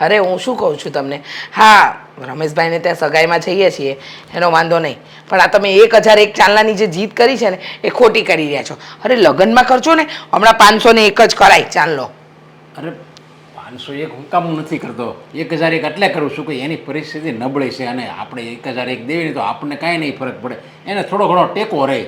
અરે હું શું કહું છું તમને, હા રમેશભાઈને ત્યાં સગાઈમાં જઈએ છીએ એનો વાંધો નહીં, પણ આ તમે 1001 ચાંદલાની જે જીત કરી છે ને એ ખોટી કરી રહ્યા છો. અરે લગ્નમાં કરજો ને, હમણાં 501 જ કરાય ચાંદલો. અરે 501 હું કામ નથી કરતો, 1001 એટલે કરું છું કે એની પરિસ્થિતિ નબળી છે અને આપણે 1001 દેવી ને તો આપણને કાંઈ નહીં ફરક પડે, એને થોડો ઘણો ટેકો રહે.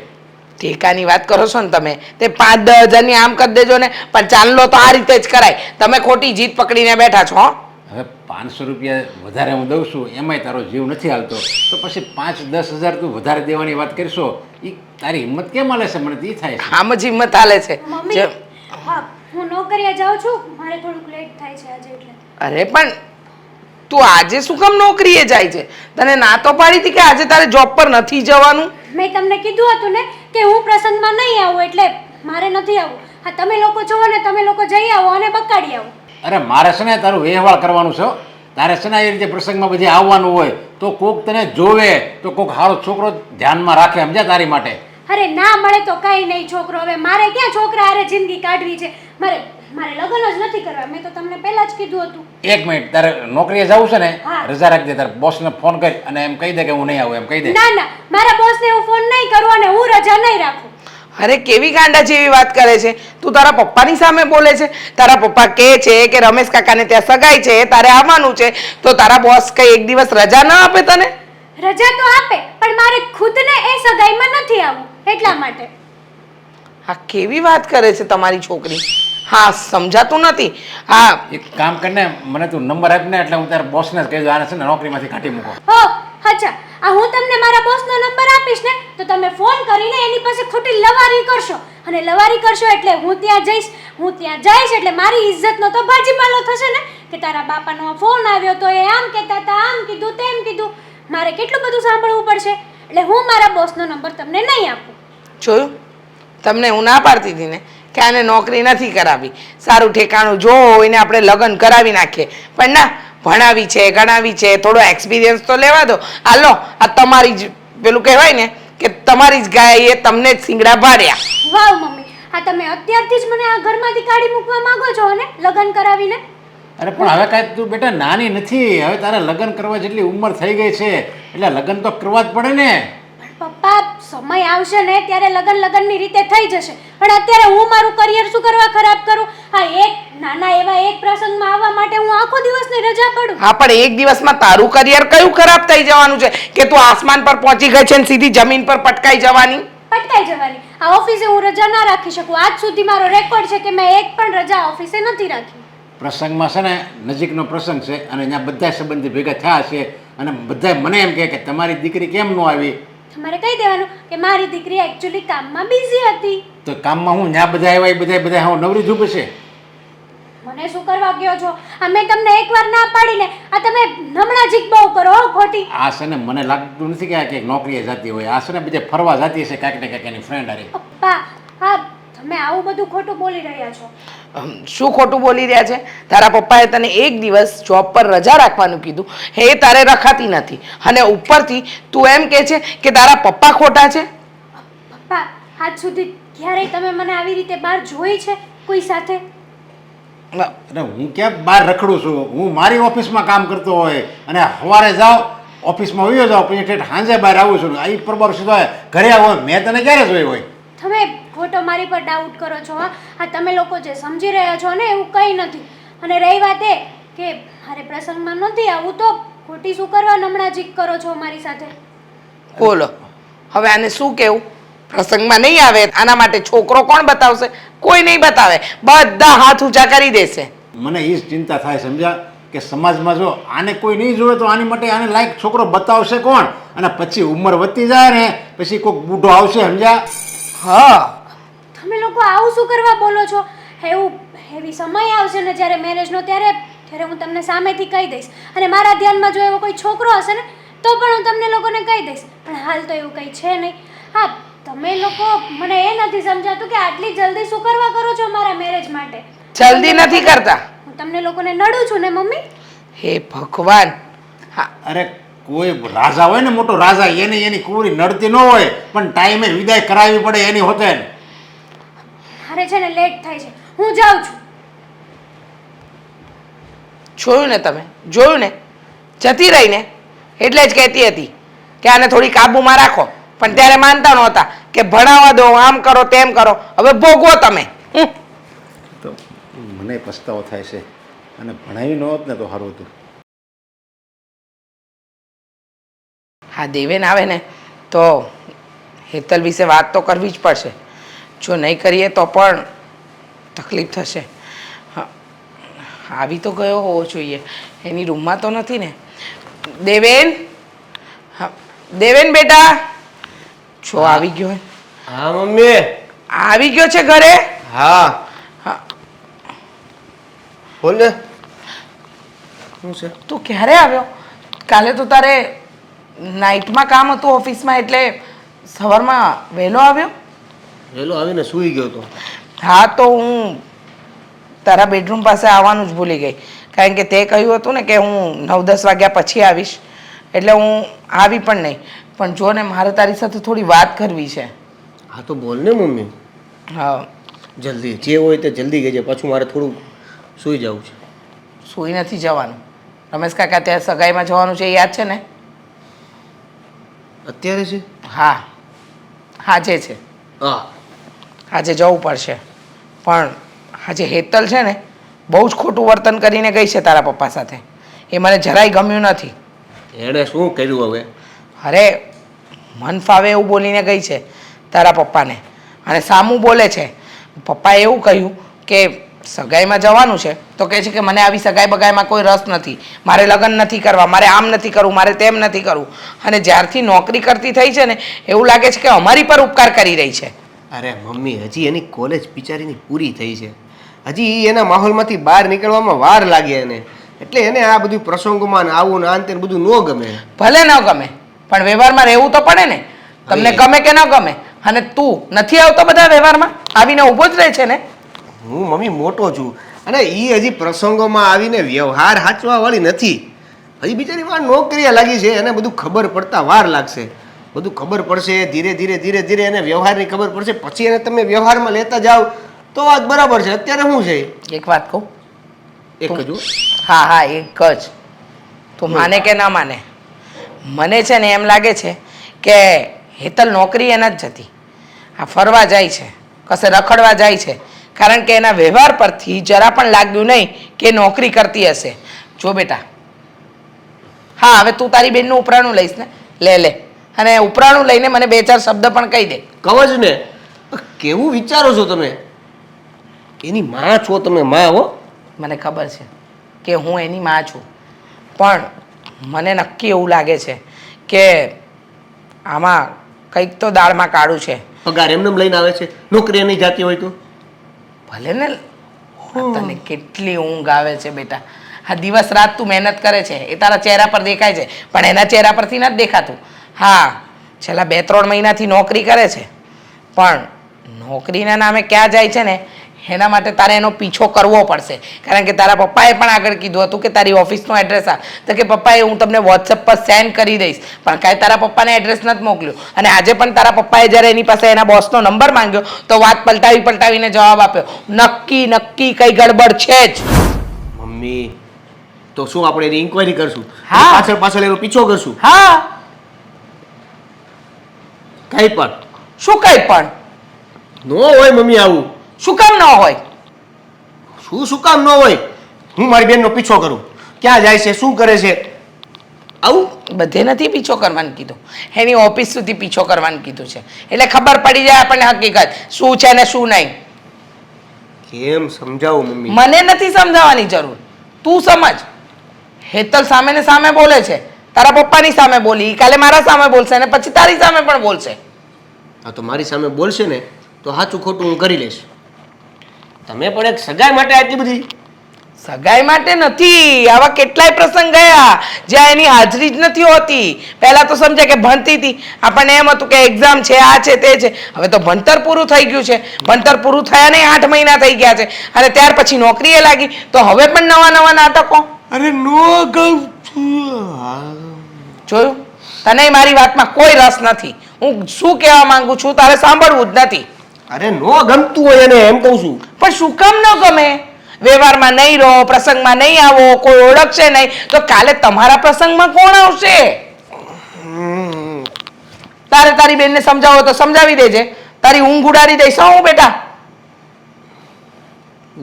ટેકાની વાત કરો છો ને તમે, તે 5-10 હજારની આમ કરી દેજો ને, પણ ચાંદલો તો આ રીતે જ કરાય. તમે ખોટી જીત પકડીને બેઠા છો. હવે 500 રૂપિયા વધારે હું દઉં છું એમાંય તારો જીવ નથી હાલતો, તો પછી 5-10 હજાર તું વધારે દેવાની વાત કરશો, એ તારી હિંમત કેમ હાલે છે? મને તો એ થાય છે. આમ જ હિંમત હાલે છે. મમ્મી હા હું નોકરીએ જાઉં છું, મારે થોડુંક લેટ થાય છે આજે એટલે. અરે પણ તું આજે શું કામ નોકરીએ જાય છે? તને ના તો પાડી હતી કે આજે તારે જોબ પર નથી જવાનું. મેં તમને કીધું હતું ને કે હું પ્રસંગમાં નહીં આવું, એટલે મારે નથી આવવું. હા તમે લોકો જોવો ને, તમે લોકો જઈ આવો અને બકાડી આવો. અરે મારે છે ને તારું વ્યવહાર કરવાનું છે. તારે છે ને એ રીતે પ્રસંગમાં બધી આવવાનું હોય તો કોક તને જોવે, તો કોક સારો છોકરો ધ્યાનમાં રાખે, સમજ્યા? તારી માટે. અરે ના મળે તો કાંઈ નહીં છોકરો, હવે મારે ક્યાં છોકરા હારે જિંદગી કાઢવી છે? મારે લગ્ન જ નથી કરવા. મેં તો તમને પહેલા જ કીધું હતું. 1 મિનિટ, તારે નોકરીએ જવું છે ને, હા. રજા રાખી દે, તારે બોસને ફોન કરી અને એમ કહી દે કે હું નહીં આવું, એમ કહી દે. ના ના, મારા બોસને હું ફોન નહીં કરું અને હું રજા નહીં રાખું. અરે કેવી ગાંડા જેવી વાત કરે છે તું. તારા પપ્પાની સામે બોલે છે. તારા પપ્પા કહે છે કે રમેશ કાકાને ત્યાં સગાઈ છે, તારે આવવાનું છે, તો તારા બોસ કઈ એક દિવસ રજા ના આપે તને? રજા તો આપે, પણ મારે ખુદને એ સગાઈમાં નથી આવવું, એટલા માટે. આ કેવી વાત કરે છે તમારી છોકરી. હા સમજાતું નથી. હા એક કામ કરીને મને તું નંબર આપને, એટલે હું તારા બોસને જ કહી દઉં આને છે ને નોકરીમાંથી કાઢી મૂકો. હો અચ્છા, આ હું તમને મારા બોસનો નંબર આપીશ ને, તો તમે ફોન કરીને એની પાસે ખોટી લવારી કરશો, અને લવારી કરશો એટલે હું ત્યાં જઈશ એટલે મારી ઇજ્જતનો તો ભાજીપાલો થશે ને, કે તારા બાપાનો ફોન આવ્યો તો એ આમ કહેતા હતા, આમ કીધું તેમ કીધું. મારે કેટલું બધું સાંભળવું પડશે, એટલે હું મારા બોસનો નંબર તમને નહીં આપું. જોયું, તમને હું ના પાડતી હતી ને કે આને નોકરી નથી કરાવી, સારું ઠેકાણું જો એને આપણે લગ્ન કરાવી નાખીએ, પણ ના, ભણાવી છે, ગણાવી છે, થોડો એક્સપિરિયન્સ તો લેવા દો. હાલો, આ તમારી જ પેલું કહેવાય ને કે તમારી જ ગાય એ તમને જ સિંગડા ભાડ્યા. વાવ મમ્મી, હા તમે અત્યારથી જ મને આ ઘરમાંથી કાઢી મૂકવા માંગો છો ને લગ્ન કરાવીને? અરે પણ હવે કાંઈ તું બેટા નાની નથી, હવે તારે લગ્ન કરવા જેટલી ઉંમર થઈ ગઈ છે, એટલે લગ્ન તો કરવા જ પડે ને. પપ્પા સમય આવશે ને ત્યારે લગ્નની રીતે થઈ જશે, પણ અત્યારે હું મારું કરિયર શું કરવા ખરાબ કરું? હા એક નાના એવા એક પ્રસંગમાં આવવા માટે હું આખો દિવસની રજા પડું? હા પણ એક દિવસમાં તારું કરિયર કયું ખરાબ થઈ જવાનું છે કે તું આસમાન પર પહોંચી ગઈ છે ને સીધી જમીન પર પટકાઈ જવાની? પટકાઈ જવાની? આ ઓફિસે હું રજા ના રાખી શકું. આજ સુધી મારો રેકોર્ડ છે કે મેં એક પણ રજા ઓફિસે નથી રાખી. પ્રસંગમાં છે ને નજીકનો પ્રસંગ છે અને ત્યાં બધા સંબંધી ભેગા થયા છે અને બધા મને એમ કહે કે તમારી દીકરી કેમ ન આવી? તમારે કહી દેવાનું કે મારી દીકરી એકચ્યુઅલી કામમાં બિઝી હતી. તો કામમાં હું ત્યાં બધા આવ્યા, બધા હું નવરી ધૂપ છે. મને શું કરવા ગયો છો? આ મેં તમને એકવાર ના પાડીને આ તમે નમણા જીક બહુ કરો હો ખોટી. આ છે ને મને લાગતું નથી કે આ કંઈક નોકરીએ જતી હોય, આ છે ને બીજે ફરવા જતી હશે કાંઈક ને કાંઈક એની ફ્રેન્ડ હારે. પપ્પા હા તમે આવું બધું ખોટું બોલી રહ્યા છો. શું ખોટું બોલી રહ્યા છે? તારા પપ્પાએ તને એક દિવસ જોબ પર રજા રાખવાનું કીધું, એ તારે રખાતી નથી, અને ઉપરથી તું એમ કહે છે કે તારા પપ્પા ખોટા છે. પપ્પા આજ સુધી ક્યારેય તમે મને આવી રીતે બહાર જોઈ છે કોઈ સાથે? અરે હું ક્યાં બહાર રખડું છું? હું મારી ઓફિસમાં કામ કરતો હોય અને સવારે જાઉં ઓફિસમાં વયો જાઉં, પછી ઠેઠ સાંજે બહાર આવું છું. અહીં પરબાર સીધો ઘરે આવો, મેં તને ક્યારે જોઈ હોય? તમે ખોટો મારી પર ડાઉટ કરો છો. હા તમે લોકો જે સમજી રહ્યા છો ને એવું કંઈ નથી. અને રહી વાત એ કે મારે પ્રસંગમાં નથી આવું, તો ખોટી શું કરવા નમણાજીક કરો છો મારી સાથે? બોલો હવે આને શું કેવું? પ્રસંગમાં નહીં આવે આના માટે છોકરો કોણ બતાવશે? કોઈ નહીં બતાવે, બધા હાથ ઊંચા કરી દેશે. મને એ જ ચિંતા થાય, સમજ્યા? કે સમાજમાં જો આને કોઈ નહીં જોવે તો આની માટે આને લાયક છોકરો બતાવશે કોણ? અને પછી ઉંમર વધતી જાય ને પછી કોઈક બૂઢો આવશે, સમજ્યા? હા તમે લોકો આવું શું કરવા બોલો છો? એવી સમય આવશે ને જ્યારે મેરેજનો, ત્યારે હું તમને સામેથી કહી દઈશ. અને મારા ધ્યાનમાં જો એવો કોઈ છોકરો હશે ને તો પણ હું તમને લોકોને કહી દઈશ. પણ હાલ તો એવું કંઈ છે નહીં. હા તમે લોકો મને એ નથી સમજાતું કે આટલી જલ્દી શું કરવા કરો છો મારા મેરેજ માટે? જલ્દી નથી કરતા. હું તમને લોકોને નડું છું ને મમ્મી? હે ભગવાન. હા અરે કોઈ રાજા હોય ને, મોટો રાજા, એની કુંવરી નડતી ન હોય પણ ટાઈમે વિદાય કરાવવી પડે એની હોતે. મારે છે ને લેટ થાય છે, હું જાઉં છું. જોયું ને તમે, જોયું ને, જતી રહી ને એટલે જ કહેતી હતી કે આને થોડી કાબૂમાં રાખો, પણ ત્યારે માનતા નહોતા કે ભણાવવા દો, આમ કરો તેમ કરો. હવે ભોગવો તમે. તો મને પસ્તાવો થાય છે, અને ભણાવી ન હોત ને તો સારું હતું. હા, દેવેન આવે ને તો હેતલ વિશે વાત તો કરવી જ પડશે. જો નહીં કરીએ તો પણ તકલીફ થશે. હા, આવી તો ગયો હોવો જોઈએ. એની રૂમમાં તો નથી ને? દેવેન, હા દેવેન બેટા, જો આવી ગયો હે. હા મમ્મી. આવી ગયો છે ઘરે? હા. હા. બોલ ને. શું છે? તું ક્યારે આવ્યો? કાલે તો તારે નાઇટમાં કામ હતું ઓફિસમાં એટલે સવારમાં વહેલો આવ્યો? વહેલો આવીને સૂઈ ગયો તો. હા, તો હું તારા બેડરૂમ પાસે આવવાનું જ ભૂલી ગઈ, કારણ કે તે કહ્યું હતું ને કે હું 9-10 વાગ્યા પછી આવીશ, એટલે હું આવી પણ નહીં. પણ જો ને, મારે તારી સાથે થોડી વાત કરવી છે. હા તો બોલ ને મમ્મી. હા, જલ્દી જે હોય તે જલ્દી કહેજે, પાછું મારે થોડું સૂઈ જવું છે. સૂઈ નથી જવાનું. રમેશ કાકા ત્યાં સગાઈમાં જવાનું છે, એ યાદ છે ને? અત્યારે છે? હા, આજે છે. હા. આજે જવું પડશે. પણ આજે હેતલ છે ને, બહુ જ ખોટું વર્તન કરીને ગઈ છે તારા પપ્પા સાથે. એ મને જરાય ગમ્યું નથી. એણે શું કર્યું હવે? અરે, મન ફાવે એવું બોલીને ગઈ છે તારા પપ્પાને, અને સામું બોલે છે. પપ્પાએ એવું કહ્યું કે સગાઈમાં જવાનું છે તો કહે છે કે મને આવી સગાઈ બગાઈમાં કોઈ રસ નથી, મારે લગ્ન નથી કરવા, મારે આમ નથી કરવું, મારે તેમ નથી કરવું. અને જ્યારથી નોકરી કરતી થઈ છે ને, એવું લાગે છે કે અમારી પર ઉપકાર કરી રહી છે. અરે મમ્મી, હજી એની કોલેજ બિચારીની પૂરી થઈ છે, હજી એના માહોલમાંથી બહાર નીકળવામાં વાર લાગે એને, એટલે એને આ બધું પ્રસંગોમાં આવું ને આંતે બધું ન ગમે. ભલે ન ગમે, પણ વ્યવહારમાં રહેવું તો પડે ને. તમને ગમે કે ન ગમે. અને તું નથી આવતો બધા વ્યવહારમાં, આવીને ઊભો જ રહે છે ને. હું મમ્મી મોટો છું, અને એ હજી પ્રસંગોમાં આવીને વ્યવહાર સાચવા વાળી નથી. હજી બિચારી વાર નોકરીએ લાગી છે, એને બધું ખબર પડતા વાર લાગશે. બધું ખબર પડશે, ધીરે ધીરે ધીરે ધીરે એને વ્યવહારની ખબર પડશે, પછી એને તમે વ્યવહારમાં લેતા જાઓ તો વાત બરાબર છે. અત્યારે શું છે? એક વાત કહું? એક જ. હા હા, એક જ. તું માને કે ના માને, મને છે ને એમ લાગે છે કે હેતલ નોકરી એના જ જતી, આ ફરવા જાય છે, કશે રખડવા જાય છે, કારણ કે એના વ્યવહાર પરથી જરા પણ લાગ્યું નહીં કે નોકરી કરતી હશે. જો બેટા, હા હવે તું તારી બેનનું ઉપરાણું લઈશ ને, લે અને ઉપરાણું લઈને મને 2-4 શબ્દ પણ કહી દે. કહો જ ને, કેવું વિચારો છો તમે? એની માં છો તમે, માં હો. મને ખબર છે કે હું એની માં છું, પણ મને નક્કી એવું લાગે છે કે આમાં કંઈક તો દાળમાં કાળું છે. પગાર એમને લઈને આવે છે, નોકરી નહીં જાતી હોય તો? ભલે ને, તને કેટલી ઊંઘ આવે છે બેટા. આ દિવસ રાત તું મહેનત કરે છે, એ તારા ચહેરા પર દેખાય છે, પણ એના ચહેરા પરથી નથી દેખાતું. હા, છેલ્લા 2-3 મહિનાથી નોકરી કરે છે, પણ નોકરીના નામે ક્યાં જાય છે ને, એના માટે તારે એનો પીછો કરવો પડશે. કારણ કે તારા પપ્પાએ પણ આગળ કીધું હતું કે તારી ઓફિસનો એડ્રેસ આ, તો કે પપ્પાએ હું તમને વોટ્સએપ પર સેન્ડ કરી દઈશ, પણ કાંઈ તારા પપ્પાને એડ્રેસ નથી મોકલ્યું. અને આજે પણ તારા પપ્પાએ જ્યારે એની પાસે એના બોસનો નંબર માંગ્યો તો વાત પલટાવીને જવાબ આપ્યો. નક્કી કંઈ ગડબડ છે જ. મમ્મી, તો શું આપણે એની ઇન્ક્વાયરી કરશું? હા. પાછળ એનો પીછો કરશું? હા, કઈ પણ શું કંઈ પણ નો હોય મમ્મી આવું. શું કામ ન હોય? શું કામ ન હોય? હું મારી બેનનો પીછો કરું, ક્યાં જાય છે, શું કરે છે, આવું બધે નથી પીછો કરવાનું કીધું, એની ઓફિસ સુધી પીછો કરવાનું કીધું છે, એટલે ખબર પડી જાય આપણને હકીકત શું છે ને શું નહીં. કેમ સમજાવું મમ્મી? મને નથી સમજાવવાની જરૂર, તું સમજ. હેતલ સામે ને સામે બોલે છે, તારા પપ્પાની સામે બોલી, કાલે મારા સામે બોલશે અને પછી તારી સામે પણ બોલશે. હા તો મારી સામે બોલશે ને તો સાચું ખોટું હું કરી લઈશ. તમે પણ એક સગાઈ માટે આટલી બધી? સગાઈ માટે નથી, આવા કેટલાય પ્રસંગ ગયા જ્યાં એની હાજરી જ નથી હોતી. પહેલા તો સમજે કે ભણતી હતી, આપણને એમ હતું કે એક્ઝામ છે, આ છે તે છે. હવે તો ભણતર પૂરું થઈ ગયું છે, ભણતર પૂરું થયા નહીં 8 મહિના થઈ ગયા છે, અને ત્યાર પછી નોકરીએ લાગી તો હવે પણ નવા નાટકો. અરે નો ગમ જોયું, તને મારી વાતમાં કોઈ રસ નથી. હું શું કહેવા માંગુ છું તારે સાંભળવું જ નથી. અરે નો ગમતું હોય એને એમ કહું છું. પણ શું કામ ન ગમે? વ્યવહારમાં નહીં રહો, પ્રસંગમાં નહીં આવો, કોઈ ઓળખશે નહીં તો કાલે તમારા પ્રસંગમાં કોણ આવશે? તારે તારી બેનને સમજાવો તો સમજાવી દેજે. તારી ઊંઘ ઉડાડી દઈશ હો હું બેટા.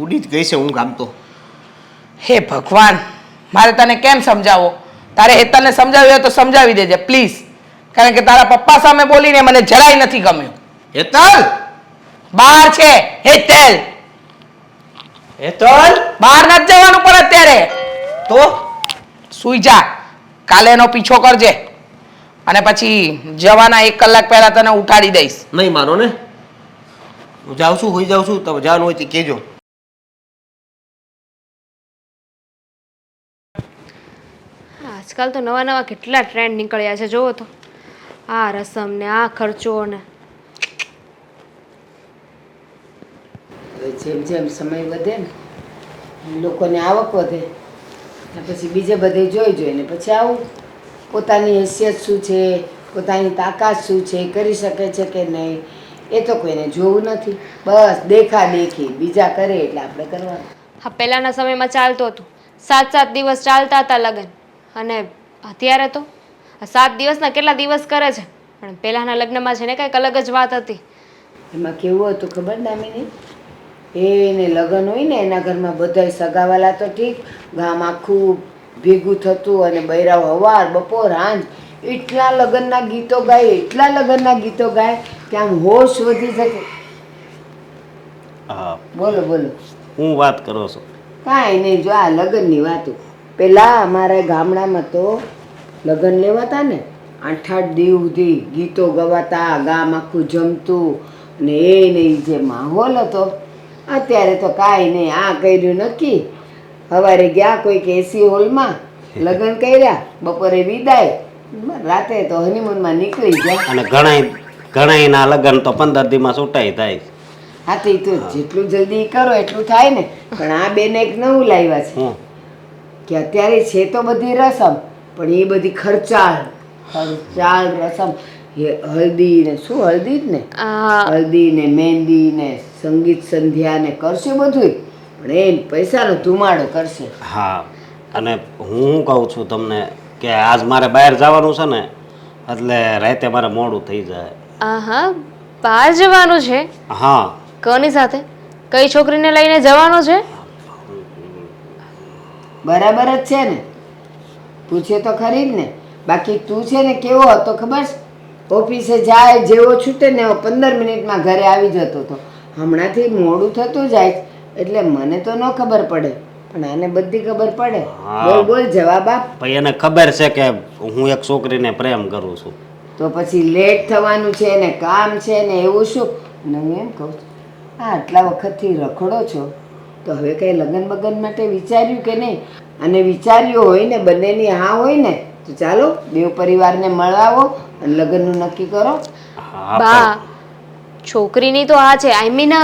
ઉડી જ ગઈ છે ઊંઘ આમ તો. હે ભગવાન, મારે તને કેમ સમજાવો? તારે હેતલને સમજાવી હોય તો સમજાવી દેજે પ્લીઝ, કારણ કે તારા પપ્પા સામે બોલીને મને જરાય નથી ગમ્યું. હેતલ! બહાર છે હેતલ, હેતલ! બહાર નથી જવાનું પણ અત્યારે. તો સુઈ જા, કાલે એનો પીછો કરજે અને પછી જવાના 1 કલાક પહેલા તને ઉઠાડી દઈશ. નહીં માનો ને, હું જાઉં છું, હોઈ જાઉં છું. તમે જવાનું હોય તો કહેજો. આજકાલ તો નવા નવા કેટલા ટ્રેન્ડ નીકળ્યા છે જોવો તો. આ રસમ ને આ ખર્ચો ને હવે જેમ જેમ સમય વધે ને લોકોને આવક વધે ને પછી બીજે બધે જોઈને પછી આવું પોતાની હેસિયત શું છે, પોતાની તાકાત શું છે, કરી શકે છે કે નહીં, એ તો કોઈને જોવું નથી. બસ દેખાદેખી બીજા કરે એટલે આપણે કરવાનું. હા, પહેલાંના સમયમાં ચાલતું હતું, 7-7 દિવસ ચાલતા હતા લગ્ન, અને અત્યારે તો 7 દિવસના કેટલા દિવસ કરે છે. પણ પહેલાંના લગ્નમાં છે ને કંઈક અલગ જ વાત હતી. એમાં કેવું હતું ખબર દામિની? એને લગ્ન હોય ને એના ઘરમાં બધાય સગાવાલા તો ઠીક, ગામ આખું ભેગું થતું અને બૈરાઓ હવાર બપોર સાંજ એટલા લગ્નના ગીતો ગાય કે આમ હોશ વધી જતો. હા, બોલો બોલો. હું વાત કરો છો? કાંઈ નહીં, જો આ લગ્નની વાતો. પેલા અમારા ગામડામાં તો લગ્ન લેવાતા ને 8-8 દિવસ સુધી ગીતો ગવાતા, ગામ આખું જમતું ને એ નહીં જે માહોલ હતો. અત્યારે તો કાંઈ નહીં, આ કર્યું નક્કી, સવારે ગયા કોઈક એસી હોલમાં લગ્ન કર્યા, બપોરે વિદાય, રાતે તો હનીમૂનમાં નીકળી ગયા. અને ઘણાયના લગ્ન તો 15 દીમાં છૂટાઈ થાય. હા તો એ તો જેટલું જલ્દી કરો એટલું થાય ને. પણ આ બેને એક નવું લાવ્યા છે હું કે અત્યારે છે તો બધી રસમ, પણ એ બધી ખર્ચાળ રસમ. હલ્દી ને શું, હલ્દી જ ને, હલ્દી ને મહેંદી ને સંગીત સંધ્યા ને કરશે બધું, પણ એ પૈસાનો ધુમાડો કરશે. હા, અને હું શું કહું છું તમને કે આજ મારે બહાર જવાનું છે ને, એટલે રાતે મારે મોડું થઈ જાય. હા, બહાર જવાનું છે? હા. કોની સાથે? કઈ છોકરીને લઈને જવાનો છે? બરાબર જ છે ને, પૂછે તો ખરી જ ને. બાકી તું છે ને કેવો હતો ખબર છે? ઓફિસે જાય, જેવો છૂટે ને એવો 15 મિનિટમાં ઘરે આવી જતો હતો. હમણાંથી મોડું થતું જાય એટલે મને તો ન ખબર પડે, પણ આને બધી ખબર પડે. હા. બોલ બોલ, જવાબ આપ. ભાઈ એને ખબર છે કે હું એક છોકરીને પ્રેમ કરું છું. તો પછી લેટ થવાનું છે ને કામ છે ને એવું શું? અને હું એમ કહું છું, આટલા વખતથી રખડો છો તો હવે કંઈ લગ્ન બગન માટે વિચાર્યું કે નહીં? અને વિચાર્યું હોય ને, બંનેની હા હોય ને, તો ચાલો બેવ પરિવારને મળાવો અને લગ્નનું નક્કી કરો. હા, બા, છોકરીની તો આ છે, આઈ મીન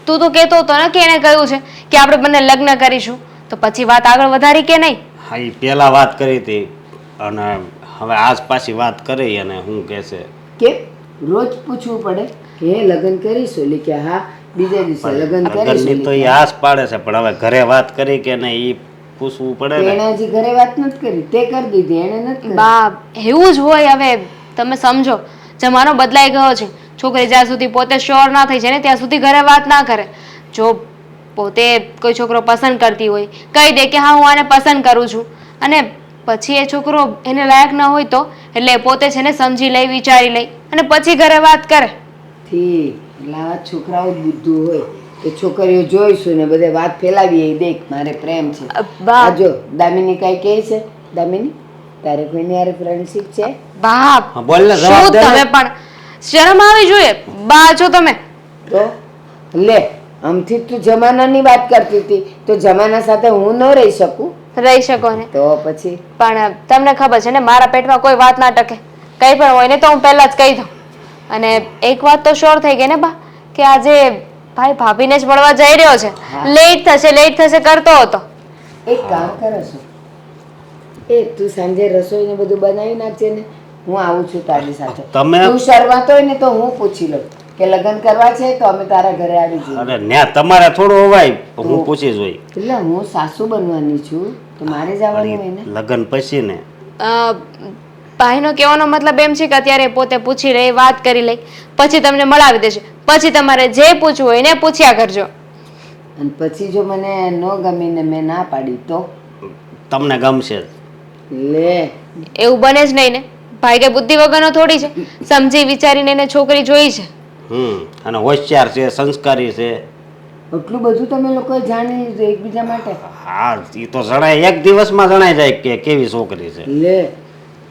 તું તો કહેતો હતો ને કે એને કહ્યું છે કે આપણે બંને લગ્ન કરીશું, તો પછી વાત આગળ વધારી કે નહીં? હા, એ પહેલાં વાત કરી હતી અને હવે આજ પાછી વાત કરી અને હું કહેશે કે રોજ પૂછવું પડે કે હે લગ્ન કરીશું, એટલે કે હા, બીજા દિવસે લગ્ન કરીશું. લગ્નની તો એ આસ પાડે છે, પણ હવે ઘરે વાત કરી કે નહીં એ પૂછવું પડે ને. એણે હજી ઘરે વાત નથી કરી, તે કરી દીધી, એણે નથી કરી. બા, એવું જ હોય. હવે તમે સમજો, જમાનો બદલાઈ ગયો છે. છોકરી જ્યાં સુધી પોતે શ્યોર ના થઈ જાય ને ત્યાં સુધી ઘરે વાત ના કરે. જો પોતે કોઈ છોકરો પસંદ કરતી હોય, કહી દે કે હા હું આને પસંદ કરું છું, અને પછી એ છોકરો એને લાયક ન હોય તો એટલે પોતે છે ને સમજી લઈ, વિચારી લઈ અને પછી ઘરે વાત કરે. ઠીક, એટલે આવા છોકરાઓ જ બુદ્ધુ હોય કે છોકરીઓ જોઈશું ને બધે વાત ફેલાવીએ, દેખ મારે પ્રેમ છે. બા, આ જો દામિની કઈ કહે છે? દામિની, તારે કોઈની હારે ફ્રેન્ડશિપ છે? બાપ, હા, બોલ ને, જવાબ શું દે ને. તમે પણ શરમ આવી જોઈએ. બા છો તમે. તો લે, આમથી તું જમાનાની વાત કરતી હતી, તો જમાના સાથે હું ન રહી શકું? રહી શકો ને, તો પછી પણ તમને ખબર છે ને મારા પેટમાં કોઈ વાત ના ટકે. કંઈ પણ હોય ને તો હું પહેલા જ કહી દઉં. અને એક વાત તો શ્યોર થઈ ગઈ ને બા, કે આજે ભાઈ ભાભીને જ મળવા જઈ રહ્યો છે. લેટ થશે કરતો હતો. એક કામ કરો છો, એ તું સાંજે રસોઈને બધું બનાવી નાખજે ને, હું આવું છું તારી સાથે. તમે- તું શરમાતો હોય ને તો હું પૂછી લઉં કે લગ્ન કરવા છે તો અમે તારા ઘરે આવી જઈએ. અરે ન્યા તમારે થોડું હોવાય હું પૂછી જોઈ એટલે હું સાસુ બનવાની છું તો મારે જવાનું હોય ને. લગ્ન પછી ને ભાઈનો કહેવાનો મતલબ એમ છે કે અત્યારે પોતે પૂછી લે, વાત કરી લે, પછી તમને મળાવી દેશે. પછી તમારે જે પૂછવું હોય એને પૂછ્યા કરજો. અને પછી જો મને ન ગમીને મેં ના પાડી તો તમને ગમશે જ. લે એવું બને જ નહીં ને. ભાઈ કે બુદ્ધિ વગરનો થોડી છે, સમજી વિચારીને એને છોકરી જોઈ છે. અને હોશિયાર છે, સંસ્કારી છે. એટલું બધું તમે લોકોએ જાણી લીધું એકબીજા માટે. હા એ તો જણાય, એક દિવસમાં જણાઈ જાય કે કેવી છોકરી છે. લે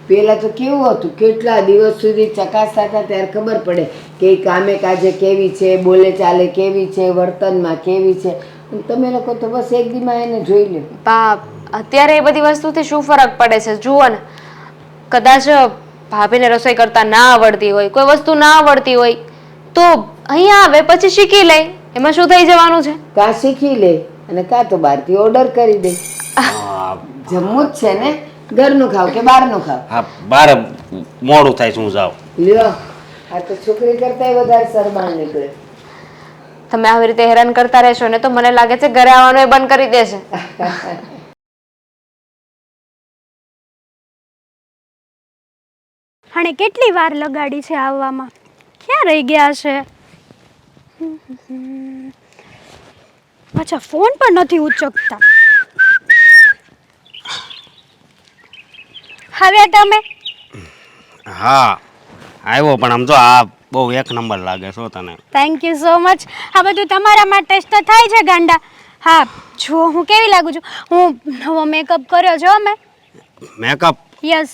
પેલા તો કેવું હતું, કેટલા દિવસ સુધી ચકાસતા હતા ત્યારે ખબર પડે કે ઈ કામે કાજે કેવી છે, બોલે ચાલે કેવી છે, વર્તનમાં કેવી છે. અને તમે લોકો તો બસ એક દીમાં એને જોઈ લો. બાપ, અત્યારે એ બધી વસ્તુથી શું ફરક પડે છે જુઓ ને. કદાચ ભાભીને રસોઈ કરતા ના આવડતી હોય, કોઈ વસ્તુ ના આવડતી હોય તો અહીંયા આવે પછી શીખી લે, એમાં શું થઈ જવાનું છે? કાં શીખી લે અને કાં તો બહારથી ઓર્ડર કરી દે. જમવું જ છે ને, ઘરનું ખાવ કે બહારનું ખાવ? હા બાર મોડું થાય છે, હું જાઉં. લ્યો આ તો છોકરી કરતા વધારે શરમાળ નીકળે. તમે આવી રીતે હેરાન કરતા રહેશો ને તો મને લાગે છે ઘરે આવવાનું એ બંધ કરી દેશે. અને કેટલી વાર લગાડી છે આવવામાં, ક્યાં રહી ગયા છે? અચ્છા, ફોન પણ નથી ઉચકતા. હવે તમે હા આવ્યો, પણ આમ જો આ બહુ એક નંબર લાગે છો તને. Thank you so much. આ બધું તમારા માટે જ તો થાય છે ગાંડા. હા, જો હું કેવી લાગુ છું. હું નવો મેકઅપ કર્યો છો અમે. Makeup yes.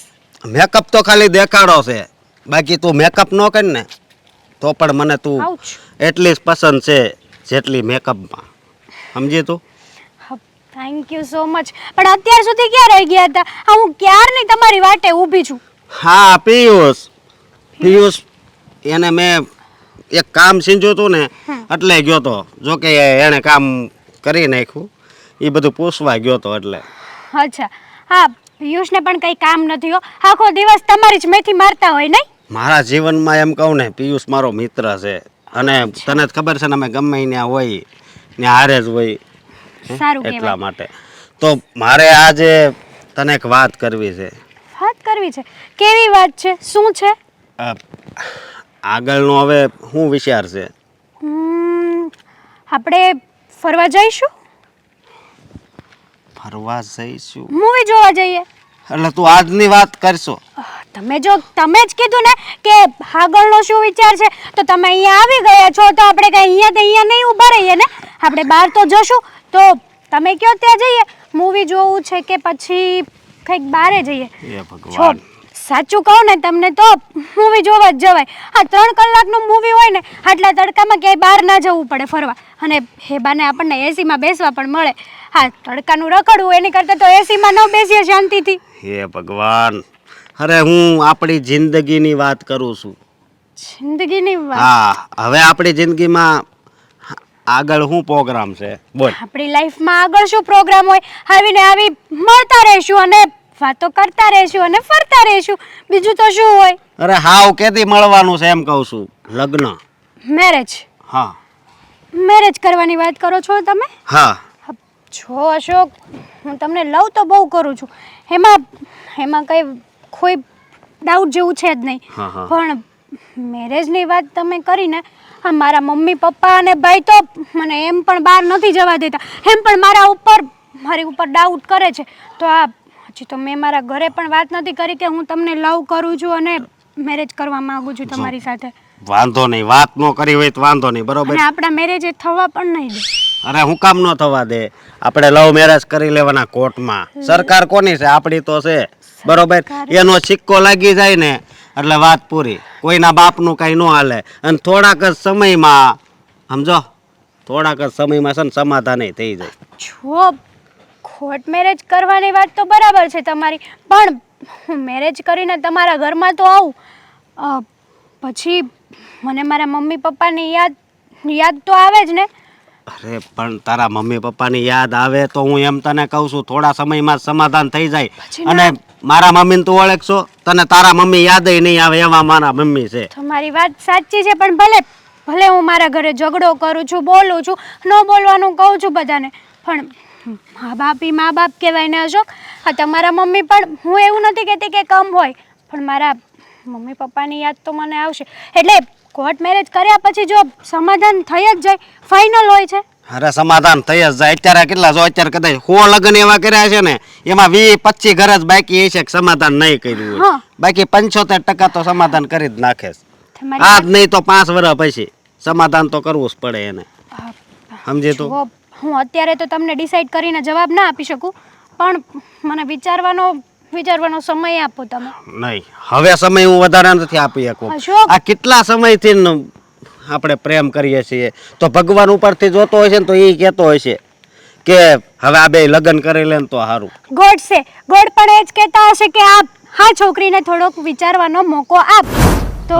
મેકઅપ તો ખાલી દેખાડો છે, બાકી તું મેકઅપ ન કર ને તો પણ મને તું આઉચ. એટલી જ પસંદ છે જેટલી મેકઅપમાં. સમજી તું? Thank you so much. પણ અત્યાર સુધી ક્યાં રહી ગયા હતા? આ હું ક્યારની તમારી વાટે ઊભી છું. હા પિયુષ એને મેં એક કામ સીંચ્યું હતું ને એટલે ગયો તો. જો કે એણે કામ કરી નાખ્યું, એ બધું પૂછવા ગયો તો એટલે. અચ્છા, હા, પિયુષને પણ કંઈ કામ નથી હો. આખો દિવસ તમારી જ મેથી મારતા હોય નહીં? મારા જીવનમાં એમ કહું ને, પિયુષ મારો મિત્ર છે. અને તને જ ખબર છે ને, અમે ગમે ત્યાં હોય ત્યાં હારે જ હોય. સારું એટલા કહેવાય. માટે તો મારે આજે તને એક વાત કરવી છે. વાત કરવી છે? કેવી વાત છે? શું છે? આગળનો હવે શું વિચાર છે? આપણે ફરવા જઈશું, ફરવા જઈશું મૂવી જોવા જઈએ. એટલે તું આજની વાત કરશો? તમે જ કીધું ને કે આગળનો શું વિચાર છે, તો તમે અહીંયા આવી ગયા છો તો આપણે કઈ અહીંયા નહીં ઊભા રહીએ ને. આપણે બહાર તો જશું. તો તમે કયો ત્યાં જઈએ, મૂવી જોવું છે કે પછી કંઈક બહારે જઈએ? એ છો, ભગવાન. સાચું કહું ને તમને તો મૂવી જોવા જ જવાય. આ 3 કલાકનું મૂવી હોય ને, આટલા તડકામાં ક્યાંય બહાર ના જવું પડે ફરવા. અને એ બાને આપણને એસીમાં બેસવા પણ મળે. હા, તડકાનું રખડવું એની કરતાં તો એસીમાં ન બેસીએ શાંતિથી. હે ભગવાન. અરે હું આપણી જિંદગીની વાત કરું છું. જિંદગીની વાત. હા, હવે આપણી જિંદગીમાં આગળ શું પ્રોગ્રામ છે બોલ? આપણી લાઈફમાં આગળ શું પ્રોગ્રામ હોય? આવીને આવી મળતા રહેશું અને વાતો કરતા રહેશું અને ફરતા રહેશું. બીજું તો શું હોય? અરે હાવ કેદી મળવાનું છે એમ કહું છું? લગ્ન. મેરેજ. હા મેરેજ કરવાની વાત કરો છો તમે? હા. જો અશોક, હું તમને લવ તો બહુ કરું છું, એમાં કંઈ કોઈ ડાઉટ જેવું છે જ નહીં. હા, હા. પણ મેરેજની વાત તમે કરીને, હા, મારા મમ્મી પપ્પા અને ભાઈ તો મને એમ પણ બહાર નથી જવા દેતા. એમ પણ મારી ઉપર ડાઉટ કરે છે. તો આ હજી તો મેં મારા ઘરે પણ વાત નથી કરી કે હું તમને લવ કરું છું અને મેરેજ કરવા માંગુ છું તમારી સાથે. વાંધો નહીં, વાત ન કરી હોય તો વાંધો નહીં, બરોબર? અને આપણા મેરેજ એ થવા પણ નહીં દે. અરે હું કામ ન થવા દે? આપણે લવ મેરેજ કરી લેવાના કોર્ટમાં. સરકાર કોની છે? આપણી તો છે, બરોબર? એનો સિક્કો લાગી જાય ને એટલે વાત પૂરી. કોઈના બાપનું કઈ ન હાલે. અને થોડાક જ સમયમાં સમજો, થોડાક જ સમયમાં છે ને સમાધાન થઈ જાય. જો કોર્ટ મેરેજ કરવાની વાત તો બરાબર છે તમારી, પણ હું મેરેજ કરીને તમારા ઘરમાં તો આવું, પછી મને મારા મમ્મી પપ્પાની યાદ તો આવે જ ને. અરે પણ તારા મમ્મી પપ્પાની યાદ આવે તો હું એમ તને કહું છું, થોડા સમયમાં સમાધાન થઈ જાય. અને મારા મમ્મીને તું ઓળખશો, તને તારા મમ્મી યાદ નહીં આવે એવા મારા મમ્મી છે. તમારી વાત સાચી છે, પણ ભલે ભલે હું મારા ઘરે ઝઘડો કરું છું, બોલું છું, ન બોલવાનું કહું છું બધાને, પણ મા બાપ કહેવાય ને અશોક. હા, તમારા મમ્મી પણ, હું એવું નથી કહેતી કે કમ હોય, પણ મારા મમ્મી પપ્પાની યાદ તો મને આવશે. એટલે કોર્ટ મેરેજ કર્યા પછી જો સમાધાન થઈ જ જાય, ફાઇનલ હોય છે. અરે સમાધાન થઈ જ જાય. અત્યારે કેટલા જો અત્યારે કદાચ 100 લગ્ન એવા કર્યા છે ને, એમાં 20-25 ઘર જ બાકી છે કે સમાધાન નહીં કર્યું હોય. બાકી 75% તો સમાધાન કરી જ નાખે છે. આ જ નહીં તો 5 વર્ષ પછી સમાધાન તો કરવું જ પડે એને. સમજે તો હું અત્યારે તો તમને ડિસાઈડ કરીને જવાબ ના આપી શકું, પણ મને વિચારવાનો સમય આપો તમે. નહીં, હવે સમય હું વધારે નથી આપી શકું. અશોક! આ કેટલા સમયથી આપણે પ્રેમ કરીએ છીએ, તો ભગવાન ઉપરથી જોતો હોય છે ને તો એ કહેતો હોય છે કે હવે આ બે લગ્ન કરી લે ને તો સારું. ગોડ પણ એ જ કહેતા હશે કે હા છોકરીને થોડોક વિચારવાનો મોકો આપ. તો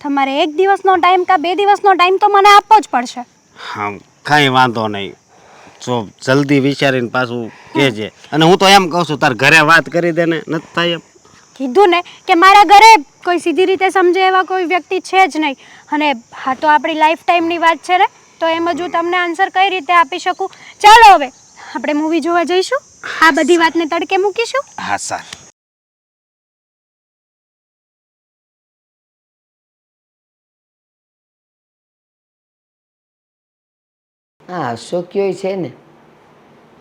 તમારે 1 દિવસનો ટાઈમ કે 2 દિવસનો ટાઈમ તો મને આપવો જ પડશે. હા, કાંઈ વાંધો નહીં. જો જલ્દી વિચારીને પાછું કહેજે. અને હું તો એમ કહું છું તાર ઘરે વાત કરી દે ને, નથી થાય એમ? કીધું ને કે મારા ઘરે કોઈ સીધી રીતે સમજે એવા કોઈ વ્યક્તિ છે જ નહીં. અને હા, તો આપણી લાઈફ ટાઈમની વાત છે ને, તો એમ જ હું તમને આન્સર કઈ રીતે આપી શકું. ચાલો હવે આપણે મૂવી જોવા જઈશું, આ બધી વાતને તડકે મૂકીશું. હા સારું. હા, અશોક્યો છે ને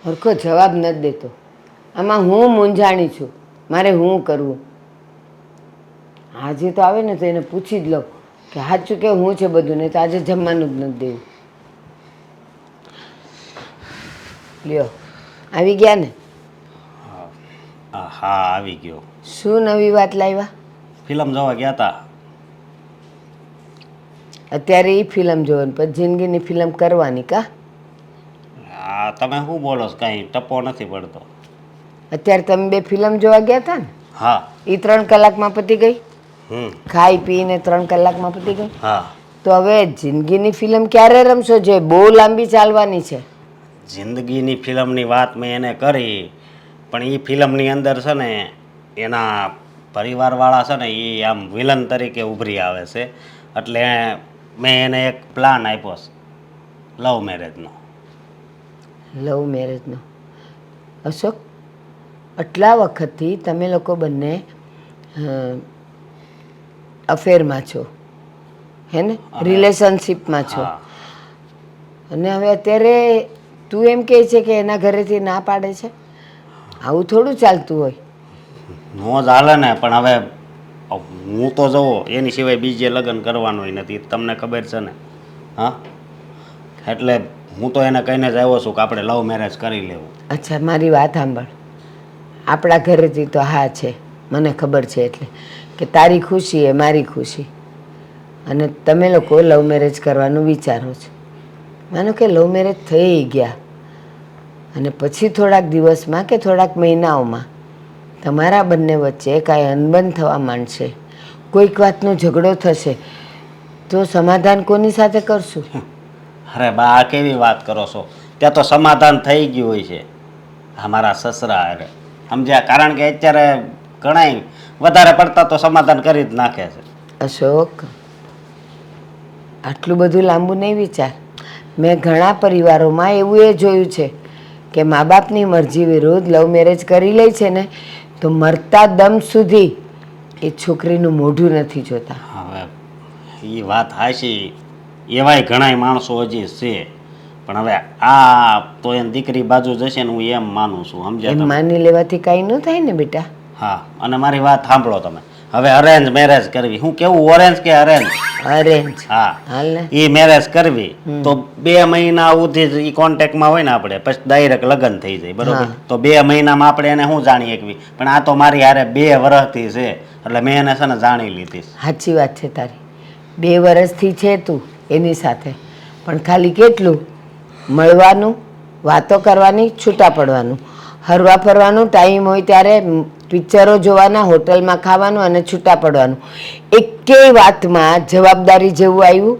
હરખો જવાબ નથી દેતો. આમાં હું મૂંઝાણી છું, મારે શું કરવું. આજે તો આવે ને તો એને પૂછી જ લઉં કે સાચું કે હું છે બધું, નહીં તો આજે જમવાનું જ નથી દેવું. લ્યો, આવી ગયા ને? હા આવી ગયો. શું નવી વાત લાવ્યા? ફિલ્મ જોવા ગયા હતા. અત્યારે એ ફિલ્મ જોવાની, પછી જિંદગીની ફિલ્મ કરવાની કા? હા, તમે શું બોલો છો? કાંઈ ટપો નથી પડતો. અત્યારે તમે 2 ફિલ્મ જોવા ગયા હતા ને? હા. એ 3 કલાકમાં પતી ગઈ? ખાઈ પીને 3 કલાકમાં પતી ગઈ? હા. તો હવે જિંદગીની ફિલ્મ ક્યારે રમશો? જે બહુ લાંબી ચાલવાની છે. જિંદગીની ફિલ્મની વાત મેં એને કરી, પણ એ ફિલ્મની અંદર છે ને એના પરિવારવાળા છે ને એ આમ વિલન તરીકે ઉભરી આવે છે. એટલે મેં એને એક પ્લાન આપ્યો છે લવ મેરેજનો. લવ મેરેજનો? અશોક, આટલા વખતથી તમે લોકો બંને અફેરમાં છો, હે ને? રિલેશનશિપમાં છો, અને હવે અત્યારે તું એમ કહે છે કે એના ઘરેથી ના પાડે છે? આવું થોડું ચાલતું હોય. નો જ હાલે ને, પણ હવે હું તો જુઓ એની સિવાય બીજે લગ્ન કરવાનું નથી, તમને ખબર છે ને. હા, એટલે હું તો એને કહીને જ આવ્યો છું કે આપણે લવ મેરેજ કરી લેવું. અચ્છા, મારી વાત સાંભળ. આપણા ઘરેથી તો હા છે, મને ખબર છે. એટલે કે તારી ખુશી એ મારી ખુશી, અને તમે લોકો લવ મેરેજ કરવાનું વિચારો છો. માનો કે લવ મેરેજ થઈ ગયા અને પછી થોડાક દિવસમાં કે થોડાક મહિનાઓમાં તમારા બંને વચ્ચે કાંઈ અનબન થવા માંડશે, કોઈક વાતનો ઝઘડો થશે, તો સમાધાન કોની સાથે કરશું? અરે બા, આ કેવી વાત કરો છો? ત્યાં તો સમાધાન થઈ ગયું હોય છે અમારા સસરા. અરે સમજ્યા? કારણ કે અત્યારે ઘણાય વધારે પડતા તો સમાધાન કરી જ નાખે છે. અશોક, આટલું બધું લાંબુ નહીં વિચાર. મેં ઘણા પરિવારોમાં એવું એ જોયું છે કે મા બાપની મરજી વિરુદ્ધ લવ મેરેજ કરી લે છે ને, તો મરતા દમ સુધી એ છોકરીનું મોઢું નથી જોતા. હવે એ વાત હાચી, એવાય ઘણાય માણસો હજી છે, પણ હવે આ તો એની દીકરી બાજુ જશે ને, હું એમ માનું છું. સમજ્યા એમ તમે? માની લેવાથી કાંઈ ન થાય ને બેટા. હા, અને મારી વાત સાંભળો તમે. હવે અરેન્જ મેરેજ કરવી, હું કેવું, ઓરેન્જ કે અરેન્જ? અરેન્જ. હા, હાલ ને. એ મેરેજ કરવી તો 2 મહિના સુધી જ એ કોન્ટેક્ટમાં હોય ને આપણે, પછી ડાયરેક્ટ લગ્ન થઈ જાય, બરોબર? તો 2 મહિનામાં આપણે એને શું જાણી શકવી? પણ આ તો મારી હારે 2 વર્ષથી છે, એટલે મેં એને છે ને જાણી લીધી. સાચી વાત છે તારી. 2 વર્ષથી છે તું એની સાથે, પણ ખાલી કેટલું મળવાનું, વાતો કરવાની, છૂટા પડવાનું, હરવા ફરવાનું, ટાઈમ હોય ત્યારે પિક્ચરો જોવાના, હોટલમાં ખાવાનું અને છૂટા પડવાનું. એકેય વાતમાં જવાબદારી જેવું આવ્યું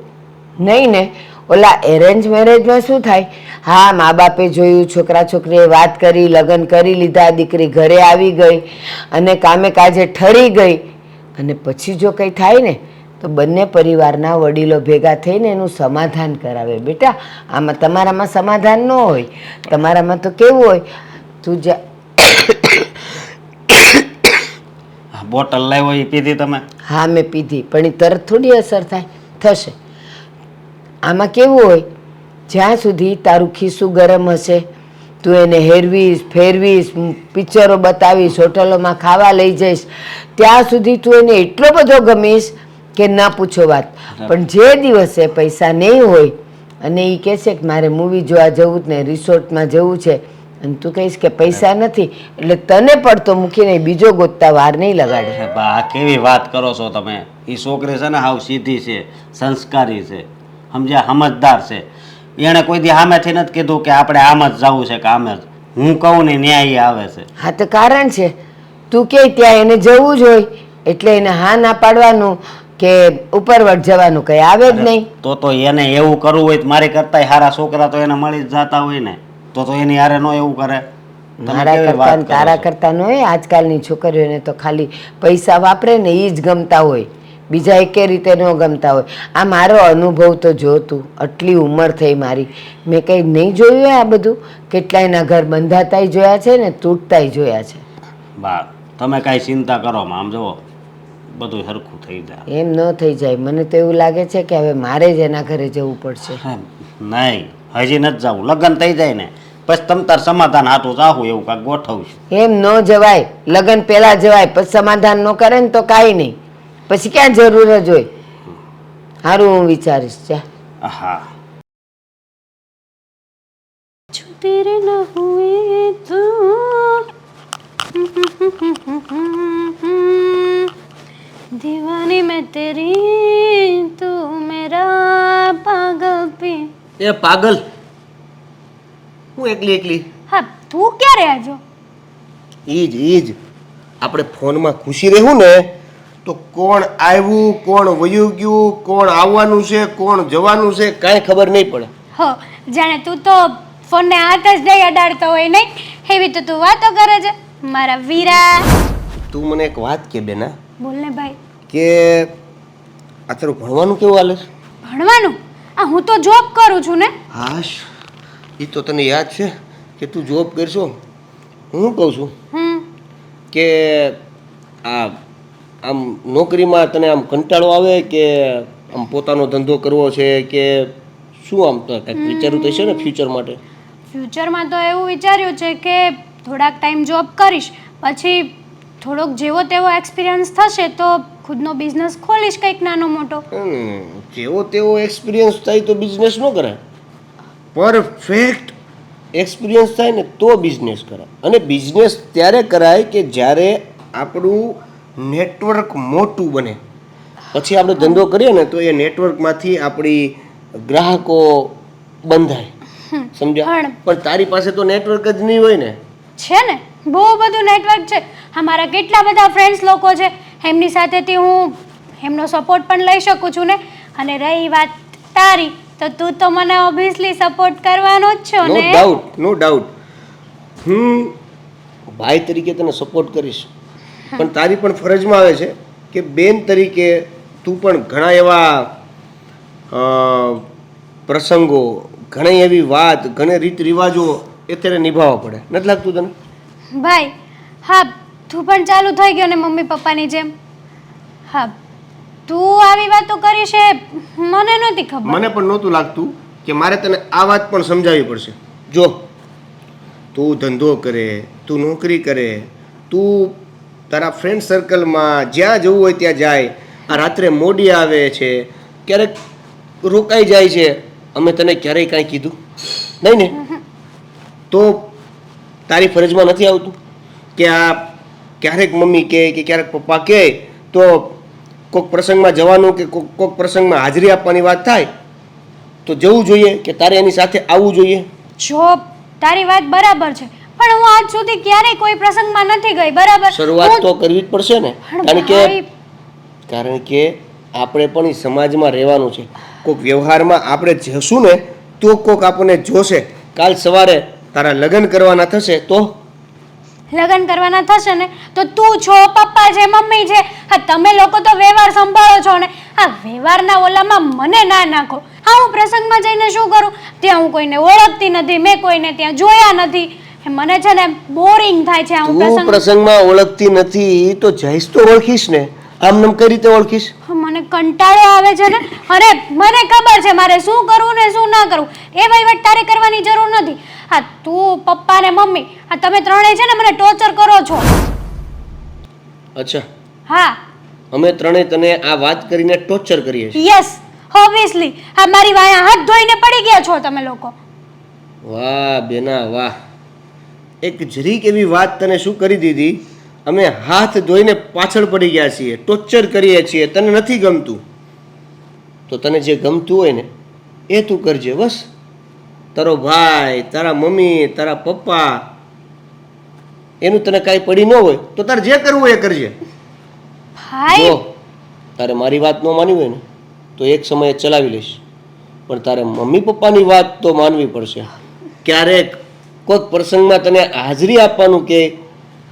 નહીં ને. ઓલા એરેન્જ મેરેજમાં શું થાય? હા, મા બાપે જોયું, છોકરા છોકરીએ વાત કરી, લગ્ન કરી લીધા, દીકરી ઘરે આવી ગઈ અને કામે કાજે ઠરી ગઈ, અને પછી જો કંઈ થાય ને તો બંને પરિવારના વડીલો ભેગા થઈને એનું સમાધાન કરાવે. બેટા આમાં તમારામાં સમાધાન ન હોય, તમારામાં તો કેવું હોય, તું જા. બોટલ લાવ્યો એ પીધી તમે? હા મેં પીધી, પણ એ તરત થોડી અસર થાય, થશે. આમાં કેવું હોય, જ્યાં સુધી તારું ખિસ્સું ગરમ હશે, તું એને હેરવીશ ફેરવીશ, પિક્ચરો બતાવીશ, હોટલોમાં ખાવા લઈ જઈશ, ત્યાં સુધી તું એને એટલો બધો ગમીશ કે ના પૂછો વાત. પણ જે દિવસે પૈસા નહીં હોય અને એ કહેશે કે મારે મૂવી જોવા જવું જ ને રિસોર્ટમાં જવું છે, અને તું કહીશ કે પૈસા નથી, એટલે તને પડતો મૂકીને બીજો ગોતતા વાર નહીં લગાડે. અરે બા આ કેવી વાત કરો છો તમે? એ છોકરી છે ને હાવ સીધી છે, સંસ્કારી છે, સમજ્યા, સમજદાર છે. એણે કોઈ દી સામેથી નથી કીધું કે આપણે આમ જ જવું છે કે આમ જ. હું કહું ને ન્યાય આવે છે. હા તો કારણ છે, તું કે ત્યાં એને જવું જ હોય એટલે એને હા ના પાડવાનું કે ઉપરવટ જવાનું કઈ આવે જ નહીં. તો એને એવું કરવું હોય તો મારી કરતા સારા છોકરા તો એને મળી જ જતા હોય ને, તો એની હારે નો એવું કરે. તમે મારા કેવી કરતા વાત ને કરો તારા છો? કરતા નો હોય. આજકાલની છોકરીઓને તો ખાલી પૈસા વાપરે ને એ જ ગમતા હોય, બીજા એકે રીતે ન ગમતા હોય. આ મારો અનુભવ તો જો તું, આટલી ઉંમર થઈ મારી, મેં કંઈ નહીં જોયું હોય આ બધું. કેટલાયના ઘર બંધાતાય જોયા છે ને તૂટતાય જોયા છે. બા તમે કાંઈ ચિંતા કરો માં, આમ જુઓ બધું સરખું થઈ જાય. એમ ન થઈ જાય. મને તો એવું લાગે છે કે હવે મારે જ એના ઘરે જવું પડશે. નહીં, હજી નથી જવું. લગ્ન થઈ જાય ને પછી તમ તાર સમાધાન હાટું જાહું એવું કાંઈક ગોઠવશું. એમ ન જવાય, લગ્ન પહેલા જવાય, પછી સમાધાન ન કરે ને તો કાંઈ નહીં, પછી ક્યાં જરૂર જ હોય. સારું, હું વિચારીશ. જા. હા जो तेरे न हुए तो दीवानी मैं तेरी तू मेरा पागल पी. એ પાગલ, હું એકલી હા તું ક્યારે આવ્યો? ઈ જ આપણે ફોનમાં ખુશી રહેવું ને તો કોણ આવ્યું, કોણ વયું ગયું, કોણ આવવાનું છે, કોણ જવાનું છે, કાંઈ ખબર નહીં પડે. હો જાણે તું તો ફોનને હાથ જ નહીં અડાડતો હોય નહીં, એવી તો તું વાતો કરે છે મારા વીરા. તું મને એક વાત કે બેના, બોલ ને ભાઈ. કે આ તારું ભણવાનું કેવું હાલે છે? ભણવાનું? આ હું તો જોબ કરું છું ને. હાશ, એ તો તને યાદ છે કે તું જોબ કરશો. હું કહું છું કે આ આમ નોકરીમાં તને આમ કંટાળો આવે કે આમ પોતાનો ધંધો કરવો છે કે શું? આમ તો કંઈક વિચારવું તો છે ને ફ્યુચર માટે? ફ્યુચરમાં તો એવું વિચાર્યું છે કે થોડાક ટાઈમ જોબ કરીશ, પછી થોડોક જેવો તેવો એક્સપિરિયન્સ થશે તો ખુદનો બિઝનેસ ખોલીશ કંઈક નાનો મોટો. જેવો તેવો એક્સપિરિયન્સ થાય તો બિઝનેસ ન કરાય. પરફેક્ટ એક્સપિરિયન્સ થાય ને તો બિઝનેસ કરાય. અને બિઝનેસ ત્યારે કરાય કે જ્યારે આપણું નેટવર્ક મોટું બને. પછી આપણે ધંધો કરીએ ને તો એ નેટવર્કમાંથી આપણી ગ્રાહકો બંધાય. સમજ્યા? પણ તારી પાસે તો નેટવર્ક જ નહીં હોય ને. છે ને, બહુ બધું નેટવર્ક છે. અમારા કેટલા બધા ફ્રેન્ડ્સ લોકો છે, એમની સાથેથી હું એમનો સપોર્ટ પણ લઈ શકું છું ને. અને રહી વાત તારી, તો તું તો મને ઓબ્વિયસલી સપોર્ટ કરવાનો જ છો નો ને. Doubt, no doubt. હું ભાઈ તરીકે તને સપોર્ટ કરીશ, પણ તારી પણ ફરજમાં આવે છે કે બેન તરીકે તું પણ ઘણા એવા પ્રસંગો, ઘણી એવી વાત, ઘણી રીત રિવાજો એ ત્યારે નિભાવવા પડે. નથી લાગતું તને? ભાઈ હા, તું પણ ચાલુ થઈ ગયો ને મમ્મી પપ્પાની જેમ. હા, તું આવી વાતો કરી છે મને નહોતી ખબર. મને પણ નહોતું લાગતું કે મારે તને આ વાત પણ સમજાવવી પડશે. જો તું ધંધો કરે, તું નોકરી કરે, તું તારા ફ્રેન્ડ સર્કલમાં જ્યાં જવું હોય ત્યાં જાય, આ રાત્રે મોડી આવે છે, ક્યારેક રોકાઈ જાય છે, અમે તને ક્યારેય કાંઈ કીધું નહીં ને? તો તારી ફરજમાં નથી આવતું કે આ ક્યારેક મમ્મી કહે કે ક્યારેક પપ્પા કહે તો કોઈક પ્રસંગમાં જવાનું કે કોઈક પ્રસંગમાં હાજરી આપવાની વાત થાય તો જવું જોઈએ કે તારે એની સાથે આવવું જોઈએ? જો તારી વાત બરાબર છે, પણ હું આજ સુધી ક્યારેય કોઈ પ્રસંગમાં નથી ગઈ. બરાબર, શરૂઆત તો કરવી જ પડશે ને. કારણ કે આપણે પણ એ સમાજમાં રહેવાનું છે. કોઈક વ્યવહારમાં આપણે જશું ને તો કોઈક આપણને જોશે. કાલ સવારે તારા લગ્ન કરવાના થશે તો લગ્ન કરવાના થશે ને તો તું છો, પપ્પા છે, મમ્મી છે, હા તમે લોકો તો વ્યવહાર સંભાળો છો ને. આ વ્યવહારના ઓલામાં મને ના નાખો. હા, હું પ્રસંગમાં જઈને શું કરું? ત્યાં હું કોઈને ઓળખતી નથી, મેં કોઈને ત્યાં જોયા નથી. એ મને છે ને બોરિંગ થાય છે. હું તું પ્રસંગમાં ઓળખતી નથી તો જઈશ તો ઓળખીશ ને, આમ નમ કઈ રીતે ઓળખીશ? મને કંટાળો આવે છે ને. અરે મને ખબર છે મારે શું કરવું ને શું ના કરવું. એ વહીવટ તારે કરવાની જરૂર નથી. હા, તું, પપ્પા ને મમ્મી, આ તમે ત્રણેય છે ને મને ટોર્ચર કરો છો. અચ્છા, હા, અમે ત્રણેય તને આ વાત કરીને ટોર્ચર કરીએ છીએ? Yes, obviously. હા, મારી વાયા હાથ ધોઈને પડી ગયા છો તમે લોકો. વાહ બેના વાહ, એક જરીક એવી વાત તને શું કરી દીધી, અમે હાથ ધોઈને પાછળ પડી ગયા છીએ, ટોર્ચર કરીએ છીએ. તને નથી ગમતું તો તને જે ગમતું હોય ને એ તું કરજે. બસ તારો ભાઈ, તારા મમ્મી, તારા પપ્પા, એનું તને કાંઈ પડી ન હોય તો તારે જે કરવું હોય એ કરજે. ભાઈ, જો તારે મારી વાત ન માનવી હોય ને તો એક સમયે ચલાવી લઈશ, પણ તારે મમ્મી પપ્પાની વાત તો માનવી પડશે. ક્યારેક કોઈક પ્રસંગમાં તને હાજરી આપવાનું કે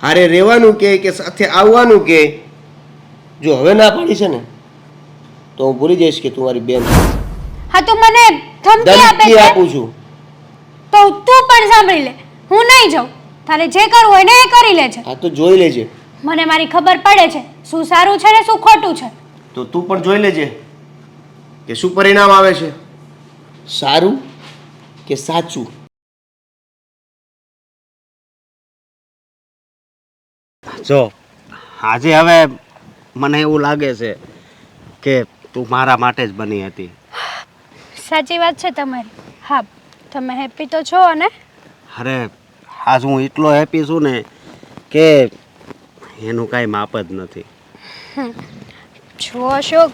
હારે રહેવાનું કે સાથે આવવાનું કે જો હવે ના પાડી છે ને તો હું ભૂલી જઈશ કે તું મારી બેન છે. હા, તું મને ધમકી આપે ધમકી છે આપું છું. તો તું પણ સાંભળી લે. હું નહીં જાઉં. તારે જે કરવું હોય ને એ કરી લેજે. આ તો જોઈ લેજે. મને મારી ખબર પડે છે શું સારું છે ને શું ખોટું છે. તો તું પણ જોઈ લેજે કે શું પરિણામ આવે છે, સારું કે સાચું. જો આજે હવે મને એવું લાગે છે કે તું મારા માટે જ બની હતી. સાચી વાત છે તમારી. હા, તમે હેપી તો છો ને? અરે આજ હું એટલો હેપી છું ને કે એનું કાંઈ માપ જ નથી. જો અશોક,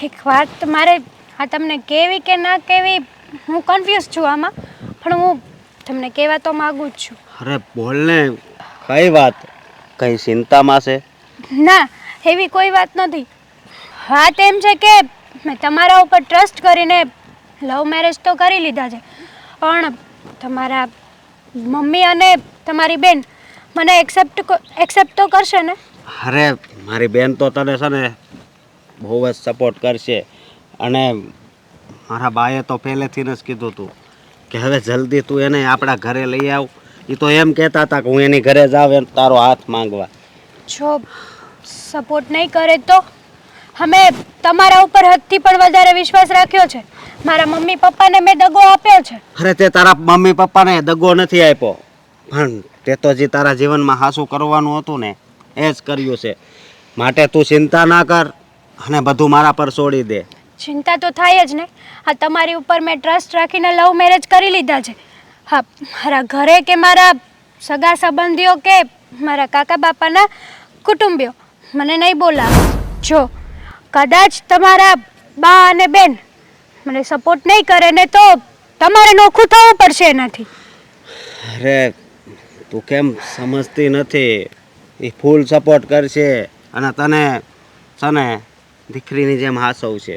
એક વાત મારે આ તમને કેવી કે ના કેવી, હું કન્ફ્યુઝ છું આમાં, પણ હું તમને કહેવા તો માગું જ છું. અરે બોલ ને, કઈ વાત? કઈ ચિંતામાં છે? ના, એવી કોઈ વાત નથી. વાત એમ છે કે મેં તમારા ઉપર ટ્રસ્ટ કરીને લવ મેરેજ તો કરી લીધા છે, પણ તમારા મમ્મી અને તમારી બેન મને એક્સેપ્ટ તો કરશે ને? અરે મારી બેન તો તને છે ને બહુ જ સપોર્ટ કરશે, અને મારા બાએ તો પહેલેથી જ કીધું હતું કે હવે જલ્દી તું એને આપણા ઘરે લઈ આવ. એ તો એમ કહેતા હતા કે હું એની ઘરે જાવ એમ તારો હાથ માંગવા. જો સપોર્ટ નહીં કરે તો? અમે તમારા ઉપર હદથી પણ વધારે વિશ્વાસ રાખ્યો છે. મારા મમ્મી પપ્પાને મેં દગો આપ્યો છે. અરે તે તારા મમ્મી પપ્પાને દગો નથી આપ્યો, પણ તે તો જે તારા જીવનમાં હાસું કરવાનું હતું ને એ જ કર્યું છે. માટે તું ચિંતા ના કર અને બધું મારા પર છોડી દે. ચિંતા તો થાય જ ને. આ તમારી ઉપર મેં ટ્રસ્ટ રાખીને લવ મેરેજ કરી લીધા છે. હા, મારા ઘરે કે મારા સગા સંબંધીઓ કે મારા કાકા બાપાના કુટુંબીઓ મને નહીં બોલાવે. જો કદાચ તમારા બા અને બેન મને સપોર્ટ નહીં કરે ને તો તમારે નોખું થવું પડશે એનાથી. અરે તું કેમ સમજતી નથી? એ ફૂલ સપોર્ટ કરશે અને તને છે ને દીકરીની જેમ હાસવશે.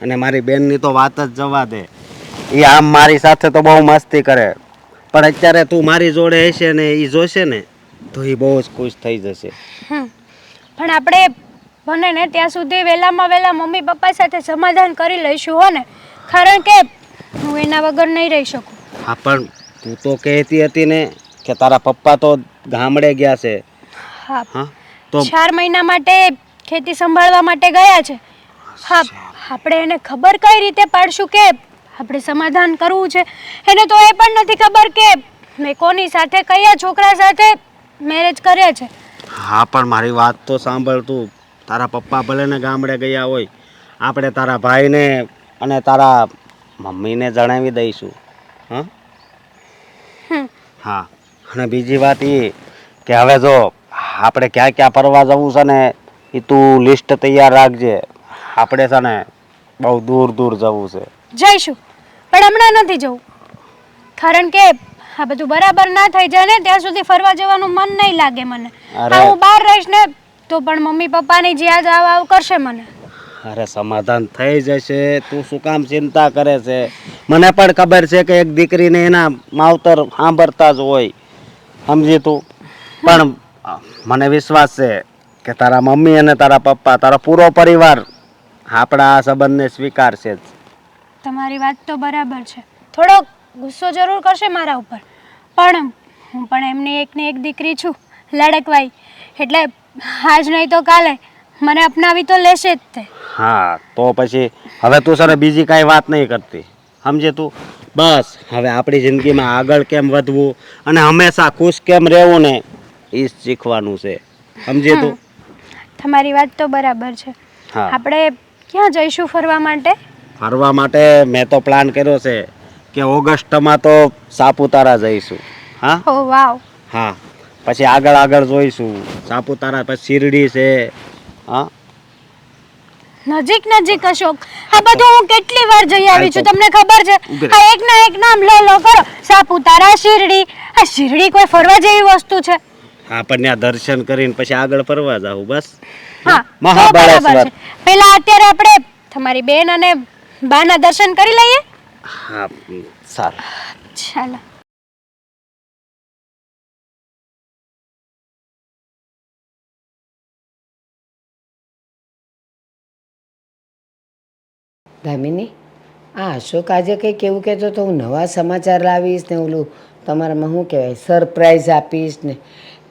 અને મારી બેનની તો વાત જ જવા દે, એ આમ મારી સાથે તો બહુ મસ્તી કરે, પણ અત્યારે તું મારી જોડે હશે ને એ જોશે ને તો એ બહુ જ ખુશ થઈ જશે. પણ આપણે બને ને ત્યાં સુધી વહેલામાં વહેલા મમ્મી પપ્પા સાથે સમાધાન કરી લઈશું હો ને, કારણ કે હું એના વગર નહીં રહી શકું. હા, પણ તું તો કહેતી હતી ને કે તારા પપ્પા તો ગામડે ગયા છે. હા, હા તો 4 મહિના માટે ખેતી સંભાળવા માટે ગયા છે. હા, આપણે એને ખબર કઈ રીતે પાડશું કે આપણે સમાધાન કરવું છે? એને તો એ પણ નથી ખબર કે મેં કોની સાથે, કયા છોકરા સાથે મેરેજ કર્યા છે. હા, પણ મારી વાત તો સાંભળ તું. તારા પપ્પા ભલે ને ગામડે ગયા હોય, આપણે તારા ભાઈને અને તારા મમ્મીને જણાવી દઈશું. હા હા, અને બીજી વાત એ કે હવે જો આપણે ક્યાં ક્યાં ફરવા જવું છે ને એ તું લિસ્ટ તૈયાર રાખજે. આપણે છે ને બહુ દૂર દૂર જવું છે. જઈશું, પણ હમણાં નથી જવું, કારણ કે આ બધું બરાબર ના થઈ જાય ને ત્યાં સુધી ફરવા જવાનું મન નહીં લાગે મને. અરે. હું બહાર રહીશ ને તો પણ મમ્મી પપ્પાની જ યાદ આવ કરશે મને. અરે સમાધાન થઈ જશે, તું શું કામ ચિંતા કરે છે? મને પણ ખબર છે કે એક દીકરીને એના માવતર સાંભળતા જ હોય, સમજી તું. પણ મને વિશ્વાસ છે કે તારા મમ્મી અને તારા પપ્પા, તારો પૂરો પરિવાર આપણા આ સંબંધને સ્વીકારશે જ. તમારી વાત તો બરાબર છે. થોડો ગુસ્સો જરૂર કરશે મારા ઉપર, પણ હું પણ એમની એકની એક દીકરી છું, લડકવાઈ. એટલે આજ નહીં તો કાલે મને અપનાવી તો લેશે જ તે. હા તો પછી હવે તું સર બીજી કાંઈ વાત નહીં કરતી, સમજે તું? બસ હવે આપણી જિંદગીમાં આગળ કેમ વધવું અને હંમેશા ખુશ કેમ રહેવું ને એ જ શીખવાનું છે, સમજે તું? તમારી વાત તો બરાબર છે. હા. આપણે ક્યાં જઈશું ફરવા માટે? ફરવા માટે મેં તો પ્લાન કર્યો છે કે ઓગસ્ટમાં તો સાપુતારા જઈશું. હા ઓ વાવ, હા, પછી આગળ આગળ જોઈશું સાપુતારા, પછી શિરડી છે. હા, નજીક નજીક અશોક, આ બધું હું કેટલી વાર જઈ આવી છું, તમને ખબર છે? આ એક ના એક નામ લો કરો, સાપુતારા, શિરડી. આ શિરડી કોઈ ફરવા જેવી વસ્તુ છે? આપણને આ દર્શન કરીને પછી આગળ ફરવા જાવું બસ. હા, તો મહાબળેશ્વર. બરાબર છે. પહેલા અત્યારે આપણે તમારી બેન અને બાના દર્શન કરી લઈએ. હા, સારું. ચાલો. દામિની, આ અશોક આજે કંઈ કેવું કહેતો તો હું નવા સમાચાર લાવીશ ને ઓલું તમારામાં શું કહેવાય સરપ્રાઈઝ આપીશ ને,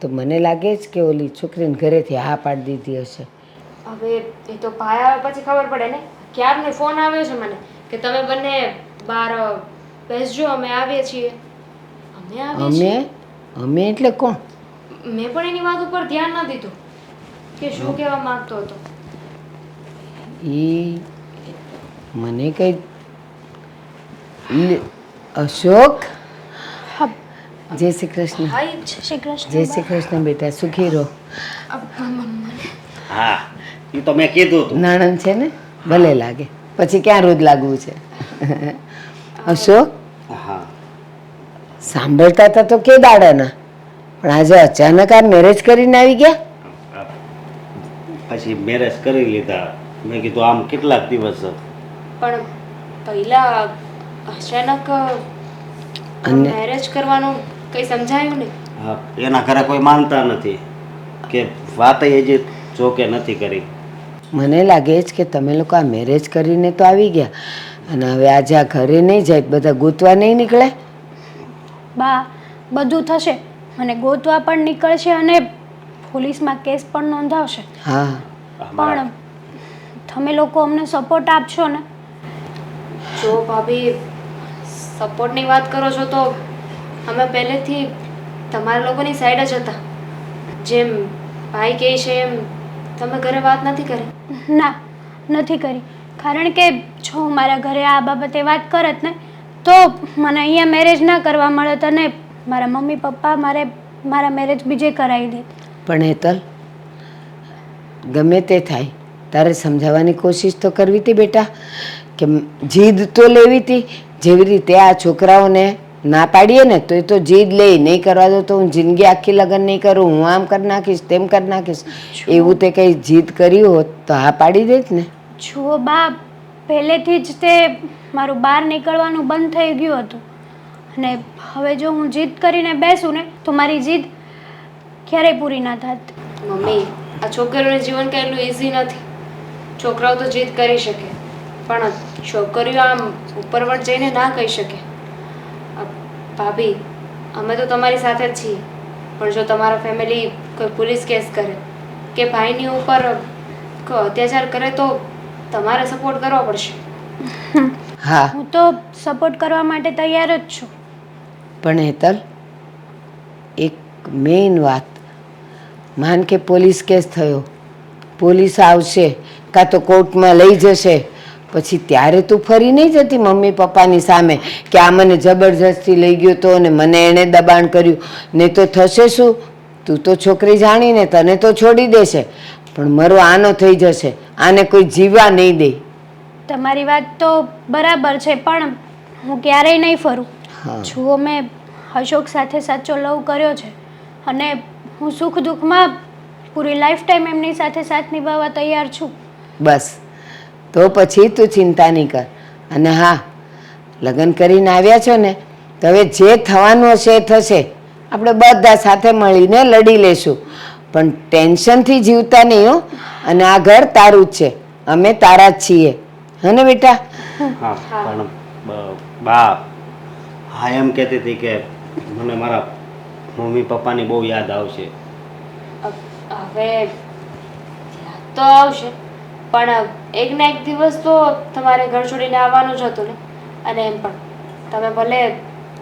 તો મને લાગે છે કે ઓલી છોકરીને ઘરેથી હા પાડી દીધી હશે. હવે એ તો ભાઈ આવે પછી ખબર પડે ને. ક્યારનો ફોન આવ્યો છે મને કે તમે બંને બહાર બેસજો, અમે આવીએ છીએ. અમે આવીએ છીએ? અમે એટલે કોણ? મેં પણ એની વાત ઉપર ધ્યાન ન દીધું કે શું કહેવા માંગતો હતો. ઈ મને કઈ અશોક, જય શ્રી કૃષ્ણ. હાય શ્રી કૃષ્ણ. જય શ્રી કૃષ્ણ બેટા, સુખી રહો. હા, એ તો મેં કીધું તું. નણંદ છે ને, ભલે લાગે, પછી ક્યાં રોજ લાગવું છે. અશોક, હા, સાંભળતા હતા તો કે દાડાના, પણ આજે અચાનક આ મેરેજ કરીને આવી ગયા. પછી મેરેજ કરી લીધા. મેં કીધું આમ કેટલાક દિવસ પણ પહેલા અચાનક મેરેજ કરવાનું કઈ સમજાયું ને. હા, એના ઘરે કોઈ માનતા નથી કે વાત હજી જોકે નથી કરી. મને લાગે છે કે તમે લોકો આ મેરેજ કરીને તો આવી ગયા અને હવે આજે આ ઘરે નહીં જાય, બધા ગોતવા નહીં નીકળે. બા, બધું થશે અને ગોતવા પણ નીકળશે અને પોલીસમાં કેસ પણ નોંધાવશે. હા, પણ તમે લોકો અમને સપોર્ટ આપશો ને? જો ભાભી સપોર્ટની વાત કરો છો તો અમે પહેલેથી તમારા લોકોની સાઈડ જ હતા. જેમ ભાઈ કહે છે એમ તમે ઘરે વાત નથી કરી? ના, નથી કરી. કારણ કે જો હું મારા ઘરે આ બાબતે વાત કરત ને તો મને અહીંયા મેરેજ ના કરવા મળત અને મારા મમ્મી પપ્પા મારા મેરેજ બીજે કરાવી દે. પણ હેતલ, ગમે તે થાય તારે સમજાવવાની કોશિશ તો કરવી હતી બેટા, કે જીદ તો લેવી હતી. જેવી રીતે આ છોકરાઓને ના પાડીએ ને તો એ તો જીદ લે, નહીં કરવા દો તો હું જિંદગી આખી લગ્ન નહીં કરું, હું આમ કરી નાખીશ, તેમ કરી નાખીશ. એવું તે કંઈ જીદ કરી હોત તો હા પાડી દેત ને. જુઓ બા, પહેલેથી જ તે મારું બહાર નીકળવાનું બંધ થઈ ગયું હતું અને હવે જો હું જીદ કરીને બેસું ને તો મારી જીદ ક્યારેય પૂરી ના થાત. મમ્મી, આ છોકરીઓનું જીવન કંઈ એટલું ઇઝી નથી. છોકરાઓ તો જીદ કરી શકે પણ છોકરીઓ આમ ઉપર પર જઈને ના કહી શકે. ભાભી, અમે તો તમારી સાથે જ છીએ, પણ જો તમારા ફેમિલી કોઈ પોલીસ કેસ કરે કે ભાઈની ઉપર કોઈ અત્યાચાર કરે તો તમારે સપોર્ટ કરવો પડશે. હા, હું તો સપોર્ટ કરવા માટે તૈયાર જ છું. પણ હેતલ, એક મેઇન વાત, માન કે પોલીસ કેસ થયો, પોલીસ આવશે કાં તો કોર્ટમાં લઈ જશે, પછી ત્યારે તું ફરી નહીં જતી મમ્મી પપ્પાની સામે કે આ મને જબરજસ્તી લઈ ગયો તો ને મને એણે દબાણ કર્યું. ને તો થશે શું? તું તો છોકરી જાણીને તને તો છોડી દેશે, પણ મરો આનો થઈ જશે, આને કોઈ જીવવા નહીં દે. તમારી વાત તો બરાબર છે પણ હું ક્યારેય નહીં ફરું. હા, જુઓ, મેં અશોક સાથે સાચો લવ કર્યો છે અને હું સુખ દુઃખમાં પૂરી લાઈફ ટાઈમ એમની સાથે સાથ નિભાવવા તૈયાર છું. બસ તો પછી તું ચિંતા નહીં કર. અને હા, લગ્ન કરીને આવ્યા છો ને તો હવે જે થવાનું હશે એ થશે. આપણે બધા સાથે મળીને લડી લેશું, પણ ટેન્શનથી જીવતા નહીં હો. અને આ ઘર તારું જ છે, અમે તારા જ છીએ હે ને બેટા? હા પણ બા હા એમ કહેતી હતી કે મને મારા મમ્મી પપ્પાની બહુ યાદ આવશે. હવે યાદ તો આવશે, પણ એક ના એક દિવસ તો તમારે ઘર છોડીને આવવાનું જ હતું ને. અને એમ પણ તમે ભલે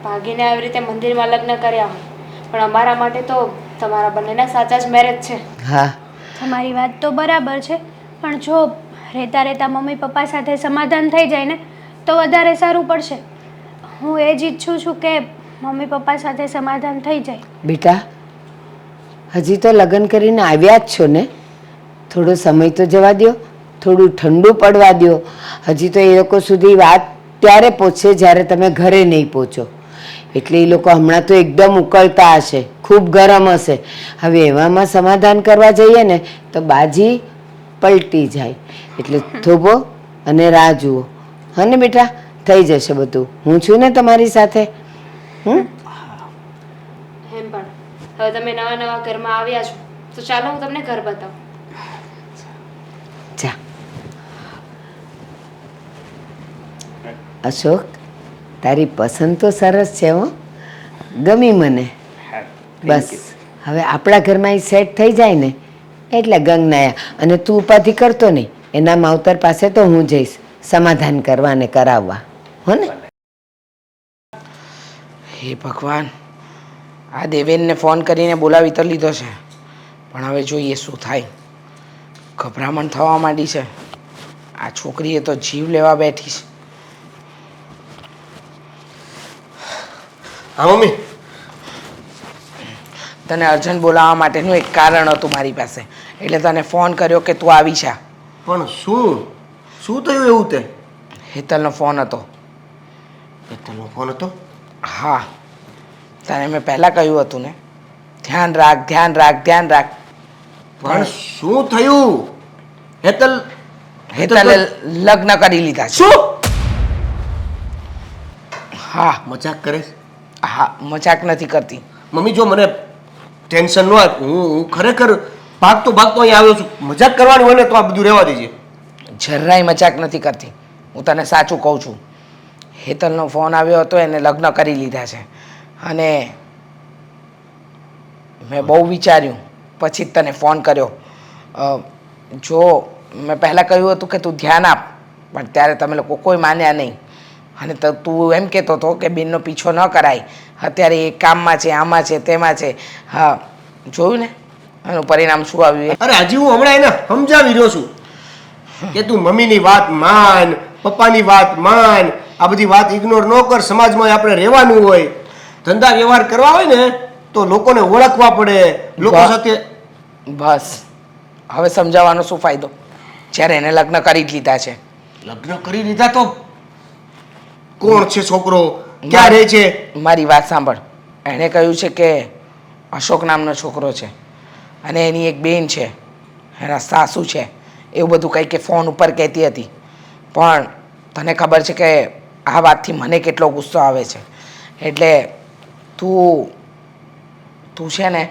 ભાગીને આવી રીતે મંદિરમાં લગ્ન કર્યા હોય, પણ અમારા માટે તો તમારા બંનેના સાચા જ મેરેજ છે. હા તમારી વાત તો બરાબર છે, પણ જો રહેતા રહેતા મમ્મી પપ્પા સાથે સમાધાન થઈ જાય ને તો વધારે સારું પડશે. હું એ જ ઈચ્છું છું કે મમ્મી પપ્પા સાથે સમાધાન થઈ જાય. બેટા હજી તો લગ્ન કરીને આવ્યા જ છો ને, થોડો સમય તો જવા દો, થોડું ઠંડુ પડવા દો. હજી તો એ લોકો સુધી વાત ત્યારે પહોંચશે જ્યારે તમે ઘરે નહીં પહોંચો. એટલે એ લોકો હમણાં તો એકદમ ઉકળતા હશે, ખૂબ ગરમ હશે. હવે એવામાં સમાધાન કરવા જઈએ ને તો બાજી પલટી જાય. એટલે થોભો અને રાહ જુઓ હા ને બેટા, થઈ જશે બધું. હું છું ને તમારી સાથે. એમ પણ હવે તમે નવા નવા ઘરમાં આવ્યા છો તો ચાલો હું તમને ઘર બતાવું. જા અશોક, તારી પસંદ તો સરસ છે હો, ગમી મને. બસ હવે આપણા ઘરમાં એ સેટ થઈ જાય ને એટલે ગંગનાયા. અને તું ઉપાધિ કરતો નહીં, એના માવતર પાસે તો હું જઈશ સમાધાન કરવા ને કરાવવા હો ને. હે ભગવાન, આ દેવેનને ફોન કરીને બોલાવી તો લીધો છે, પણ હવે જોઈએ શું થાય. ગભરામણ થવા માંડી છે. આ છોકરીએ તો જીવ લેવા બેઠી છે. હા મમ્મી, તને અર્જન્ટ બોલાવવા માટેનું એક કારણ હતું મારી પાસે, એટલે તને ફોન કર્યો કે તું આવી જા. પણ શું શું થયું એવું તે? હેતલનો ફોન હતો. હેતલનો ફોન હતો? હા, તને મેં પહેલાં કહ્યું હતું ને, ધ્યાન રાખ ધ્યાન રાખ ધ્યાન રાખ. પણ શું થયું? હેતલે લગ્ન કરી લીધા છે. શું હા મજાક કરે છે? હા, મજાક નથી કરતી. મમ્મી જો મને ટેન્શન ન આપ, હું ખરેખર ભાગતો ભાગતો અહીં આવ્યો છું. મજાક કરવાની હોય ને તો આ બધું રહેવા દેજે. જરાય મજાક નથી કરતી, હું તને સાચું કહું છું. હેતલનો ફોન આવ્યો હતો, એને લગ્ન કરી લીધા છે. અને મેં બહુ વિચાર્યું પછી જ તને ફોન કર્યો. જો મેં પહેલાં કહ્યું હતું કે તું ધ્યાન આપ, પણ ત્યારે તમે લોકો કોઈ માન્યા નહીં. અને તો તું એમ કહેતો હતો કે બેનનો પીછો ન કરાય, અત્યારે એ કામમાં છે, આમાં છે, તેમાં છે. હા, જોયું ને એનું પરિણામ શું આવ્યું એ. અરે હજી હું હમણાં એને સમજાવી રહ્યો છું કે તું મમ્મીની વાત માન, પપ્પાની વાત માન, આ બધી વાત ઇગ્નોર ન કર. સમાજમાં આપણે રહેવાનું હોય, ધંધા વ્યવહાર કરવા હોય ને તો લોકોને ઓળખવા પડે, લોકો સાથે. બસ હવે સમજાવવાનો શું ફાયદો, જ્યારે એને લગ્ન કરી જ લીધા છે. લગ્ન કરી લીધા તો કોણ છે છોકરો, ક્યાં રહે છે? મારી વાત સાંભળ. એણે કહ્યું છે કે અશોક નામનો છોકરો છે અને એની એક બેન છે, એના સાસુ છે, એવું બધું કંઈ કે ફોન ઉપર કહેતી હતી. પણ તને ખબર છે કે આ વાતથી મને કેટલો ગુસ્સો આવે છે. એટલે તું છે ને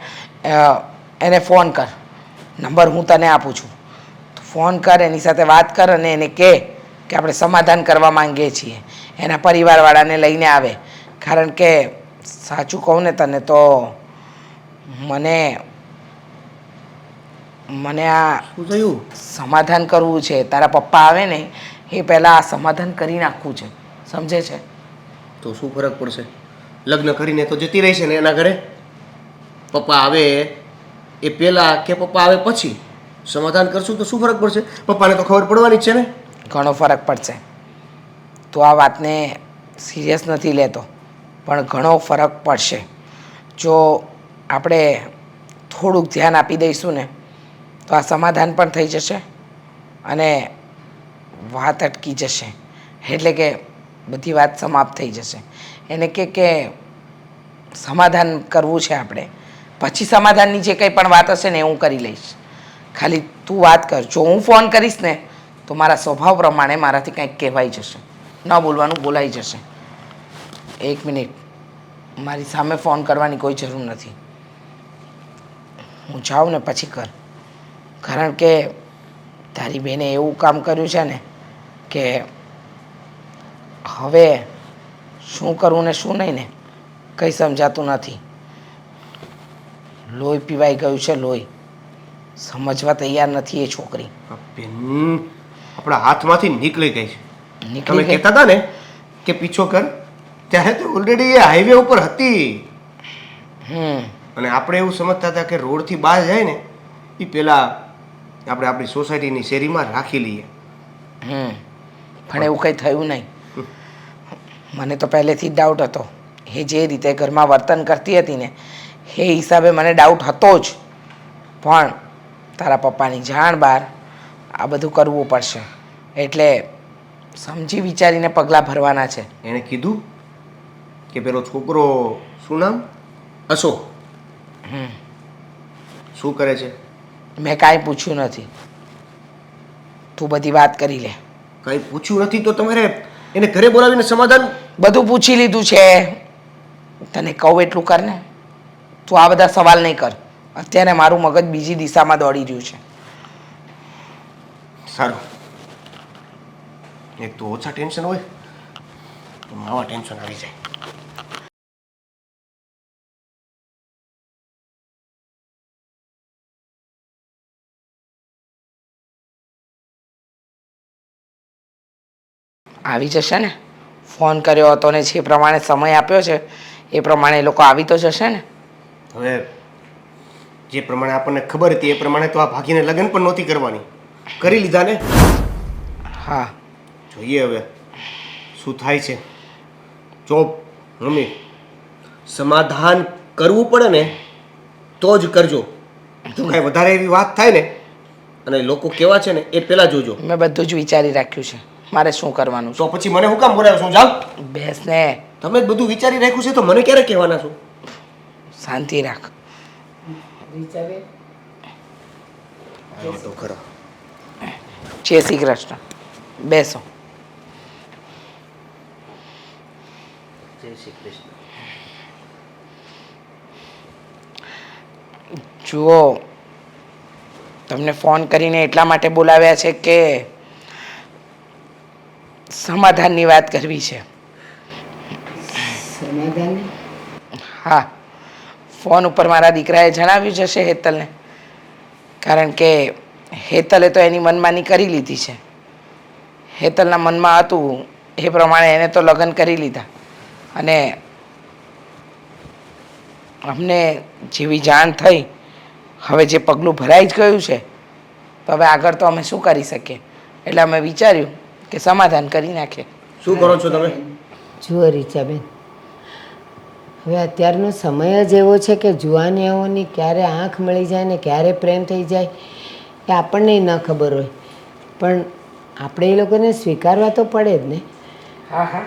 એને ફોન કર. નંબર હું તને આપું છું. તું ફોન કર, એની સાથે વાત કર અને એને કહે કે આપણે સમાધાન કરવા માંગીએ છીએ. એના પરિવારવાળાને લઈને આવે. કારણ કે સાચું કહું ને તને તો મને આ શું થયું? સમાધાન કરવું છે. તારા પપ્પા આવે ને એ પહેલાં આ સમાધાન કરી નાખવું છે, સમજે છે? તો શું ફરક પડશે? લગ્ન કરીને તો જતી રહેશે ને એના ઘરે. પપ્પા આવે એ પહેલા કે પપ્પા આવે પછી સમાધાન કરશું તો શું ફરક પડશે? પપ્પાને તો ખબર પડવાની જ છે ને. ઘણો ફરક પડશે. તો આ વાતને સિરિયસ નથી લેતો, પણ ઘણો ફરક પડશે. જો આપણે થોડુંક ધ્યાન આપી દઈશું ને તો આ સમાધાન પણ થઈ જશે અને વાત અટકી જશે. એટલે કે બધી વાત સમાપ્ત થઈ જશે. એને કે સમાધાન કરવું છે આપણે, પછી સમાધાનની જે કંઈ પણ વાત હશે ને એ હું કરી લઈશ. ખાલી તું વાત કર. જો હું ફોન કરીશ ને તો મારા સ્વભાવ પ્રમાણે મારાથી કંઈક કહેવાઈ જશે, ન બોલવાનું બોલાઈ જશે. 1 મિનિટ, મારી સામે ફોન કરવાની કોઈ જરૂર નથી. હું જાઉં ને પછી કર, કારણ કે તારી બેને એવું કામ કર્યું છે ને કે હવે શું કરવું ને શું નહીં ને કંઈ સમજાતું નથી. લોહી પીવાઈ ગયું છે, લોહી. સમજવા તૈયાર નથી એ છોકરી. આ બેન આપણા હાથમાંથી નીકળી ગઈ છે. નીકળી તમે ગઈ? કહેતા હતા ને કે પીછો કર, ત્યારે તો ઓલરેડી એ હાઈવે ઉપર હતી. અને આપણે એવું સમજતા હતા કે રોડથી બહાર જાય ને એ પહેલા આપણે આપણી સોસાયટીની શેરીમાં રાખી લઈએ. પણ એવું કંઈ થયું નહીં. મને તો પહેલેથી જ ડાઉટ હતો. એ જે રીતે ઘરમાં વર્તન કરતી હતી ને એ હિસાબે મને ડાઉટ હતો જ. પણ તારા પપ્પાની જાણ બહાર આ બધું કરવું પડશે. એટલે સમજી વિચારીને પગલાં ભરવાના છે. એણે કીધું કે પેલો છોકરો શું નામ અશોક શું કરે છે? મેં કાંઈ પૂછ્યું નથી. તું બધી વાત કરી લે. કંઈ પૂછ્યું નથી તો તમારે એને ઘરે બોલાવીને સમાધાન. બધું પૂછી લીધું છે. તને કહું એટલું કર ને. તું આ બધા સવાલ નહીં કર. અત્યારે મારું મગજ બીજી દિશામાં દોડી રહ્યું છે. સારું, એક તો ઓછા ટેન્શન હોય, આવા ટેન્શન આવી જાય. આવી જશે ને. ફોન કર્યો હતો ને જે પ્રમાણે સમય આપ્યો છે એ પ્રમાણે એ લોકો આવી તો જશે ને. હવે જે પ્રમાણે આપણને ખબર હતી એ પ્રમાણે તો આ ભાગીને લગ્ન પણ નહોતી કરવાની, કરી લીધા ને. હા, જોઈએ હવે શું થાય છે. જો મમ્મી, સમાધાન કરવું પડે ને તો જ કરજો. જો કાંઈ વધારે એવી વાત થાય ને અને લોકો કેવા છે ને એ પહેલાં જોજો. મેં બધું જ વિચારી રાખ્યું છે. મારે શું કરવાનું છે. તો પછી મને હું કામ બોલાવ્યો છું? જાઓ, બેસ ને. તમે જ બધું વિચારી રાખ્યું છે તો મને ક્યારે કહેવાના છો? શાંતિ રાખ. રીચાબેન, હા તો ખરો. જય શ્રી કૃષ્ણ. બેસો. જય શ્રી કૃષ્ણ. જુઓ, તમને ફોન કરીને એટલા માટે બોલાવ્યા છે કે સમાધાનની વાત કરવી છે. સમાધાન? હા, ફોન ઉપર મારા દીકરાએ જણાવ્યું જ હશે હેતલને. કારણ કે હેતલે તો એની મનમાની કરી લીધી છે. હેતલના મનમાં હતું એ પ્રમાણે એને તો લગ્ન કરી લીધા. અને અમને જેવી જાણ થઈ, હવે જે પગલું ભરાઈ જ ગયું છે તો હવે આગળ તો અમે શું કરી શકીએ. એટલે અમે વિચાર્યું કે સમાધાન કરી નાખીએ. શું કરો છો તમે? જુઓ રીચાબેન, હવે અત્યારનો સમય જ એવો છે કે જુવાનીઓની ક્યારે આંખ મળી જાય ને ક્યારે પ્રેમ થઈ જાય એ આપણને ન ખબર હોય. પણ આપણે એ લોકોને સ્વીકારવા તો પડે જ ને. હા હા,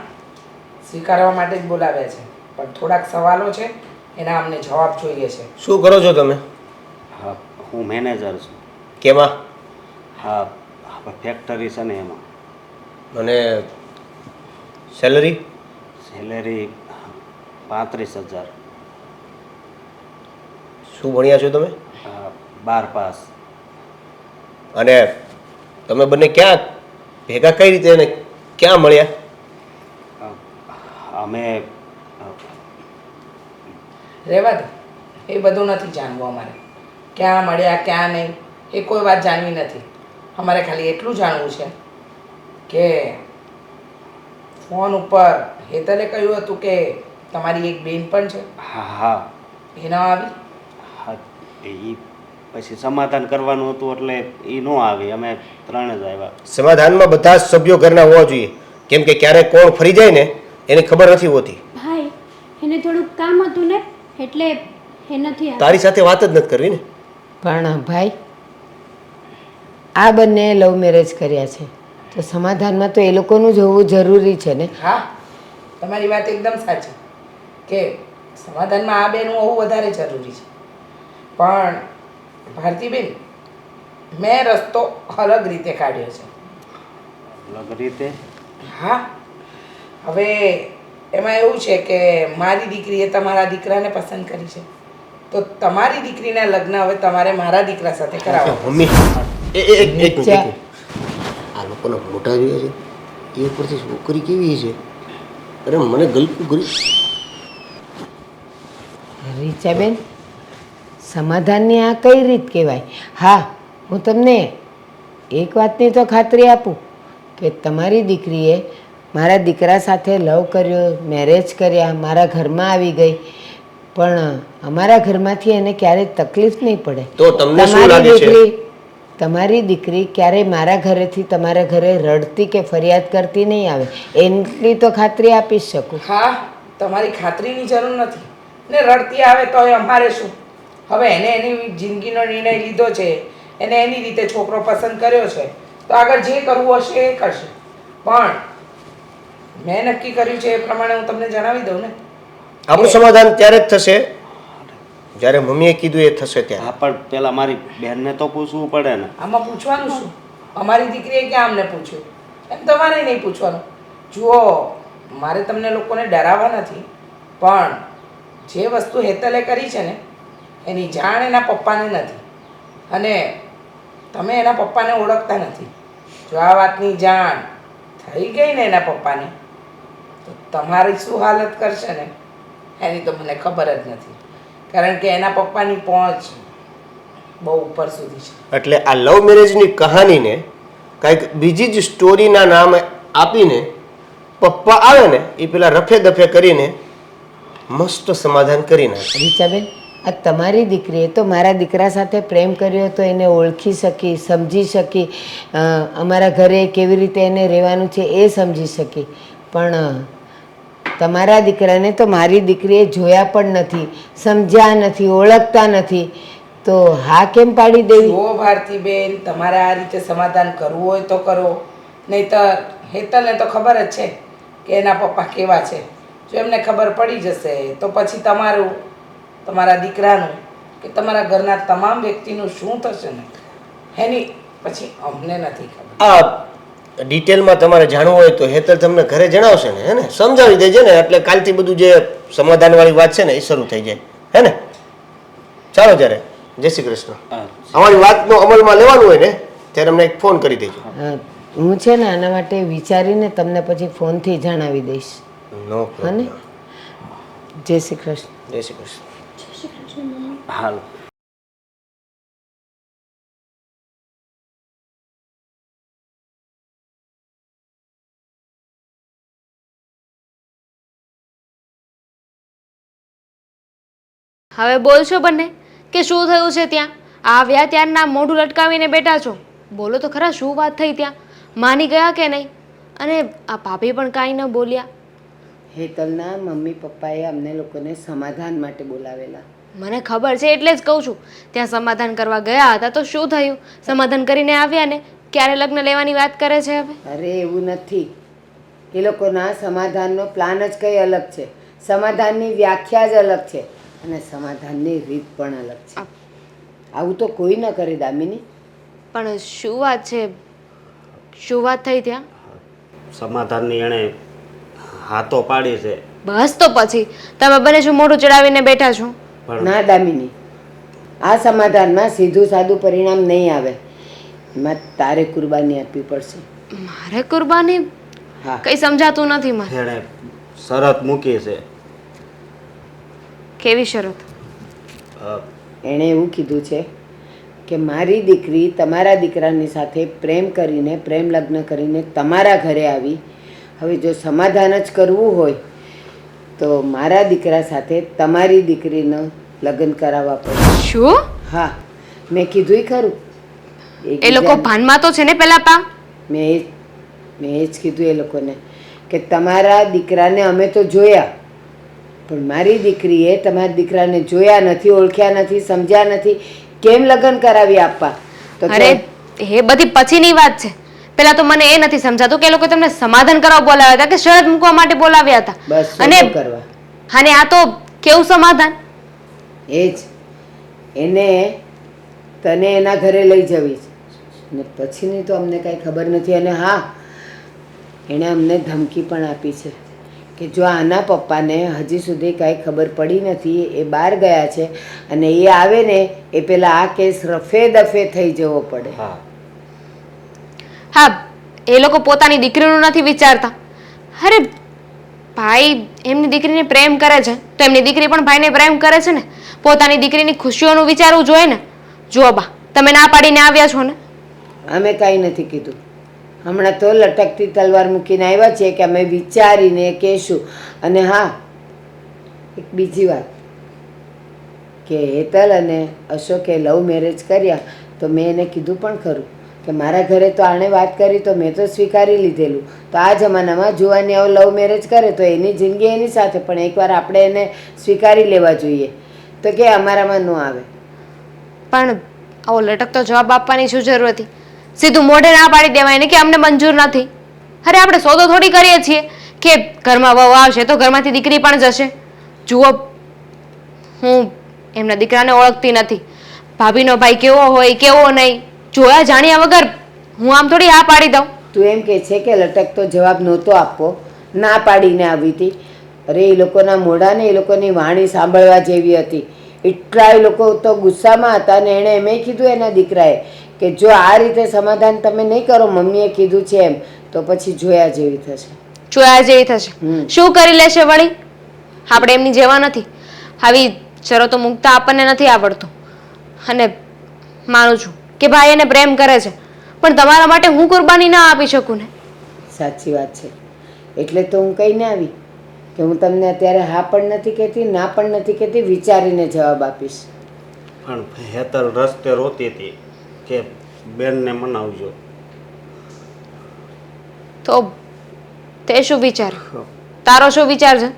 સ્વીકારવા માટે જ બોલાવ્યા છે. પણ થોડાક સવાલો છે એના અમને જવાબ જોઈએ છે. શું કરો છો તમે? હા, હું મેનેજર છું. કેમાં? હા, ફેક્ટરી છે ને એમાં. અને સેલરી? સેલેરી 35,000. શું ભણ્યા છો તમે? 12 પાસ. અને તમે બંને ક્યાં ભેગા કઈ રીતે અને ક્યાં મળ્યા? અમે રહેવા દે, એ બધું નથી જાણવું અમારે. ક્યાં મળ્યા ક્યાં નહીં એ કોઈ વાત જાણવી નથી. અમારે ખાલી એટલું જાણવું છે કે ફોન ઉપર હેતલે કહ્યું હતું કે તમારી એક બેન પણ છે. હા હા એ ન આવી. હા, એ પછી સમાધાન કરવાનું હતું એટલે એ ન આવી. અમે 3 જ આવ્યા. સમાધાનમાં બધા જ સભ્યો ઘરના હોવા જોઈએ, કેમ કે ક્યારેક કોણ ફરી જાય ને એની ખબર નથી હોતી. ભાઈ એને થોડુંક કામ હતું ને એટલે એ નથી આવ્યો. તારી સાથે વાત જ નથી કરવી ને. પણ ભાઈ, આ બંને લવ મેરેજ કર્યા છે તો સમાધાનમાં તો એ લોકોનું જ હોવું જરૂરી છે ને. હા, તમારી વાત એકદમ સાચી કે સમાધાનમાં આ બેનું હોવું વધારે જરૂરી છે. પણ ભારતીબેન, મેં રસ્તો અલગ રીતે કાઢ્યો છે. અલગ રીતે? હા, હવે એમાં એવું છે કે મારી દીકરીએ તમારા દીકરાને પસંદ કરી છે તો તમારી દીકરીના લગ્ન હવે તમારે મારા દીકરા સાથે કરાવવા. મમ્મી એક મિનિટ, રીચા. આ લોકોના મોઢા જોયા છે એ ઉપરથી છોકરી કેવી છે? અરે મને ગલકું કરી. રીચાબેન, સમાધાનની આ કઈ રીત કહેવાય? હા, હું તમને એક વાતની તો ખાતરી આપું કે તમારી દીકરીએ મારા દીકરા સાથે લવ કર્યો, મેરેજ કર્યા, મારા ઘરમાં આવી ગઈ, પણ અમારા ઘરમાંથી એને ક્યારેય તકલીફ નહીં પડે. તો તમને શું લાગે છે? તમારી દીકરી ક્યારેય મારા ઘરેથી તમારા ઘરે રડતી કે ફરિયાદ કરતી નહીં આવે, એટલી તો ખાતરી આપી શકું. હા, તમારી ખાતરીની જરૂર નથી ને રડતી આવે તો એ અમારે શું? હવે એને એની જિંદગીનો નિર્ણય લીધો છે, એને એની રીતે છોકરો પસંદ કર્યો છે, તો આગળ જે કરવું હશે એ કરશે. પણ મેં નક્કી કર્યું છે એ પ્રમાણે હું તમને જણાવી દઉં ને. આપણું સમાધાન ત્યારે જ થશે જ્યારે મમ્મીએ કીધું એ થશે ત્યારે. હા પણ પેલા મારી બહેનને તો પૂછવું પડે ને. આમાં પૂછવાનું શું? અમારી દીકરીએ ક્યાં અમને પૂછ્યું? એમ તમારે નહીં પૂછવાનું. જુઓ, મારે તમને લોકોને ડરાવવા નથી, પણ જે વસ્તુ હેતલે કરી છે ને એની જાણ એના પપ્પાને નથી, અને તમે એના પપ્પાને ઓળખતા નથી. જો આ વાતની જાણ થઈ ગઈ ને એના પપ્પાને, તો તમારી શું હાલત કરશે ને એની તો મને ખબર જ નથી, કારણ કે એના પપ્પાની પહોંચ બહુ ઉપર સુધી છે. એટલે આ લવ મેરેજની કહાનીને કાંઈક બીજી જ સ્ટોરીના નામ આપીને પપ્પા આવે ને એ પેલા રફે દફે કરીને મસ્ત સમાધાન કરી નાખે. રીચાબેન, આ તમારી દીકરીએ તો મારા દીકરા સાથે પ્રેમ કર્યો તો એને ઓળખી શકી, સમજી શકી, અમારા ઘરે કેવી રીતે એને રહેવાનું છે એ સમજી શકી, પણ તમારા દીકરાને તો મારી દીકરીએ જોયા પણ નથી, સમજ્યા નથી, ઓળખતા નથી, તો હા કેમ પાડી દેવી? જુઓ ભારતીબેન, તમારે આ રીતે સમાધાન કરવું હોય તો કરો, નહીંતર હેતલને તો ખબર જ છે કે એના પપ્પા કેવા છે. જો એમને ખબર પડી જશે તો પછી તમારું, તમારા દીકરાનું કે તમારા ઘરના તમામ વ્યક્તિનું શું થશે ને એની પછી અમને નથી ખબર. આ ડિટેલમાં તમારે જાણવું હોય તો હેતલ તમને ઘરે જણાવશે ને, હે ને? સમજાવી દેજે ને, એટલે કાલથી બધું જે સમાધાનવાળી વાત છે ને એ શરૂ થઈ જાય, હે ને? ચાલો ત્યારે, જય શ્રી કૃષ્ણ. અમારી વાતનો અમલમાં લેવાનું હોય ને ત્યારે અમને એક ફોન કરી દેજો. હું છે ને આના માટે વિચારીને તમને પછી ફોનથી જણાવી દઈશ. નો અને જય શ્રી કૃષ્ણ. જય શ્રી કૃષ્ણ. હાલ હવે બોલશો બંને કે શું થયું છે ત્યાં? આવ્યા ત્યારના મોઢું લટકાવીને બેઠા છો. બોલો તો ખરા, શું વાત થઈ ત્યાં? માની ગયા કે નહીં? અને આ ભાભી પણ કાંઈ ન બોલ્યા. હેતલના મમ્મી પપ્પાએ અમને લોકોને સમાધાન માટે બોલાવેલા. મને ખબર છે એટલે જ કહું છું. ત્યાં સમાધાન કરવા ગયા હતા તો શું થયું? સમાધાન કરીને આવ્યા ને, ક્યારે લગ્ન લેવાની વાત કરે છે હવે? અરે એવું નથી, એ લોકોના સમાધાનનો પ્લાન જ કંઈ અલગ છે, સમાધાનની વ્યાખ્યા જ અલગ છે, અને સમાધાનની રીત પણ અલગ છે. આવું તો કોઈ ન કરે દામિની. પણ શું વાત છે? શું વાત થઈ ત્યાં? સમાધાનની એણે હાથો પાડી છે. બસ તો પછી તમે બંને શું મોઢું ચડાવીને બેઠા છો? ના દામિની, આ સમાધાનમાં સીધું સાદું પરિણામ નહીં આવે, એમાં તારે કુરબાની આપવી પડશે. મારે કુરબાની? હા. કઈ સમજાતું નથી મને. એણે શરત મૂકી છે. કેવી શરત? એણે એવું કીધું છે કે મારી દીકરી તમારા દીકરાની સાથે પ્રેમ કરીને, પ્રેમ લગ્ન કરીને તમારા ઘરે આવી, હવે જો સમાધાન જ કરવું હોય તો મારા દીકરા સાથે તમારી દીકરીનું લગ્ન કરાવવા પડે. શું? હા, મેં કીધું ખરું. એ લોકો ભાનમાં તો છે ને પેલા પા? મેં એ જ કીધું એ લોકોને કે તમારા દીકરાને અમે તો જોયા, પણ મારી દીકરીએ તમારા દીકરાને જોયા નથી, ઓળખ્યા નથી, સમજ્યા નથી, કેમ લગ્ન કરાવી આપવા? તો અરે એ બધી પછીની વાત છે. પેલા તો મને એ નથી સમજાતું કે એ લોકો તમને સમાધાન કરવા બોલાવ્યા હતા કે શરત મૂકવા માટે બોલાવ્યા હતા? બસ અને શું કરવા? અને આ તો કેવું સમાધાન? એ જ એને તને એના ઘરે લઈ જવી છે ને પછીની તો અમને કાંઈ ખબર નથી. અને હા, એણે અમને ધમકી પણ આપી છે કે જો આના પપ્પાને હજી સુધી કાંઈ ખબર પડી નથી, એ બહાર ગયા છે અને એ આવે ને એ પહેલાં આ કેસ રફે દફે થઈ જવો પડે. હા હા, એ લોકો પોતાની દીકરીનું નથી વિચારતા. અરે ભાઈ એમની દીકરીને પ્રેમ કરે છે તો એમની દીકરી પણ ભાઈને પ્રેમ કરે છે ને. પોતાની દીકરીની ખુશીઓનું વિચારવું જોઈએ ને. જુઓ બા, તમે ના પાડીને આવ્યા છો ને. અમે કાંઈ નથી કીધું. હમણાં તો લટકતી તલવાર મૂકીને આવ્યા છીએ કે અમે વિચારીને કહેશું. અને હા, એક બીજી વાત કે હેતલ અને અશોકે લવ મેરેજ કર્યા તો મેં એને કીધું પણ ખરું કે મારા ઘરે તો આણે વાત કરી તો મેં તો સ્વીકારી લીધેલું. તો આ જમાનામાં જુવાની આવો લવ મેરેજ કરે તો એની જિંદગી એની સાથે, પણ એકવાર આપણે એને સ્વીકારી લેવા જોઈએ. તો કે અમારામાં ન આવે. પણ આવો લટકતો જવાબ આપવાની શું જરૂર હતી? સીધું મોઢે ના પાડી દેવાય ને કે અમને મંજૂર નથી. અરે આપણે સોદો થોડી કરીએ છીએ કે ઘરમાં વહુ આવશે તો ઘરમાંથી દીકરી પણ જશે. જુઓ, હું એમના દીકરાને ઓળખતી નથી. ભાભીનો ભાઈ કેવો હોય કેવો નહીં જોયા જાણ્યા વગર હું આમ થોડી હા પાડી દઉં. તું એમ કહે છે કે લટકતો જવાબ નહોતો આપવો, ના પાડીને આવી હતી. અરે એ લોકોના મોઢા ને એ લોકોની વાણી સાંભળવા જેવી હતી. એટલા એ લોકો તો ગુસ્સામાં હતા ને એણે એમ કીધું એના દીકરાએ કે જો આ રીતે સમાધાન તમે નહીં કરો, મમ્મીએ કીધું છે એમ, તો પછી જોયા જેવી થશે. જોયા જેવી થશે. શું કરી લેશે વળી? આપણે એમની જેવા નથી. આવી શરતો મૂકતા આપણને નથી આવડતું. અને માનું છું કે ભાઈ એને પ્રેમ કરે છે, પણ તમારા માટે હું કુરબાની ના આપી શકું ને. સાચી વાત છે. એટલે તો હું કહીને આવી કે હું તમને અત્યારે હા પણ નથી કહેતી, ના પણ નથી કહેતી, વિચારીને જવાબ આપીશ. પણ હેતલ રસ્તે રોતી હતી કે બેનને મનાવજો. તો તે શું વિચાર? તારો શું વિચાર છે?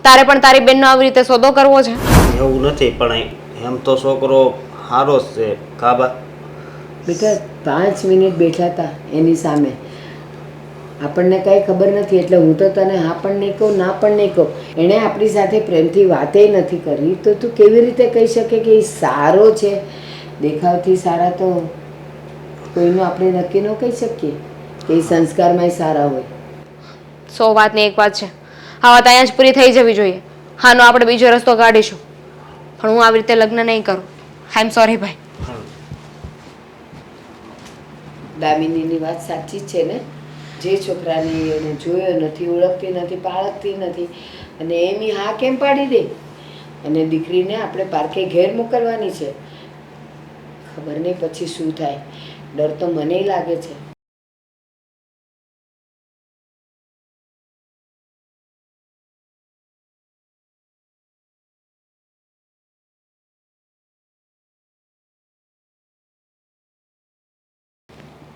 તારે પણ તારી બેનનો આવી રીતે સોદો કરવો છે? એવું નથી, પણ એમ તો છોકરો સારો જ છે કાબા. બેટા 5 મિનિટ બેઠા હતા એની સામે, આપણને કાંઈ ખબર નથી એટલે હું તો તને હા પણ નહીં કહું, ના પણ નહીં કહું. એણે આપણી સાથે પ્રેમથી વાતે નથી કરી તો તું કેવી રીતે કહી શકે કે એ સારો છે? દેખાવથી સારા તો કોઈનું આપણે નક્કી ન કહી શકીએ કે એ સંસ્કારમાં સારા હોય. 100 વાતની એક વાત છે. આ વાત અહીંયા જ પૂરી થઈ જવી જોઈએ. હાનો આપણે બીજો રસ્તો કાઢીશું, પણ હું આવી રીતે લગ્ન નહીં કરું. આઈ એમ સોરી ભાઈ. દામિનીની વાત સાચી છે ને. જે છોકરાને એને જોયો નથી, ઓળખતી નથી, પાળકતી નથી, અને એની હા કેમ પાડી દે? અને દીકરીને આપણે પાર્કે ઘેર મોકલવાની છે. ખબર નહીં પછી શું થાય. ડર તો મને લાગે છે.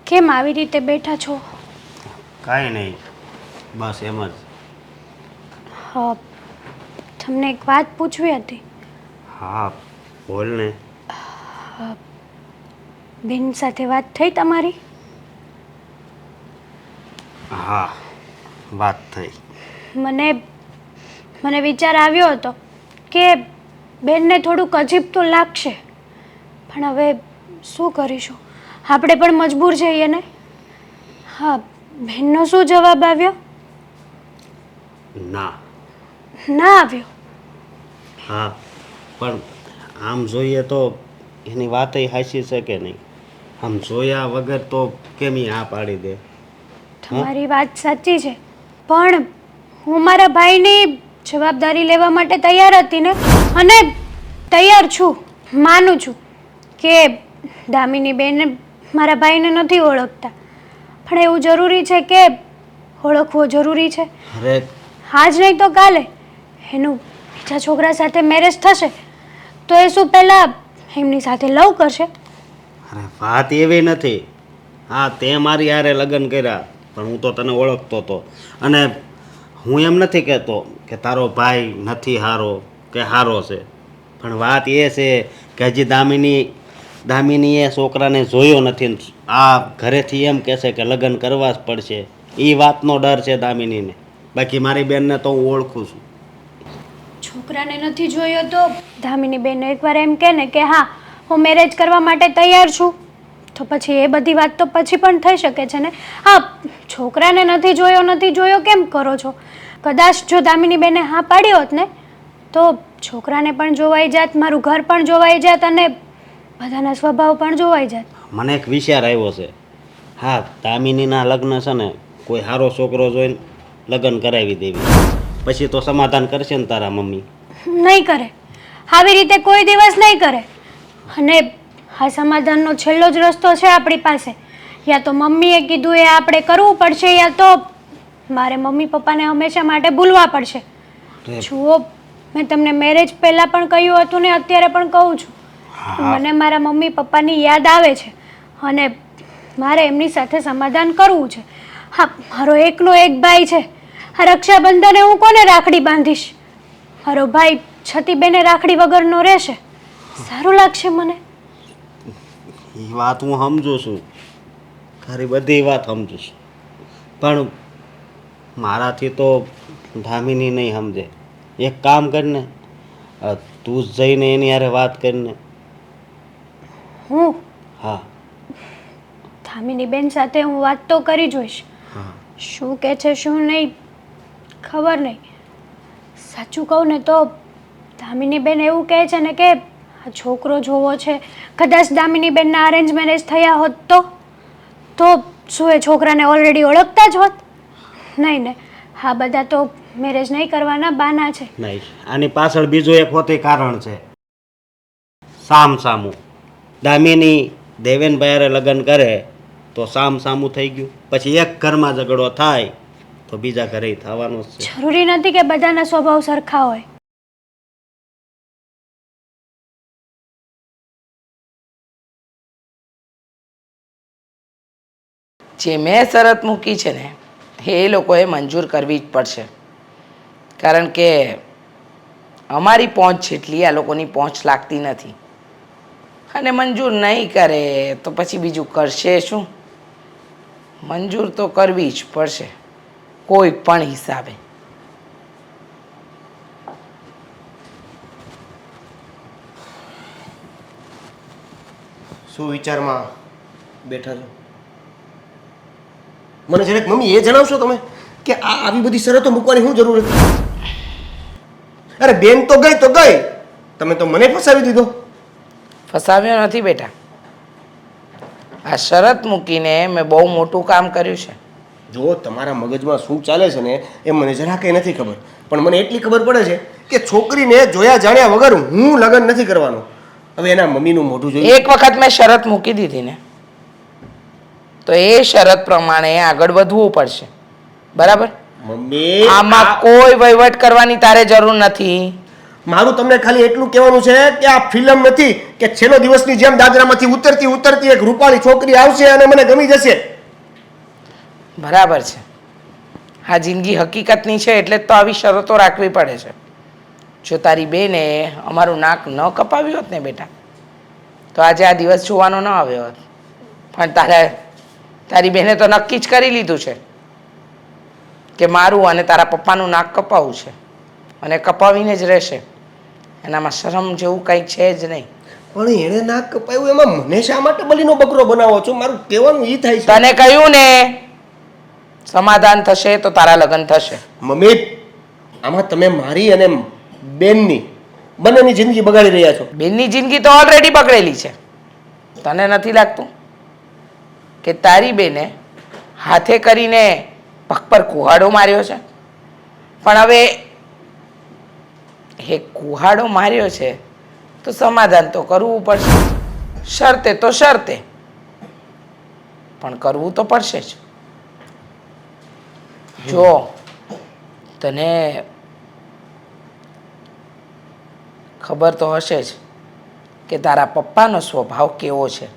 કેમ આવી રીતે બેઠા છો? કાંઈ નહીં, બસ એમ જ. હા, તમને એક વાત પૂછવી હતી. હા બોલ ને. બેન સાથે વાત થઈ તમારી? હા વાત થઈ. મને વિચાર આવ્યો હતો કે બેનને થોડુંક અજીબ તો લાગશે, પણ હવે શું કરીશું, આપણે પણ મજબૂર છીએ ને. હા, બેનનો શું જવાબ આવ્યો? ના. ના આવ્યો? હા, પણ આમ જોઈએ તો એની વાત હાચી છે કે નહીં? આમ જોયા વગર તો કેમ ઈ હા પાડી દે? તમારી વાત સાચી છે, પણ હું મારા ભાઈની જવાબદારી લેવા માટે તૈયાર હતી ને, અને તૈયાર છું. માનું છું કે દામિની બેન મારા ભાઈને નથી ઓળખતા, પણ એવું જરૂરી છે કે ઓળખવો જરૂરી છે? અરે આજ નહીં તો કાલે એનું બીજા છોકરા સાથે મેરેજ થશે તો એ શું પહેલાં એમની સાથે લવ કરશે? અરે વાત એવી નથી. હા, તે મારી હારે લગ્ન કર્યા, પણ હું તો તને ઓળખતો હતો. અને હું એમ નથી કહેતો કે તારો ભાઈ નથી હારો કે હારો છે, પણ વાત એ છે કે હજી દામિનીએ છોકરાને જોયો નથી ને આ ઘરેથી એમ કહેશે કે લગ્ન કરવા જ પડશે. એ વાતનો ડર છે દામિનીને. બાકી મારી બેનને તો હું ઓળખું છું. છોકરાને નથી જોયો તો દામિની બેન એકવાર એમ કહે ને કે હા હું મેરેજ કરવા માટે તૈયાર છું, તો પછી એ બધી વાત તો પછી પણ થઈ શકે છે ને. હા, છોકરાને નથી જોયો કેમ કરો છો? કદાચ જો દામિની બેને હા પાડી હોત ને તો છોકરાને પણ જોવાઈ જાત, મારું ઘર પણ જોવાઈ જાત, અને બધાના સ્વભાવ પણ જોવાઈ જાત. મને એક વિચાર આવ્યો છે. હા, દામિનીના લગ્ન છે ને કોઈ સારો છોકરો જોઈને લગ્ન કરાવી દેવી, પછી તો સમાધાન કરશે ને તારા મમ્મી. નહીં કરે, આવી રીતે કોઈ દિવસ નહીં કરે. અને આ સમાધાનનો છેલ્લો જ રસ્તો છે આપણી પાસે. યા તો મમ્મીએ કીધું એ આપણે કરવું પડશે, યા તો મારે મમ્મી પપ્પાને હંમેશા માટે ભૂલવા પડશે. જુઓ, મેં તમને મેરેજ પહેલાં પણ કહ્યું હતું ને અત્યારે પણ કહું છું, મને મારા મમ્મી પપ્પાની યાદ આવે છે અને મારે એમની સાથે સમાધાન કરવું છે. હા, મારો એકનો એક ભાઈ છે. આ રક્ષાબંધને હું કોને રાખડી બાંધીશ? મારો ભાઈ છતીબેને રાખડી વગરનો રહેશે, સારું લાગશે મને? એ વાત હું સમજુ છું, તારી બધી વાત સમજુ છું, પણ મારાથી તો ધામીની નહીં સમજે. એક કામ કરીને તું જ જઈને એની હારે વાત કરીને. હું હા. ધામીની બેન સાથે હું વાત તો કરી જોઈશ. હા. શું કહે છે શું નહીં ખબર નહીં. સાચું કહું ને તો દામિની બેન એવું કહે છે ને કે આ છોકરો જોવો છે. કદાચ દામિની બેનના અરેન્જ મેરેજ થયા હોત તો શું એ છોકરાને ઓલરેડી ઓળખતા જ હોત? નહીં ને, હા બધા તો મેરેજ નહીં કરવાના બાના છે. નહીં, આની પાછળ બીજું એક હોતી કારણ છે. સામું દામિની દેવેનભાઈ હારે લગ્ન કરે તો સામું થઈ ગયું, પછી એક ઘરમાં ઝઘડો થાય તો બીજા ઘરે થવાનો જ છે. જરૂરી નથી કે બધાના સ્વભાવ સરખા હોય. જે મેં શરત મૂકી છે ને એ લોકોએ મંજૂર કરવી જ પડશે, કારણ કે અમારી પહોંચ જેટલી આ લોકોની પહોંચ લાગતી નથી. અને મંજૂર નહીં કરે તો પછી બીજું કરશે શું? મંજૂર તો કરવી જ પડશે કોઈ પણ હિસાબે. શું વિચારમાં બેઠા છો? મને જરાક મમ્મી એ જણાવશો તમે કે આ આવી બધી શરતો મૂકવાની શું જરૂર હતી? અરે બેન તો ગઈ, તમે તો મને ફસાવી દીધો. ફસાવ્યો નથી બેટા, આ શરત મૂકીને મેં બહુ મોટું કામ કર્યું છે. જો તમારા મગજમાં શું ચાલે છે ને એ મને જરા કંઈ નથી ખબર, પણ મને એટલી ખબર પડે છે કે છોકરીને જોયા જાણ્યા વગર હું લગ્ન નથી કરવાનો. હવે એના મમ્મીનું મોઢું જોઈ એક વખત મેં શરત મૂકી દીધી ને તો એ શરત પ્રમાણે આગળ વધવું પડશે, બરાબર? મમ્મી આમાં કોઈ વહીવટ કરવાની તારે જરૂર નથી. મારું તમને ખાલી એટલું કહેવાનું છે કે આ ફિલ્મ નથી કે છેલ્લો દિવસની જેમ દાદરામાંથી ઉતરતી એક રૂપાળી છોકરી આવશે અને મને ગમી જશે. બરાબર છે, આ જિંદગી હકીકતની છે એટલે જ તો આવી શરતો રાખવી પડે છે. જો તારી બેને અમારું નાક ન કપાવ્યું હોત ને બેટા તો આજે આ દિવસ જોવાનો ન આવ્યો હોત. પણ તારી બેને તો નક્કી જ કરી લીધું છે કે મારું અને તારા પપ્પાનું નાક કપાવવું છે અને કપાવીને જ રહેશે. એનામાં શરમ જેવું કંઈ છે જ નહીં. પણ એણે નાક કપાયું એમાં મને શા માટે બલીનો બકરો બનાવો છો? મારું કહેવાનું ઈ થાય છે. તને કહ્યું ને સમાધાન થશે તો તારા લગ્ન થશે. મમ્મી આમાં તમે મારી અને બેનની બંનેની જિંદગી બગાડી રહ્યા છો. બેનની જિંદગી તો ઓલરેડી બગડેલી છે. તને નથી લાગતું કે તારી બેને હાથે કરીને પગ પર કુહાડો માર્યો છે? પણ હવે એ કુહાડો માર્યો છે તો સમાધાન તો કરવું પડશે. શરતે તો શરતે, પણ કરવું તો પડશે જ. જો તને ખબર તો હશે જ કે તારા પપ્પાનો સ્વભાવ કેવો છે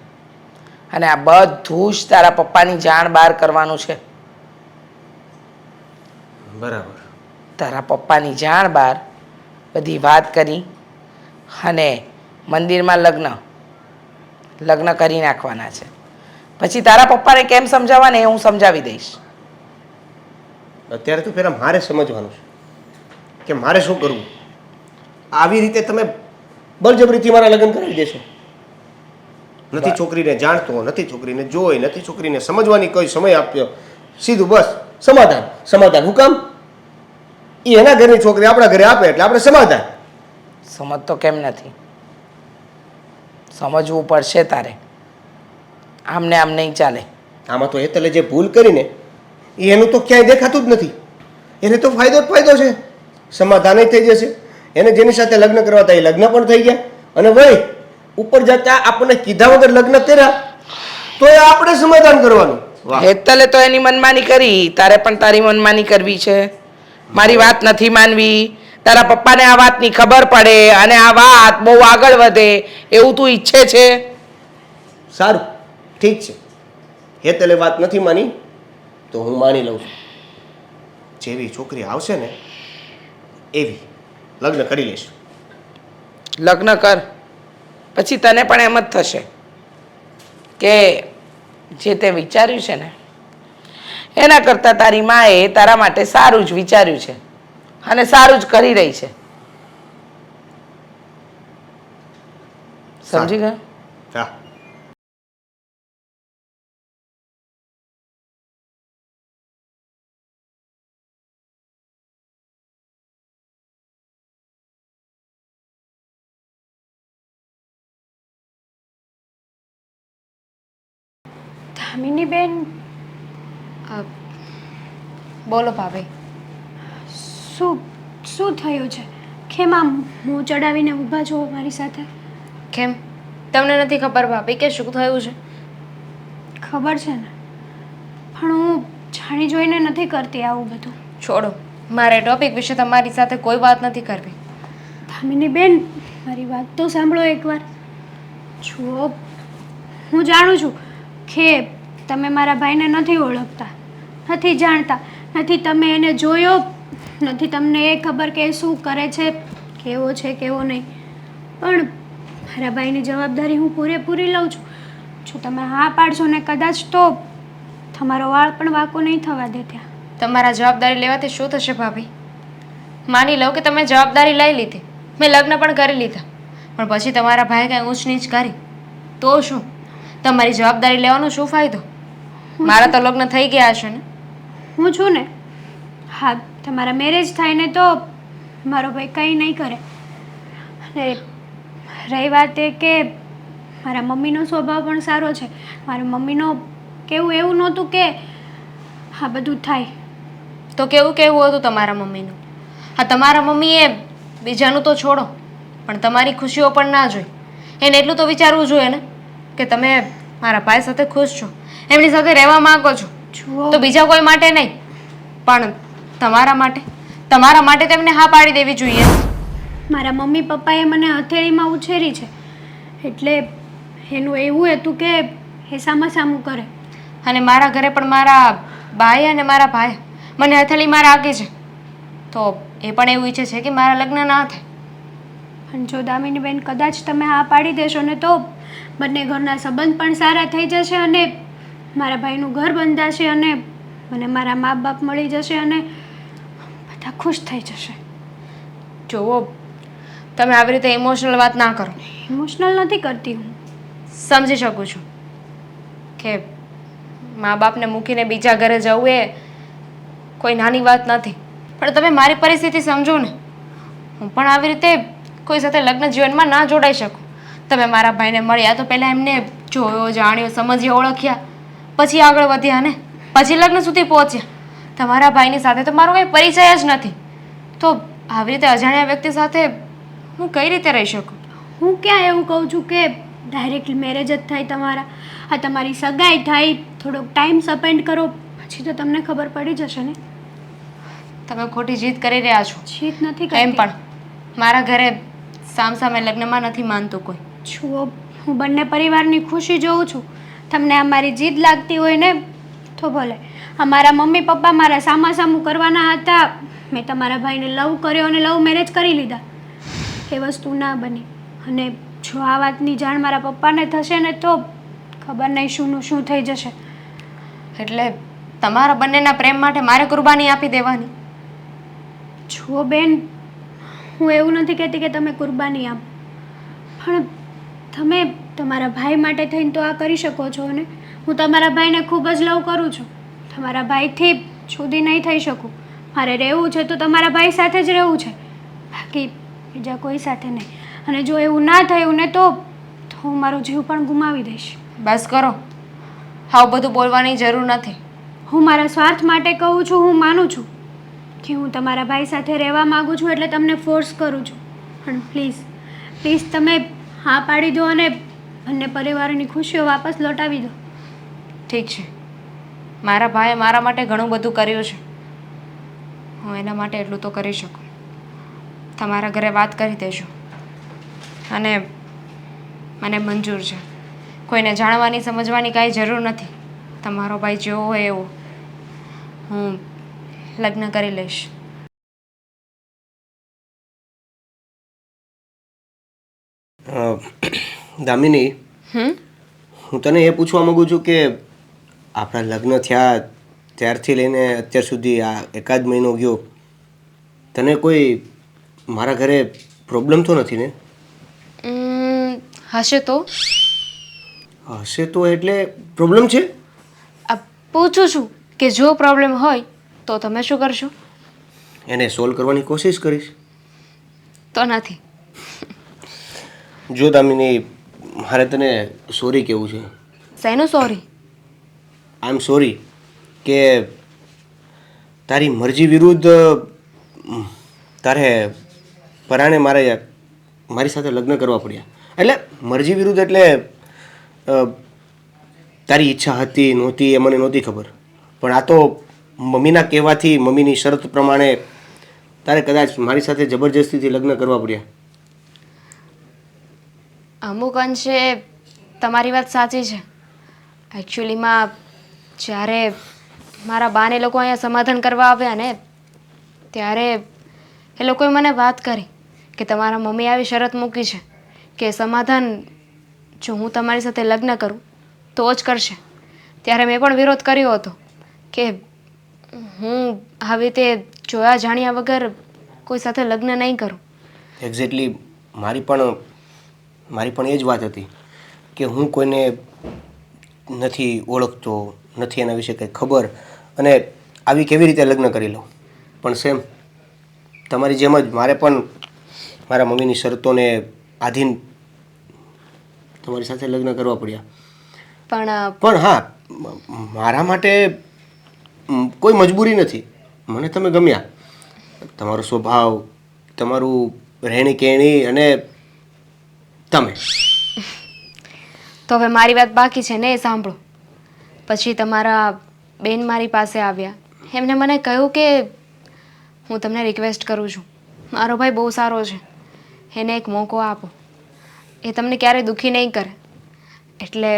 અને આ બધું જ તારા પપ્પાની જાણ બહાર કરવાનું છે. બરાબર. તારા પપ્પાની જાણ બહાર બધી વાત કરી અને મંદિરમાં લગ્ન કરી નાખવાના છે. પછી તારા પપ્પાને કેમ સમજાવવાને એ હું સમજાવી દઈશ. અત્યારે તો પહેલા મારે સમજવાનું છે કે મારે શું કરવું. આવી રીતે તમે બળજબરીથી મારા લગ્ન કરાવી દેશો. નથી છોકરીને જાણતો, નથી છોકરીને જોઈ, નથી છોકરીને સમજવાની કોઈ સમય આપ્યો. સીધું બસ સમાધાન. હું કામ? એ એના ઘરની છોકરી આપણા ઘરે આપે એટલે આપણે સમાધાન. સમજતો કેમ નથી? સમજવું પડશે તારે. આમને આમ નહીં ચાલે. આમાં તો હેતલે જે ભૂલ કરીને એનું તો ક્યાંય દેખાતું જ નથી. એને તો ફાયદો જ ફાયદો છે, સમાધાન થઈ જશે. એને જેની સાથે લગ્ન કરવા હતા એ લગ્ન પણ થઈ ગયા, અને વળી ઉપર જતા આપણને કીધા વગર લગ્ન કર્યા તો એ આપણે સમાધાન કરવાનું. વાહ, હેતલે તો એની મનમાની કરી, તારે પણ તારી મનમાની કરવી છે. મારી વાત નથી માનવી, તારા પપ્પાને આ વાતની ખબર પડે અને આ વાત બહુ આગળ વધે એવું તું ઈચ્છે છે? સારું, ઠીક છે. હેતલે વાત નથી માની તો હું માની લઉં છું. જેવી છોકરી આવશે ને એવી લગ્ન કરી લઈશું. લગ્ન કર, પછી તને પણ એમ જ થશે કે જે તે વિચાર્યું છે ને એના કરતાં તારી માએ તારા માટે સારું જ વિચાર્યું છે અને સારું જ કરી રહી છે. સમજી ગયો? હા, દામિની બેન, બોલો ભાભી. શું શું થયું છે? કેમ આમ મોં ચડાવીને ઊભા છો મારી સાથે? કેમ તમને નથી ખબર ભાભી કે શું થયું છે? ખબર છે ને, પણ હું જાણી જોઈને નથી કરતી આવું બધું. છોડો, મારે ટોપિક વિશે તમારી સાથે કોઈ વાત નથી કરવી. દામિની બેન, મારી વાત તો સાંભળો એકવાર. જુઓ, હું જાણું છું કે તમે મારા ભાઈને નથી ઓળખતા, નથી જાણતા, નથી તમે એને જોયો, નથી તમને એ ખબર કે એ શું કરે છે, કેવો છે કેવો નહીં. પણ મારા ભાઈની જવાબદારી હું પૂરેપૂરી લઉં છું. જો તમે હા પાડશો ને કદાચ તો તમારો વાળ પણ વાંકો નહીં થવા દે ત્યાં. તમારા જવાબદારી લેવાથી શું થશે ભાભી? માની લો કે તમે જવાબદારી લઈ લીધી, મેં લગ્ન પણ કરી લીધા, પણ પછી તમારા ભાઈ કાંઈ ઊંચ નીચ કરી તો શું? તમારી જવાબદારી લેવાનો શું ફાયદો? મારા તો લગ્ન થઈ ગયા હશે ને. હું છું ને. હા, તમારા મેરેજ થાય ને તો મારો ભાઈ કંઈ નહીં કરે. અને રહી વાત એ કે મારા મમ્મીનો સ્વભાવ પણ સારો છે. મારા મમ્મીનો કેવું એવું નહોતું કે આ બધું થાય. તો કેવું કેવું હતું તમારા મમ્મીનું? હા, તમારા મમ્મીએ બીજાનું તો છોડો, પણ તમારી ખુશીઓ પણ ના જોઈ. એને એટલું તો વિચારવું જોઈએ ને કે તમે મારા ભાઈ સાથે ખુશ છો, એમની સાથે રહેવા માંગો છો, જુઓ, તો બીજા કોઈ માટે નહીં પણ તમારા માટે તેમને હા પાડી દેવી જોઈએ. મારા મમ્મી પપ્પાએ મને હથેળીમાં ઉછેરી છે, એટલે એનું એવું હતું કે એ સામું કરે. અને મારા ઘરે પણ મારા બાઈ અને મારા ભાઈ મને હથેળીમાં રાખે છે, તો એ પણ એવું ઈચ્છે છે કે મારા લગ્ન ના થાય. પણ જો દામિની બેન કદાચ તમે હા પાડી દેશો ને તો બંને ઘરના સંબંધ પણ સારા થઈ જશે અને મારા ભાઈનું ઘર બંધાશે અને મને મારા મા બાપ મળી જશે અને બધા ખુશ થઈ જશે. જુઓ, તમે આવી રીતે ઇમોશનલ વાત ના કરો. ઇમોશનલ નથી કરતી હું. સમજી શકું છું કે મા બાપને મૂકીને બીજા ઘરે જવું એ કોઈ નાની વાત નથી, પણ તમે મારી પરિસ્થિતિ સમજો ને. હું પણ આવી રીતે કોઈ સાથે લગ્ન જીવનમાં ના જોડાઈ શકું. તમે મારા ભાઈને મળ્યા તો પહેલાં એમને જોયો, જાણ્યો, સમજ્યો, ઓળખ્યા, પછી આગળ વધ્યા ને પછી લગ્ન સુધી પહોંચ્યા. તમારા ભાઈની સાથે તો મારો કંઈ પરિચય જ નથી, તો આવી રીતે અજાણ્યા વ્યક્તિ સાથે હું કઈ રીતે રહી શકું? હું ક્યાં એવું કહું છું કે ડાયરેક્ટ મેરેજ જ થાય તમારા. આ તમારી સગાઈ થાય, થોડોક ટાઈમ સ્પેન્ડ કરો, પછી તો તમને ખબર પડી જશે ને. તમે ખોટી જીદ કરી રહ્યા છો. જીત નથી એમ કરતી. પણ મારા ઘરે સામસામે લગ્નમાં નથી માનતું કોઈ. જુઓ, હું બંને પરિવારની ખુશી જોઉં છું. તમને આ મારી જીદ લાગતી હોય ને તો ભલે. અમારા મમ્મી પપ્પા મારા સામું કરવાના હતા, મેં તમારા ભાઈને લવ કર્યો અને લવ મેરેજ કરી લીધા. એ વસ્તુ ના બની. અને જો આ વાતની જાણ મારા પપ્પાને થશે ને તો ખબર નહીં શુંનું શું થઈ જશે. એટલે તમારા બંનેના પ્રેમ માટે મારે કુરબાની આપી દેવાની? જુઓ બેન, હું એવું નથી કહેતી કે તમે કુરબાની આપો, પણ તમે તમારા ભાઈ માટે થઈને તો આ કરી શકો છો ને. હું તમારા ભાઈને ખૂબ જ લવ કરું છું, તમારા ભાઈથી જુદી નહીં થઈ શકું. મારે રહેવું છે તો તમારા ભાઈ સાથે જ રહેવું છે, બાકી બીજા કોઈ સાથે નહીં. અને જો એવું ના થયું ને તો હું મારો જીવ પણ ગુમાવી દઈશ. બસ કરો, આવું બધું બોલવાની જરૂર નથી. હું મારા સ્વાર્થ માટે કહું છું. હું માનું છું કે હું તમારા ભાઈ સાથે રહેવા માંગુ છું, એટલે તમને ફોર્સ કરું છું. પણ પ્લીઝ તમે હા પાડી દો અને બંને પરિવારની ખુશીઓ વાપસ લौटाવી દો. ઠીક છે, મારા ભાઈએ મારા માટે ઘણું બધું કર્યું છે. હું એના માટે એટલું તો કરી શકું. તમારા ઘરે વાત કરી દેજો અને મને મંજૂર છે. કોઈને જાણવાની સમજવાની કાંઈ જરૂર નથી. તમારો ભાઈ જેવો હોય એવો હું લગ્ન કરી લઈશ. દામિની, હમ હું તને એ પૂછવા માંગુ છું કે આપણા લગ્ન થયા ત્યારથી લઈને અત્યાર સુધી આ એકાદ મહિનો ગયો, તને કોઈ મારા ઘરે પ્રોબ્લેમ તો નથી ને? હશે તો? હશે તો એટલે પ્રોબ્લેમ છે? આ પૂછું છું કે જો પ્રોબ્લેમ હોય તો તમે શું કરશો? એને સોલ્વ કરવાની કોશિશ કરીશ. તો નથી. જો દામિની, મારે તને સોરી કહેવું છે. શેનું સોરી? આઈ એમ સોરી કે તારી મરજી વિરુદ્ધ તારે પરાણે મારી સાથે લગ્ન કરવા પડ્યા. એટલે મરજી વિરુદ્ધ એટલે તારી ઈચ્છા હતી નહોતી એ મને નહોતી ખબર, પણ આ તો મમ્મીના કહેવાથી, મમ્મીની શરત પ્રમાણે તારે કદાચ મારી સાથે જબરજસ્તીથી લગ્ન કરવા પડ્યા. અમુક અંશે તમારી વાત સાચી છે. એકચ્યુઅલીમાં જ્યારે મારા બાને લોકો અહીંયા સમાધાન કરવા આવ્યા ને, ત્યારે એ લોકોએ મને વાત કરી કે તમારા મમ્મી આવી શરત મૂકી છે કે સમાધાન જો હું તમારી સાથે લગ્ન કરું તો જ કરશે. ત્યારે મેં પણ વિરોધ કર્યો હતો કે હું આવી રીતે જોયા જાણ્યા વગર કોઈ સાથે લગ્ન નહીં કરું. એક્ઝેક્ટલી મારી પણ એ જ વાત હતી કે હું કોઈને નથી ઓળખતો, નથી એના વિશે કંઈ ખબર, અને આવી કેવી રીતે લગ્ન કરી લઉં. પણ સેમ તમારી જેમ જ મારે પણ મારા મમ્મીની શરતોને આધીન તમારી સાથે લગ્ન કરવા પડ્યા. પણ હા, મારા માટે કોઈ મજબૂરી નથી. મને તમે ગમ્યા, તમારો સ્વભાવ, તમારું રહેણી કહેણી, અને તમે. તો હવે મારી વાત બાકી છે ને, એ સાંભળો. પછી તમારા બેન મારી પાસે આવ્યા. એમને મને કહ્યું કે હું તમને રિક્વેસ્ટ કરું છું, મારો ભાઈ બહુ સારો છે, એને એક મોકો આપો, એ તમને ક્યારેય દુઃખી નહીં કરે. એટલે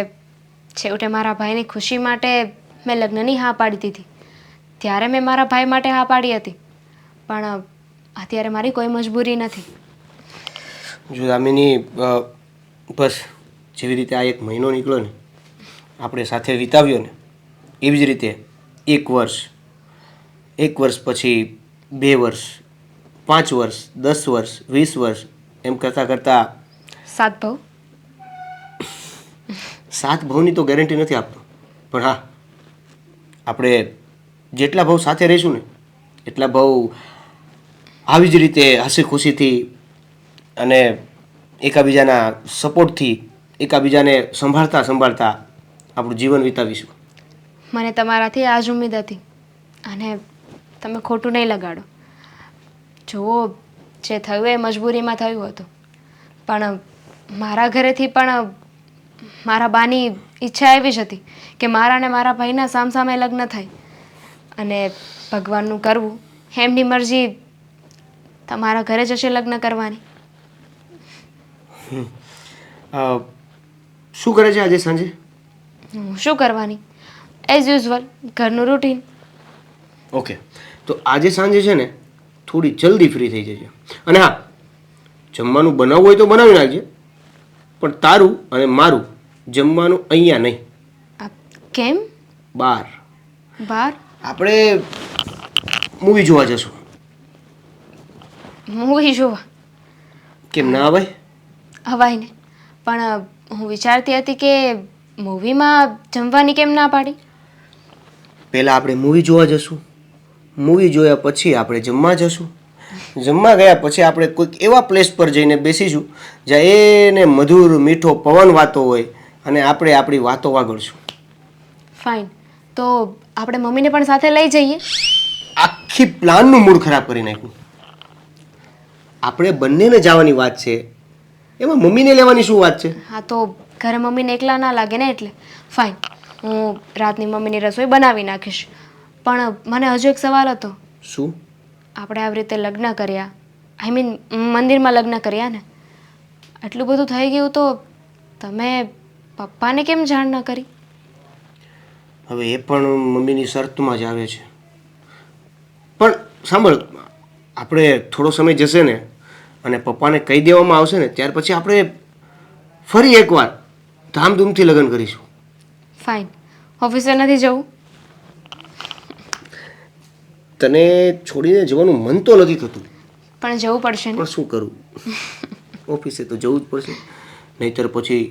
છેવટે મારા ભાઈની ખુશી માટે મેં લગ્નની હા પાડી દીધી. ત્યારે મેં મારા ભાઈ માટે હા પાડી હતી, પણ અત્યારે મારી કોઈ મજબૂરી નથી. જો દામિની, બસ જેવી રીતે આ એક મહિનો નીકળ્યો ને, આપણે સાથે વિતાવ્યો ને, એવી જ રીતે 1 વર્ષ, 1 વર્ષ પછી 2 વર્ષ, 5 વર્ષ, 10 વર્ષ, 20 વર્ષ, એમ કરતાં કરતાં 7 ભાવ. 7 ભાવની તો ગેરંટી નથી આપતો, પણ હા, આપણે જેટલા ભાવ સાથે રહીશું ને એટલા ભાવ આવી જ રીતે હસી ખુશીથી અને એકાબીજાના સપોર્ટથી એકાબીજાને સંભાળતા સંભાળતા આપણું જીવન વિતાવીશું. મને તમારાથી આ જ ઉમ્મીદ હતી અને તમે ખોટું નહીં લગાડો. જુઓ, જે થયું એ મજબૂરીમાં થયું હતું, પણ મારા ઘરેથી પણ મારા બાની ઈચ્છા એવી જ હતી કે મારા અને મારા ભાઈના સામસામે લગ્ન થાય, અને ભગવાનનું કરવું, એમની મરજી તમારા ઘરે જ હશે લગ્ન કરવાની. શું કરે છે આજે સાંજે? હું શું કરવાની, એઝ યુઝ્યુઅલ ઘરનું રૂટીન. ઓકે, તો આજે સાંજે છે ને થોડી જલ્દી ફ્રી થઈ જજે. અને હા, જમવાનું બનાવવું હોય તો બનાવી નાખજે, પણ તારું અને મારું જમવાનું અહીંયા નહીં. કેમ? બહાર. બહાર? આપણે મૂવી જોવા જશું. મૂવી જોવા? કેમ ના ભાઈ? હવાય ને, પણ હું વિચારતી હતી કે મૂવીમાં જમવાની કેમ ના પાડી? પહેલાં આપણે મૂવી જોવા જશું, મૂવી જોયા પછી આપણે જમવા જશું, જમવા ગયા પછી આપણે કોઈક એવા પ્લેસ પર જઈને બેસીશું જ્યાં એને મધુર મીઠો પવન વાતો હોય અને આપણે આપણી વાતો વાગળશું. ફાઇન. તો આપણે મમ્મીને પણ સાથે લઈ જઈએ. આખી પ્લાનનું મૂડ ખરાબ કરી નાખ્યું. આપણે બંનેને જવાની વાત છે, એમાં મમ્મીને લેવાની શું વાત છે? હા, તો ઘરે મમ્મીને એકલા ના લાગે ને એટલે. ફાઇન, હું રાતની મમ્મીની રસોઈ બનાવી નાખીશ. પણ મને હજુ એક સવાલ હતો. શું? આપણે આવી રીતે લગ્ન કર્યા, આઈ મીન મંદિરમાં લગ્ન કર્યા ને, આટલું બધું થઈ ગયું તો તમે પપ્પાને કેમ જાણ ન કરી? હવે એ પણ મમ્મીની શરતમાં જ આવે છે. પણ સાંભળ, આપણે થોડો સમય જશે ને અને પપ્પાને કહી દેવામાં આવશે ને, ત્યાર પછી આપણે ફરી એકવાર ધામધૂમથી લગ્ન કરીશું. ફાઇન. ઓફિસે નથી જવું? તને છોડીને જવાનું મન તો નથી થતું, પણ જવું પડશે ને. પણ શું કરું, ઓફિસે તો જવું જ પડશે. નહીંતર પછી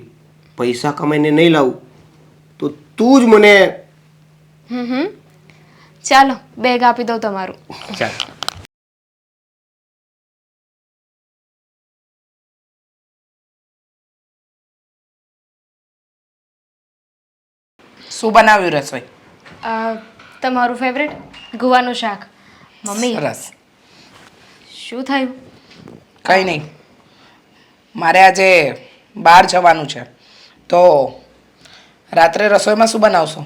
પૈસા કમાઈને નહીં લાવું તો તું જ મને... ચાલો, બેગ આપી દઉં તમારું. ચાલ. શું બનાવ્યું રસોઈ? તમારું ફેવરેટ ગુવાનું શાક. મમ્મી, સરસ. શું થયું? કંઈ નહીં, મારે આજે બહાર જવાનું છે, તો રાત્રે રસોઈમાં શું બનાવશો?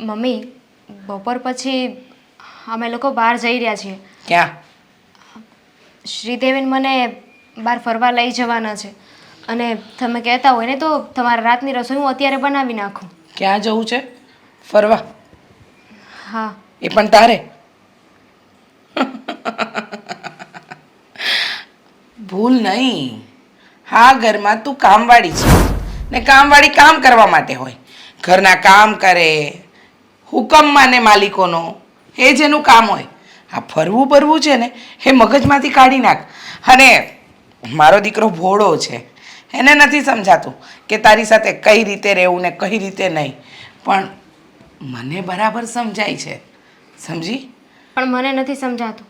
મમ્મી, બપોર પછી અમે લોકો બહાર જઈ રહ્યા છીએ. ક્યાં? શ્રીદેવીને મને બહાર ફરવા લઈ જવાના છે, અને તમે કહેતા હોય ને તો તમારા રાતની રસોઈ હું અત્યારે બનાવી નાખું. ક્યાં જવું છે ફરવા? હા. એ પણ તારે? ભૂલ નહીં, હા ઘરમાં તું કામવાળી છે ને કામવાળી કામ કરવા માટે હોય. ઘરના કામ કરે, હુકમમાં ને માલિકોનો, એ જ એનું કામ હોય. આ ફરવું ફરવું છે ને એ મગજમાંથી કાઢી નાખ. અને મારો દીકરો ભોળો છે, એને નથી સમજાતું કે તારી સાથે કઈ રીતે રહેવું ને કઈ રીતે નહીં, પણ મને બરાબર સમજાય છે. સમજી? પણ મને નથી સમજાતું.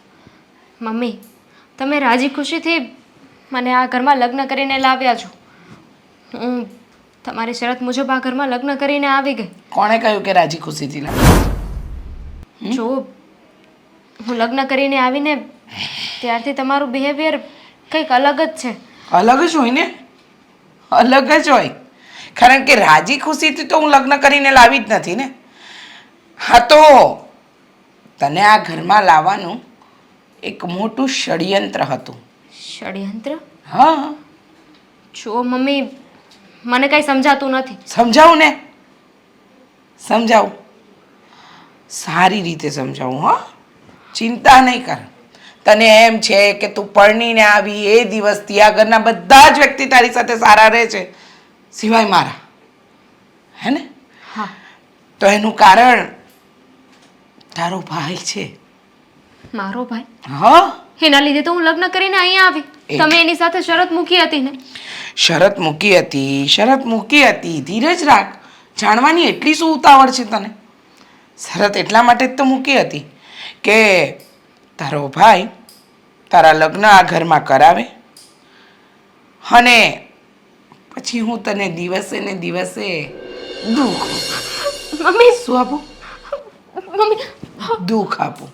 મમ્મી, તમે રાજી ખુશીથી મને આ ઘરમાં લગ્ન કરીને લાવ્યા છો. હું તમારી શરત મુજબ આ ઘરમાં લગ્ન કરીને આવી ગઈ. કોણે કહ્યું કે રાજી ખુશીથી લાવ? જો હું લગ્ન કરીને આવીને ત્યારથી તમારું બિહેવિયર કંઈક અલગ જ છે. અલગ જ હોય ને, અલગ જ હોય. કારણ કે રાજી ખુશીથી તો હું લગ્ન કરીને લાવી જ નથી ને. હા, તો તને આ ઘરમાં લાવવાનું એક મોટું ષડયંત્ર હતું. ષડયંત્ર? હા. જો મમ્મી, મને કંઈ સમજાતું નથી. સમજાવું ને, સમજાવું, સારી રીતે સમજાવું. હા, ચિંતા નહીં કર. તને એમ છે કે તું પરણીને આવી એ દિવસથી આ ઘરના બધા જ વ્યક્તિ તારી સાથે સારા રહે છે, સિવાય મારા, હે ને? હા. તો એનું કારણ તારો ભાઈ છે. મારો ભાઈ? હા. એના લીધે તો હું લગ્ન કરીને અહીંયા આવી. તમે એની સાથે શરત મૂકી હતી ને? શરત મૂકી હતી, શરત મૂકી હતી. ધીરજ રાખ, જાણવાની એટલી શું ઉતાવળ છે તને? શરત એટલા માટે જ તો મૂકી હતી કે તારો ભાઈ તારા લગ્ન આ ઘરમાં કરાવે, અને પછી હું તને દિવસે ને દિવસે દુઃખ... મમ્મી! શું આપું? મમ્મી! દુઃખ આપું,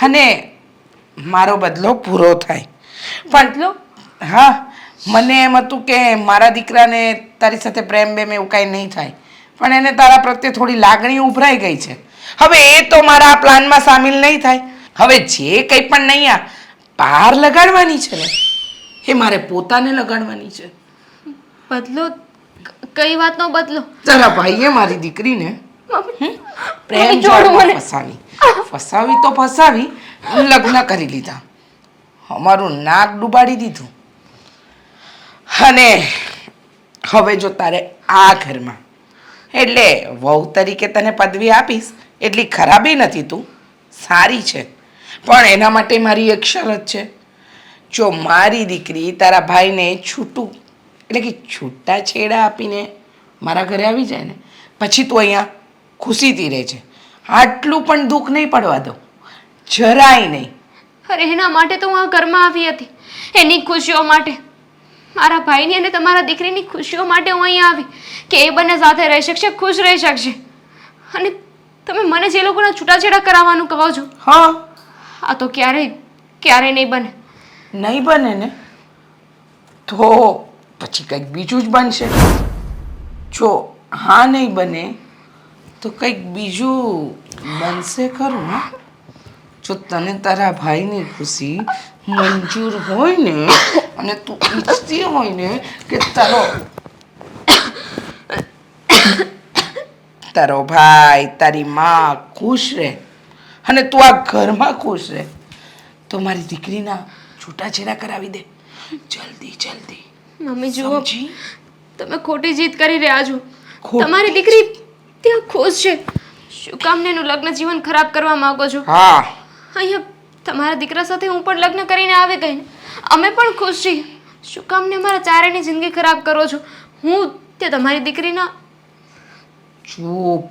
અને મારો બદલો પૂરો થાય. બદલો? હા, મને એમ હતું કે મારા દીકરાને તારી સાથે પ્રેમ બેમ એવું કાંઈ નહીં થાય, પણ એને તારા પ્રત્યે થોડી લાગણી ઉભરાઈ ગઈ છે. હવે એ તો મારા આ પ્લાનમાં સામેલ નહીં થાય. હવે જે કંઈ પણ નહીં આ પાર લગાડવાની છે ને એ મારે પોતાને લગાડવાની છે. બદલો? કઈ વાતનો બદલો? તારા ભાઈએ મારી દીકરીને પ્રેમ મમ્મી, છોડો મને. ફસાવી તો ફસાવી, લગ્ન કરી લીધા, અમારું નાક ડૂબાડી દીધું. અને હવે જો તારે આ ઘરમાં, એટલે વહુ તરીકે તને પદવી આપીશ એટલી ખરાબી નથી, તું સારી છે, પણ એના માટે મારી એક શરત છે. જો મારી દીકરી તારા ભાઈને છૂટું એટલે કે છૂટા છેડા આપીને મારા ઘરે આવી જાય ને, પછી તું અહીંયા ખુશીથી રહે છે. આટલું પણ દુઃખ નહીં પડવા દઉં, જરાય નહીં. અરે એના માટે તો હું આ ઘરમાં આવી હતી, એની ખુશીઓ માટે. મારા ભાઈની અને તમારા દીકરીની ખુશીઓ માટે હું અહીંયા આવી કે એ બંને સાથે રહી શકશે, ખુશ રહી શકશે. અને તમે મને જે લોકોના છૂટાછેડા કરાવવાનું કહો છો, હા, આ તો ક્યારેય નહીં બને. નહીં બને ને તો પછી કંઈક બીજું જ બનશે. જો હા નહીં બને તો કંઈક બીજું બનશે ખરું. હા, જો તને તારા ભાઈની ખુશી મંજૂર હોય ને અને તું ઈચ્છતી હોય ને કે તારો ભાઈ તારી માં ખુશ રહે અને તું આ ઘરમાં ખુશ રહે તો મારી દીકરીના છૂટાછેડા કરાવી દે જલ્દી જલ્દી. મમ્મી જુઓ, સમજી? તમે ખોટી જીત કરી રહ્યા છો. ખોટી તમારી દીકરી ત્યાં ખુશ છે. શું કામને એનું લગ્ન જીવન ખરાબ કરવા માંગો છો? હા, અહીંયા તમારા દીકરા સાથે હું પણ લગ્ન કરીને આવી ગઈ ને, અમે પણ ખુશ છીએ. શું કામને અમારા ચારેયની જિંદગી ખરાબ કરો છો? હું તે તમારી દીકરીના ચૂપ,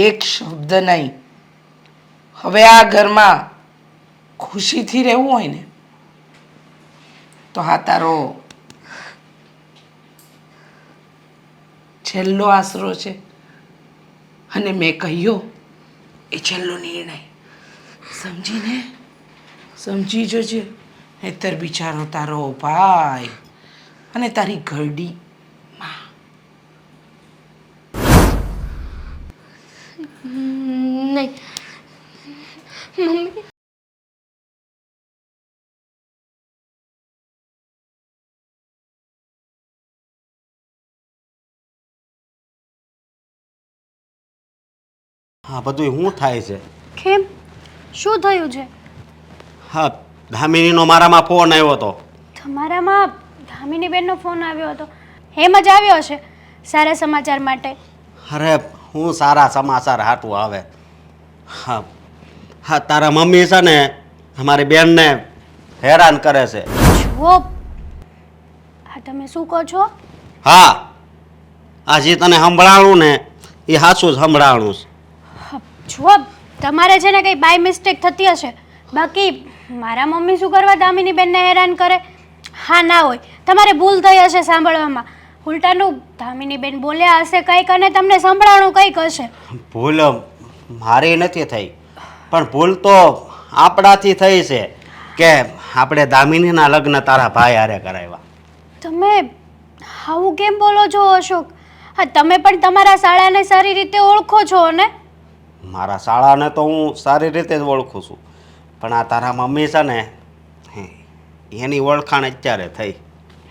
એક શબ્દ નહીં. હવે આ ઘરમાં ખુશીથી રહેવું હોય ને તો હા તારો છેલ્લો આશરો છે અને મેં કહ્યો એ છેલ્લો નિર્ણય. સમજીને સમજી જોજે, નહીતર બિચારો તારો ભાઈ અને તારી ઘરડી નહીં. મમ્મી, હા, બધું શું થાય છે? કેમ? શું થયું છે? હા, ધામિનીનો મારામાં ફોન આવ્યો હતો. તમારામાં ધામિની બેનનો ફોન આવ્યો હતો? એમ જ આવ્યો છે સારા સમાચાર માટે? અરે હું સારા સમાચાર હાટું આવે. હા હા, તારા મમ્મી છે ને અમારી બેનને હેરાન કરે છે. જુઓ, આ તમે શું કહો છો? હા, આ જે તને સંભળાણું ને એ સાચું જ સંભળાણું છે. જુઓ, તમારે છે ને કંઈ બાય મિસ્ટેક થતી હશે. બાકી મારા મમ્મી શું કરવા દામિની બેનને હેરાન કરે? હા, ના હોય, તમારે ભૂલ થઈ હશે સાંભળવામાં. ઉલટાનું દામિની બેન બોલ્યા હશે કંઈક અને તમને સંભળાણું કંઈક હશે. ભૂલ મારી નથી થઈ, પણ ભૂલ તો આપણાથી થઈ છે કે આપણે દામિનીના લગ્ન તારા ભાઈ હારે કરાવ્યા. તમે આવું કેમ બોલો છો અશોક? હા, તમે પણ તમારા શાળાને સારી રીતે ઓળખો છો ને? મારા શાળાને તો હું સારી રીતે જ ઓળખું છું, પણ આ તારા મમ્મી છે ને એની ઓળખાણ અત્યારે થઈ.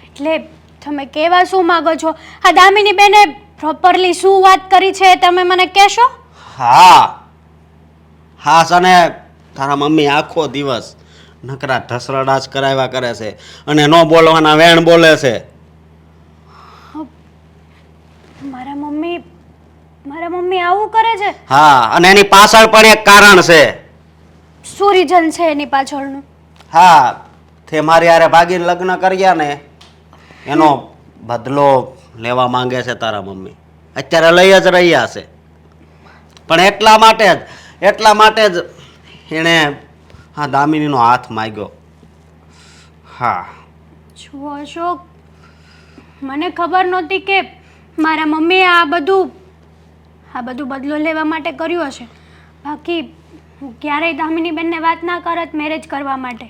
એટલે તમે કહેવા શું માગો છો? આ દામિની બેને પ્રોપરલી શું વાત કરી છે એ તમે મને કહેશો? હા હા, સને તારા મમ્મી આખો દિવસ નકરા ઢસરડા જ કરાવ્યા કરે છે અને ન બોલવાના વેણ બોલે છે. મારા મમ્મી આવું કરે છે? હા, અને એની પાછળ પણ એક કારણ છે. શું રીઝન છે એની પાછળનું? હા, તે મારી હારે ભાગીને લગ્ન કર્યા ને એનો બદલો લેવા માંગે છે તારા મમ્મી. અત્યારે લઈ જ રહ્યા છે, પણ એટલા માટે જ એણે હા દામિનીનો હાથ માગ્યો. હા, જુઓ અશોક, મને ખબર નહોતી કે મારા મમ્મીએ આ બધું બદલો લેવા માટે કર્યું હશે. બાકી હું ક્યારેય દામિની બેનને વાત ના કરત મેરેજ કરવા માટે.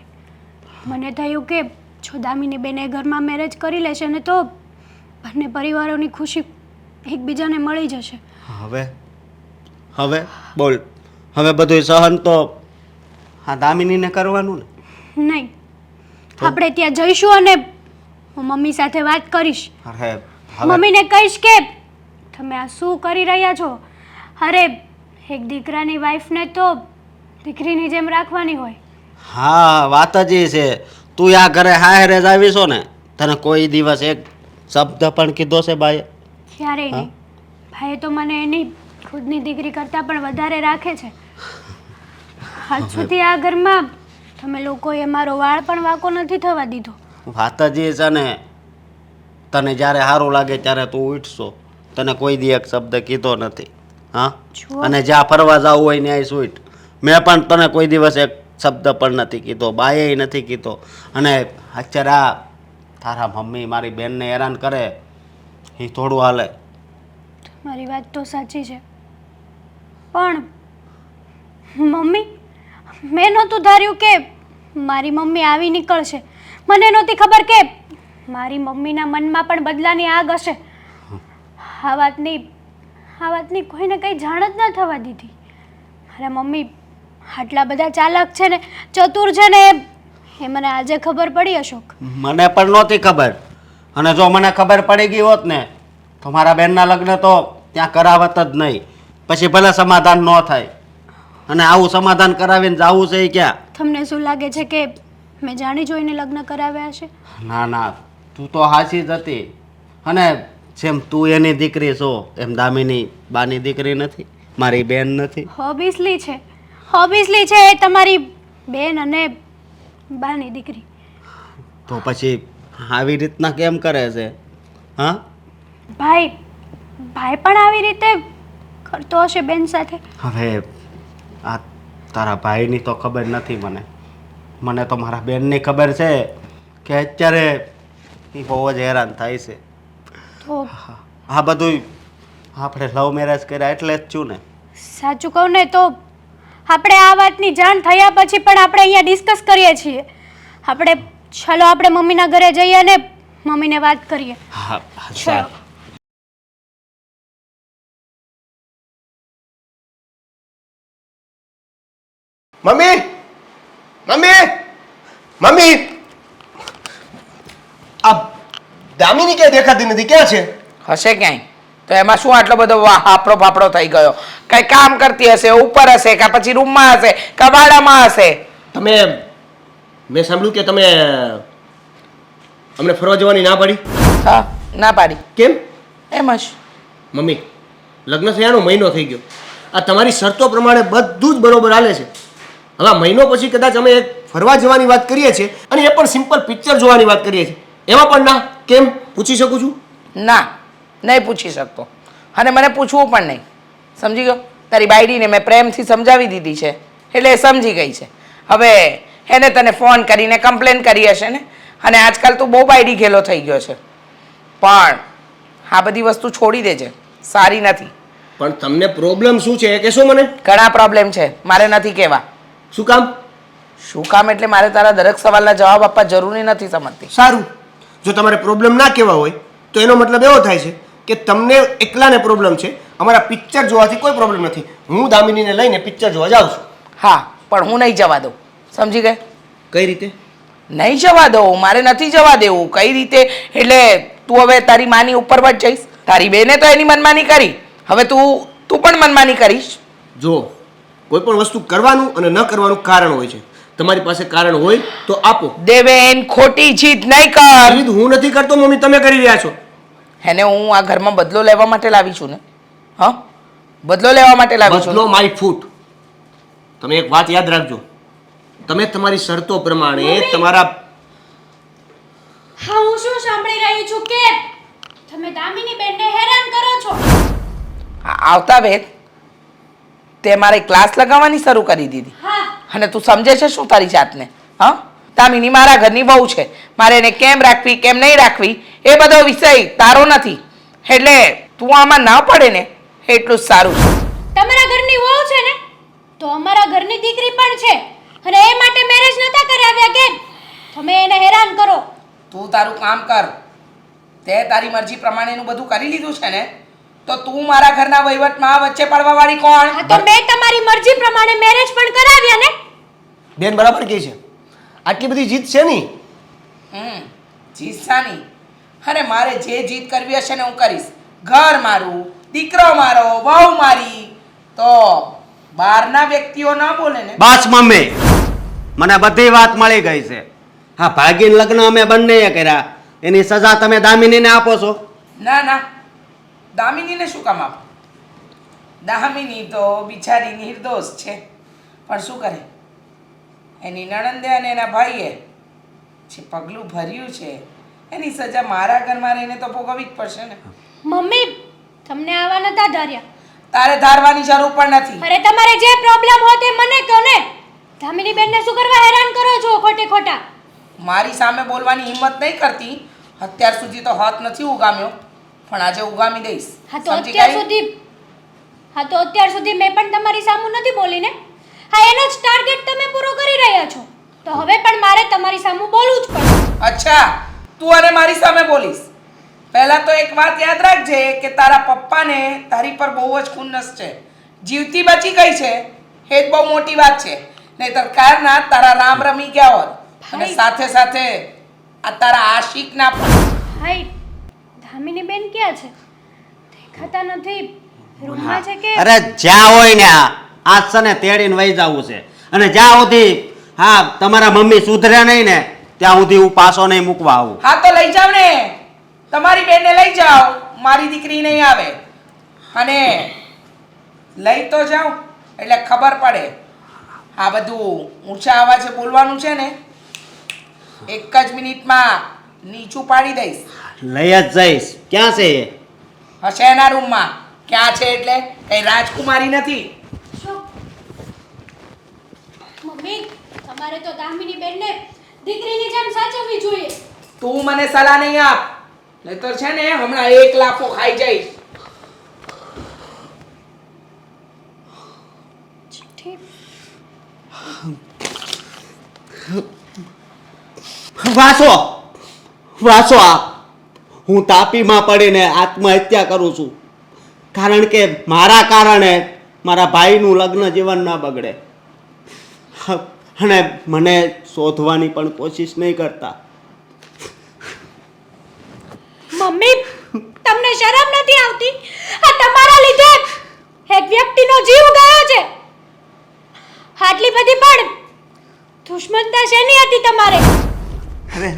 મને થયું કે જો દામિની બેન એ ઘરમાં મેરેજ કરી લેશે ને તો બંને પરિવારોની ખુશી એકબીજાને મળી જશે. હવે બોલ, હવે બધું સહન તો હા દામિનીને કરવાનું ને? નહીં, આપણે ત્યાં જઈશું અને હું મમ્મી સાથે વાત કરીશ. અરે મમ્મીને કહીશ કે તમે આ શું કરી રહ્યા છો? અરે એક દીકરાની વાઈફને તો દીકરીની જેમ રાખવાની હોય. હા, વાત જ એ છે. તું આ ઘરે હારે જ આવી છો ને, તને કોઈ દિવસ એક શબ્દ પણ કીધો છે બાએ? ક્યારેય નહીં. ભાઈએ તો મને એની ખુદની દીકરી કરતાં પણ વધારે રાખે છે. આજ સુધી આ ઘરમાં તમે લોકોએ મારો વાળ પણ વાંકો નથી થવા દીધો. વાત જ એ છે ને, તને જ્યારે સારું લાગે ત્યારે તું ઉઠશો. તને કોઈ દી એક શબ્દ કીધો નથી. હા, જુઓ. અને જ્યાં ફરવા જવું હોય ત્યાં સુઈટ. મેં પણ તને કોઈ દિવસ એક શબ્દ પણ નથી કીધો, બાએ નથી કીધો. અને અત્યારે આ તારા મમ્મી મારી બેનને હેરાન કરે એ થોડું હાલે. મારી વાત તો સાચી છે, પણ મમ્મી, મેં નહોતું ધાર્યું કે મારી મમ્મી આવી નીકળશે. મને નહોતી ખબર કે મારી મમ્મીના મનમાં પણ બદલાની આગ હશે. આ વાતની કોઈને કંઈ જાણ જ ન થવા દીધી. મારા મમ્મી આટલા બધા ચાલાક છે ને, ચતુર છે ને, એ મને આજે ખબર પડી. અશોક, મને પણ નહોતી ખબર, અને જો મને ખબર પડી ગઈ હોત ને તો મારા બેનના લગ્ન તો ત્યાં કરાવત જ નહીં. પછી ભલે સમાધાન ન થાય, અને આવું સમાધાન કરાવીને જવું છે એ ક્યાં? તમને શું લાગે છે કે મેં જાણી જોઈને લગ્ન કરાવ્યા છે? ના ના, તું તો હાચી જ હતી. અને જેમ તું એની દીકરી છો એમ દામિની બાની દીકરી નથી, મારી બેન નથી. ઓબ્વિયસલી છે, એ તમારી બેન અને બાની દીકરી. તો પછી આવી રીતના કેમ કરે છે? હા, ભાઈ પણ આવી રીતે કરતો હશે બેન સાથે. હવે આ તારા ભાઈની તો ખબર નથી મને. મને તો મારા બેનની ખબર છે કે અત્યારે એ બહુ જ હેરાન થાય છે. તો આ બધું આપણે લવ મેરેજ કર્યા એટલે જ છું ને. સાચું કહું ને તો આપણે આ વાતની જાણ થયા પછી પણ આપણે અહીંયા ડિસ્કસ કરીએ છીએ. ચાલો આપણે મમ્મીના ઘરે જઈએ અને મમ્મીને વાત કરીએ. હા, ચલો. મમ્મી, મમ્મી, મમ્મી, આ દામિની ક્યાંય દેખાતી નથી, ક્યાં છે? હશે ક્યાંય તો એમાં શું આટલો બધો હાપડો ફાપડો થઈ ગયો? કઈ કામ કરતી હશે, ઉપર હશે, કે પછી રૂમમાં હશે, કે વાડામાં હશે. મેં સાંભળ્યું કે તમે અમને ફરવા જવાની ના પાડી. હા, ના પાડી. કેમ? એમ જ. મમ્મી, લગ્ન થયાનો મહિનો થઈ ગયો. આ તમારી શરતો પ્રમાણે બધું જ બરોબર હાલે છે. હવે આ મહિનો પછી કદાચ અમે એક ફરવા જવાની વાત કરીએ છીએ, અને એ પણ સિમ્પલ પિક્ચર જોવાની વાત કરીએ છીએ, એમાં પણ ના. કેમ? પૂછી શકું છું? ના, નહીં પૂછી શકતો, અને મને પૂછવું પણ નહીં. સમજી ગયો? તારી બાયડીને મેં પ્રેમથી સમજાવી દીધી છે એટલે એ સમજી ગઈ છે. હવે એને તને ફોન કરીને કમ્પ્લેન કરી હશે ને, અને આજકાલ તું બહુ બાયડી ઘેલો થઈ ગયો છે. પણ આ બધી વસ્તુ છોડી દેજે, સારી નથી. પણ તમને પ્રોબ્લેમ શું છે એ કહેશો મને? ઘણા પ્રોબ્લેમ છે, મારે નથી કહેવા. શું કામ? શું કામ એટલે મારે તારા દરેક સવાલના જવાબ આપવા જરૂરી નથી સમજતી. સારું, જો તમારે પ્રોબ્લેમ ના કહેવા હોય તો એનો મતલબ એવો થાય છે કે તમને એકલાને પ્રોબ્લેમ છે, અમારા પિક્ચર જોવાથી કોઈ પ્રોબ્લેમ નથી. હું દામિનીને લઈને પિક્ચર જોવા જાઉં છું. હા, પણ હું નહીં જવા દઉં. સમજી ગઈ? કઈ રીતે? નહીં જવા દઉં, મારે નથી જવા દેવું. કઈ રીતે એટલે તું હવે તારી માની ઉપર જ જઈશ? તારી બેને તો એની મનમાની કરી, હવે તું પણ મનમાની કરીશ? જો કોઈ પણ વસ્તુ કરવાનું અને ન કરવાનું કારણ હોય છે. તમારી પાસે કારણ હોય તો આપો. દેવેન, ખોટી જીદ નહીં કર. જીદ હું નથી કરતો મમ્મી, તમે કરી રહ્યા છો. એને હું આ ઘરમાં બદલો લેવા માટે લાવી છું ને. હા, બદલો લેવા માટે લાવી છું. બદલો માય ફૂટ. તમે એક વાત યાદ રાખજો, તમે તમારી શરતો પ્રમાણે તમારા હા, હું શું સાંભળી રહી છું કે તમે દામિની બેનને હેરાન કરો છો. આવતા વેત તે મારે ક્લાસ લગાવવાની શરૂ કરી દીધી. હા, અને તું સમજે છે શું તારી જાતને? હા, દામિની મારા ઘરની બહુ છે, મારે એને કેમ રાખવી કેમ નહીં રાખવી એ બધો વિષય તારો નથી. એટલે તું આમાં ના પડે ને એટલું જ સારું છે. તમારા ઘરની વહુ છે ને, તો અમારા ઘરની દીકરી પણ છે, અને એ માટે મેરેજ નતા કરાવ્યા કે તમે એને હેરાન કરો? તું તારું કામ કર. તે તારી મરજી પ્રમાણેનું બધું કરી લીધું છે ને, તો તું મારા ઘરના વહીવટમાં વચ્ચે પડવા વાળી કોણ? હા, તો મેં તમારી મરજી પ્રમાણે મેરેજ પણ કરાવ્યા ને. બેન બરાબર કહે છે. આટલી બધી જીત છે નહીં. જીત સાની? અરે મારે જે જીત કરવી હશે ને હું કરીશ. ઘર મારું, દીકરો મારો, વહુ મારી, તો બહારના વ્યક્તિઓ ના બોલે ને. બસ મમ્મી, મને બધી વાત મળી ગઈ છે. હા, ભાગીન લગ્ન અમે બંનેએ કર્યા, એની સજા તમે દામિનીને આપો છો? ના ના, દામિનીને શું કામ આપો? દામિની તો બિચારી નિર્દોષ છે, પણ શું કરે, એની નણંદે અને એના ભાઈએ જે પગલું ભર્યું છે એની સજા મારા ઘરમાં રહીને તો ભોગવવી જ પડશે ને. મમ્મી, તમને આવા નતા ધાર્યા. તારે ધારવાની જરૂર પણ નથી. અરે તમારે જે પ્રોબ્લેમ હોય તે મને કહો ને. દામિની બેનને શું કરવા હેરાન કરો છો ખોટે ખોટા? મારી સામે બોલવાની હિંમત નહીં કરતી. અત્યાર સુધી તો હાથ નથી ઉગામ્યો, પણ આજે ઉગામી દઈશ. હા તો સમજી અત્યાર ગઈ? સુધી અત્યાર સુધી મેં પણ તમારી સામું નથી બોલીને. હા એનો જ ટાર્ગેટ તમે પૂરો કરી રહ્યા છો, તો હવે પણ મારે તમારી સામું બોલવું જ પડશે. અચ્છા, તું અને મારી સામે બોલીશ. પહેલા તો એક વાત યાદ રાખજે કે તારા પપ્પાને તારી પર બહુ જ ખુન્નસ છે. જીવતી બચી ગઈ છે એ જ બહુ મોટી વાત છે. નહીંતર કારના તારા રામ રમી ગયા હોત. અને ભાઈ. સાથે સાથે આ તારા આશિકના પણ. હાય ધામિની બેન ક્યાં છે? દેખાતા નથી. રૂમમાં છે કે અરે જ્યાં હોય ને આ છે ને તેડીને વહી જવું છે. અને જ્યાં સુધી હા તમારા મમ્મી સુધરે નહીં ને ત્યાં સુધી હું પાછો નહીં મૂકવા આવું. હા તો લઈ જાવ ને, તમારી બેનને લઈ જાઓ, મારી દીકરી નહીં આવે. અને લઈ તો જાઓ એટલે ખબર પડે. આ બધું ઊંચા અવાજે બોલવાનું છે ને, એક જ મિનિટમાં નીચું પાડી દઈશ. લઈ જ જઈશ. ક્યાં છે એ? હશે એના રૂમમાં. ક્યાં છે એટલે કઈ રાજકુમારી નથી. શું? મમ્મી તમારે તો ધામિની બેનને દીકરીની જેમ સાચવવી જોઈએ. તું મને સલાહ નહીં આપ, નહીતર છે ને હમણાં એક લાફો ખાઈ જઈશ. ઠીક. વાંચો વાંચો. આ હું તાપીમાં પડીને આત્મહત્યા કરું છું, કારણ કે મારા કારણે મારા ભાઈનું લગ્ન જીવન ના બગડે. અને મને શોધવાની પણ કોશિશ નહીં કરતા. મમ્મી તમને શરમ નથી આવતી? આ તમારા લીધે એક વ્યક્તિનો જીવ ગયો છે. આટલી બધી પણ દુશ્મનતા શેની હતી તમારે? અરે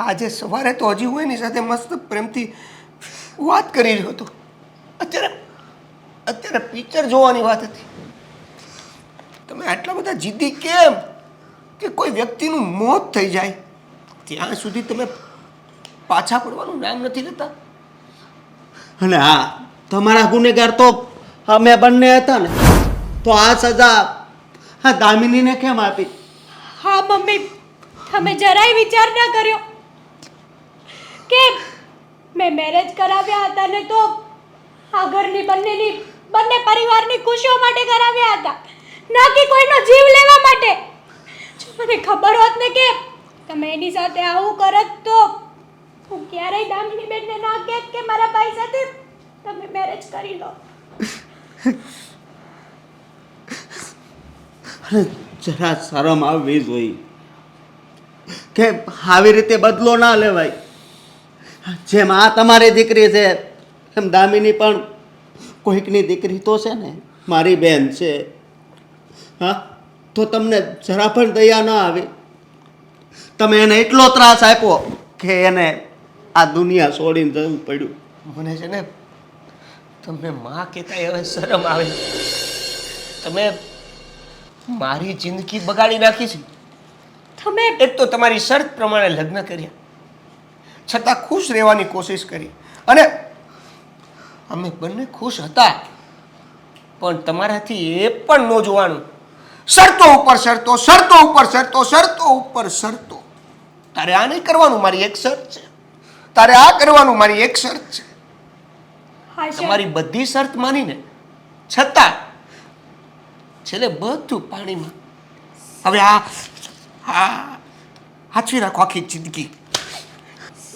આજે સવારે તો હજી હું એની સાથે મસ્ત પ્રેમથી વાત કરી રહ્યો હતો. અત્યારે પિક્ચર જોવાની વાત હતી. તમે આટલા બધા જિદ્દી કેમ કે કોઈ વ્યક્તિનું મોત થઈ જાય ત્યાં સુધી તમે પાછા પડવાનું નામ નથી લેતા? અને હા, તમારા ગુનેગાર તો અમે બંને હતા ને, તો આ સજા હા દામિનીને કેમ આપી? હા મમ્મી તમે જરાય વિચાર ના કર્યો કે મેં મેરેજ કરાવ્યા હતા ને તો આ ઘરની બંને પરિવારની ખુશીઓ માટે કરાવ્યા હતા, ના કે કોઈનો જીવ લેવા માટે. જો મને ખબર હોત ને કે તમે એની સાથે આવું કરત તો હું ક્યારેય દામિની બેનને ના કહેત કે મારા ભાઈ સાથે તમે મેરેજ કરી લો. અને જરા શરમ આવવી જોઈએ કે આવી રીતે બદલો ના લેવાય. જેમ આ તમારી દીકરી છે એમ દામિની પણ કોઈકની દીકરી તો છે ને, મારી બેન છે. હા તો તમને જરા પણ દયા ના આવી? તમે એને એટલો ત્રાસ આપ્યો કે એને આ દુનિયા છોડીને જવું પડ્યું. મને છે ને તમને માં કહેતા હવે શરમ આવે. તમે મારી જિંદગી બગાડી નાખી છે. તમે એક તો તમારી શરત પ્રમાણે લગ્ન કર્યા, છતાં ખુશ રહેવાની કોશિશ કરી, અને અમે બંને ખુશ હતા, પણ તમારાથી એ પણ ન જોવાનું. શરતો ઉપર શરતો, શરતો ઉપર શરતો, શરતો ઉપર શરતો. તારે આ નહીં કરવાનું, મારી એક શરત છે. તારે આ કરવાનું, મારી એક શરત છે. તમારી બધી શરત માનીને છતાં છેલ્લે બધું પાણીમાં. હવે આ હાચવી રાખો આખી જિંદગી.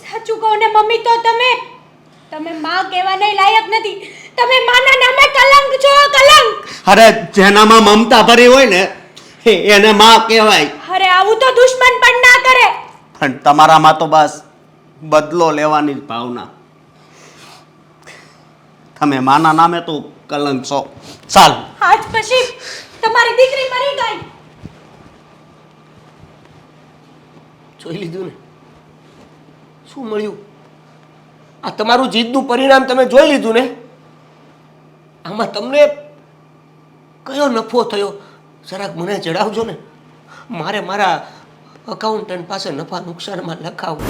સાચું કહો ને મમ્મી, તો તમે માં કહેવાને લાયક નથી. તમે માના નામે કલંક છો, કલંક. અરે જેનામાં મમતા ભરી હોય ને એને માં કહેવાય. અરે આવું તો દુશ્મન પણ ના કરે. પણ તમારામાં તો બસ બદલો લેવાની જ ભાવના. તમે માના નામે તો કલંક છો. ચાલ આજ પછી તમારી દીકરી મરી ગઈ. જોઈ લીધું ને શું મળ્યું? આ તમારું જીદનું પરિણામ તમે જોઈ લીધું ને. આમાં તમને કયો નફો થયો જરાક મને જણાવજો ને. મારે મારા અકાઉન્ટન્ટ પાસે નફા નુકસાનમાં લખાવું.